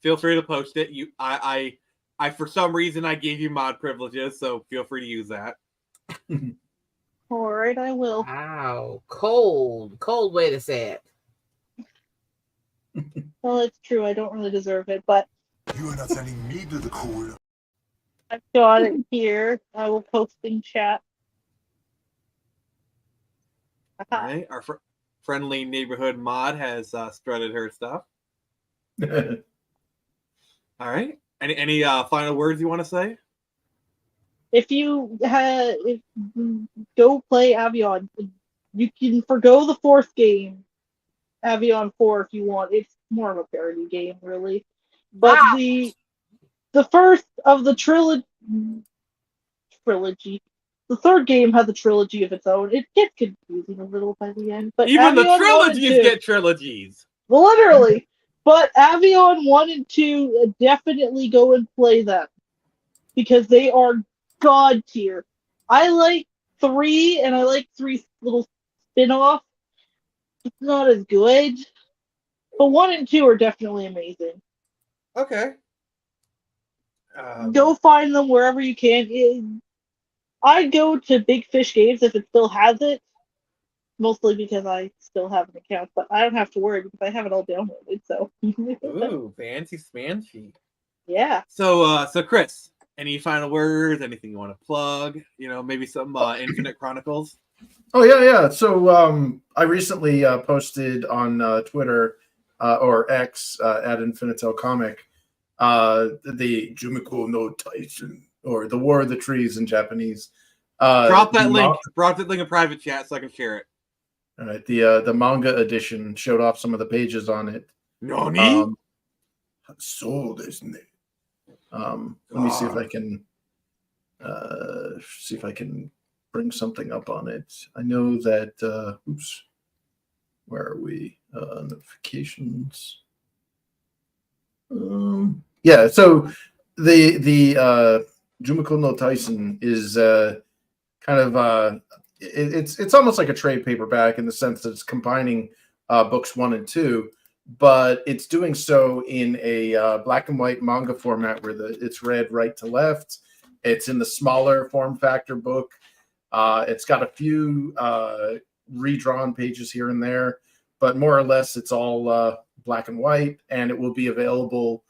Feel free to post it. I for some reason I gave you mod privileges, so feel free to use that. All right, I will. Wow, cold way to say it. Well, it's true. I don't really deserve it, but you are not sending me to the cool. I've got it here. I will post in chat. All right, our friendly neighborhood mod has strutted her stuff. All right. Any final words you want to say? If you go play Avion, you can forgo the fourth game, Avion 4, if you want. It's more of a parody game, really. But the first of the trilogy, the third game has a trilogy of its own. It gets confusing a little by the end, but even Avion the trilogies get trilogies. Literally. But Avion 1 and 2, definitely go and play them because they are god tier. I like 3, and I like 3's little spin-off. It's not as good, but 1 and 2 are definitely amazing. Okay. Go find them wherever you can. I'd go to Big Fish Games if it still has it, mostly because I still have an account, but I don't have to worry because I have it all downloaded. So. Ooh, fancy smancy. Yeah. So Chris, any final words? Anything you want to plug? Maybe some Infinite Chronicles. Oh yeah. So I recently posted on Twitter or X at Infinitel Comic the Jumiko no Taisen, or the War of the Trees in Japanese. Drop that link. Drop that link in private chat so I can share it. All right. The manga edition showed off some of the pages on it. Nani? So isn't it? Let me see if I can bring something up on it. I know that oops. Where are we? Notifications. Yeah, so the Jumiko no Taisen is kind of it's almost like a trade paperback in the sense that it's combining books 1 and 2, but it's doing so in a black and white manga format where it's read right to left. It's in the smaller form factor book. It's got a few redrawn pages here and there, but more or less it's all black and white, and it will be available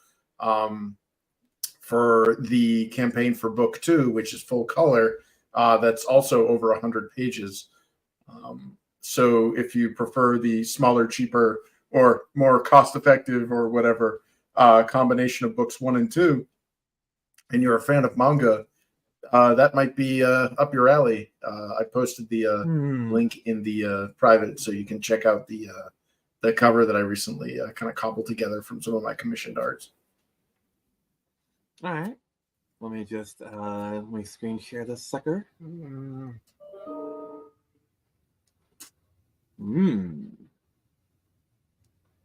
for the campaign for book 2, which is full color. That's also over 100 pages. So if you prefer the smaller, cheaper, or more cost-effective or whatever combination of books 1 and 2, and you're a fan of manga, that might be up your alley. I posted the link in the private, so you can check out the cover that I recently kind of cobbled together from some of my commissioned arts. All right. Let me just let me screen share this sucker.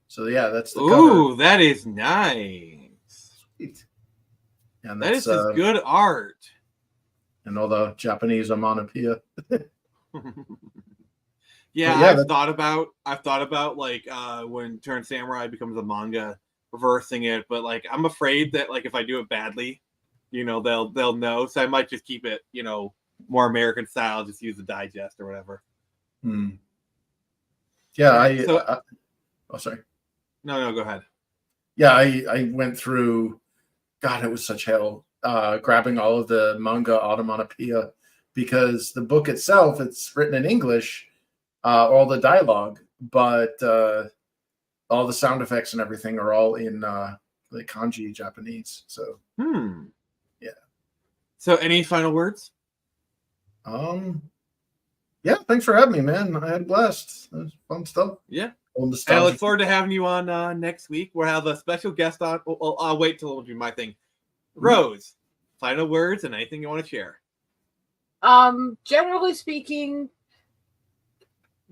So yeah, that's the cover. Ooh, that is nice. Sweet. And that is just good art. And all the Japanese onomatopoeia. Yeah, I've thought about like when Turn Samurai becomes a manga, reversing it, but like I'm afraid that like if I do it badly, they'll know. So I might just keep it, more American style, just use the digest or whatever. Yeah, oh sorry. No, go ahead. Yeah, I went through, God, it was such hell. grabbing all of the manga automatopoeia, because the book itself, it's written in English, all the dialogue, but all the sound effects and everything are all in the kanji Japanese. So yeah. So any final words? Yeah, thanks for having me, man. I had a blast. It was fun stuff. Yeah. Old And I nostalgia. look forward to having you on next week. We'll have a special guest on. I'll wait till I'll do my thing. Rose, final words and anything you want to share. Generally speaking,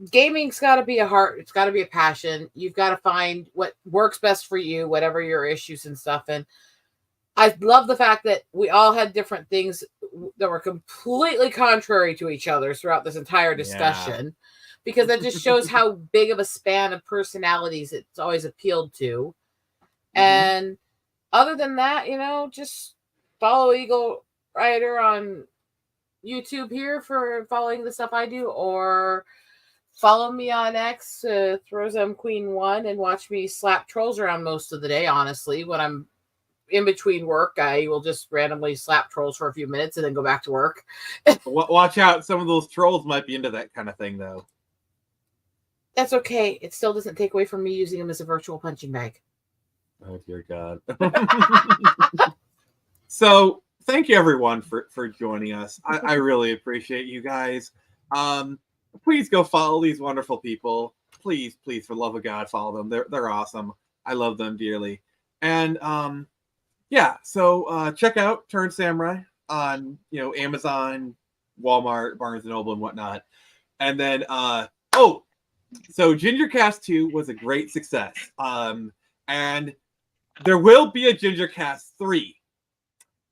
gaming's got to be a heart. It's got to be a passion. You've got to find what works best for you, whatever your issues and stuff. And I love the fact that we all had different things that were completely contrary to each other throughout this entire discussion, because that just shows how big of a span of personalities it's always appealed to. And other than that, just follow Eagle Rider on YouTube here for following the stuff I do, or follow me on X, Throzem Queen 1, and watch me slap trolls around most of the day. Honestly, when I'm in between work, I will just randomly slap trolls for a few minutes and then go back to work. Watch out. Some of those trolls might be into that kind of thing, though. That's okay. It still doesn't take away from me using them as a virtual punching bag. Oh, dear God. So, thank you, everyone, for joining us. I really appreciate you guys. Please go follow these wonderful people. Please, for love of God, follow them. They're awesome. I love them dearly. And, yeah, so check out Turn Samurai on, Amazon, Walmart, Barnes & Noble, and whatnot. And then, so GingerCast 2 was a great success. And there will be a GingerCast 3.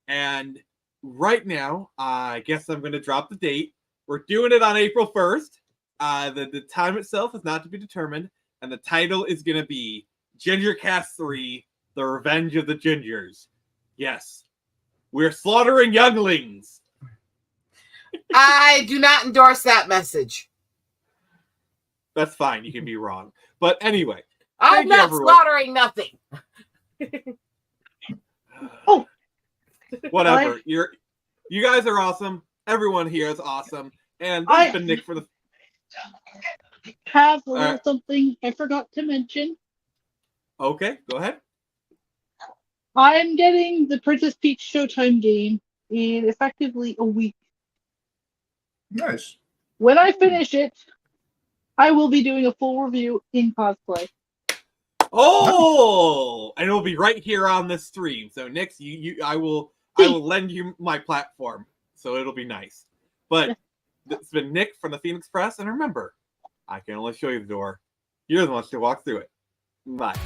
And right now, I guess I'm going to drop the date. We're doing it on April 1st. The time itself is not to be determined. And the title is going to be GingerCast 3, The Revenge of the Gingers. Yes. We're slaughtering younglings. I do not endorse that message. That's fine. You can be wrong. But anyway. I'm not slaughtering nothing. Whatever. You guys are awesome. Everyone here is awesome. And this has been Nick for the... Have a little something I forgot to mention. Okay, go ahead. I'm getting the Princess Peach Showtime game in effectively a week. Nice. When I finish it, I will be doing a full review in cosplay. Oh, and it'll be right here on this stream. So Nick, I will lend you my platform, so it'll be nice. But it's been Nick from the Phoenix Press, and remember, I can only show you the door. You're the one to walk through it. Bye.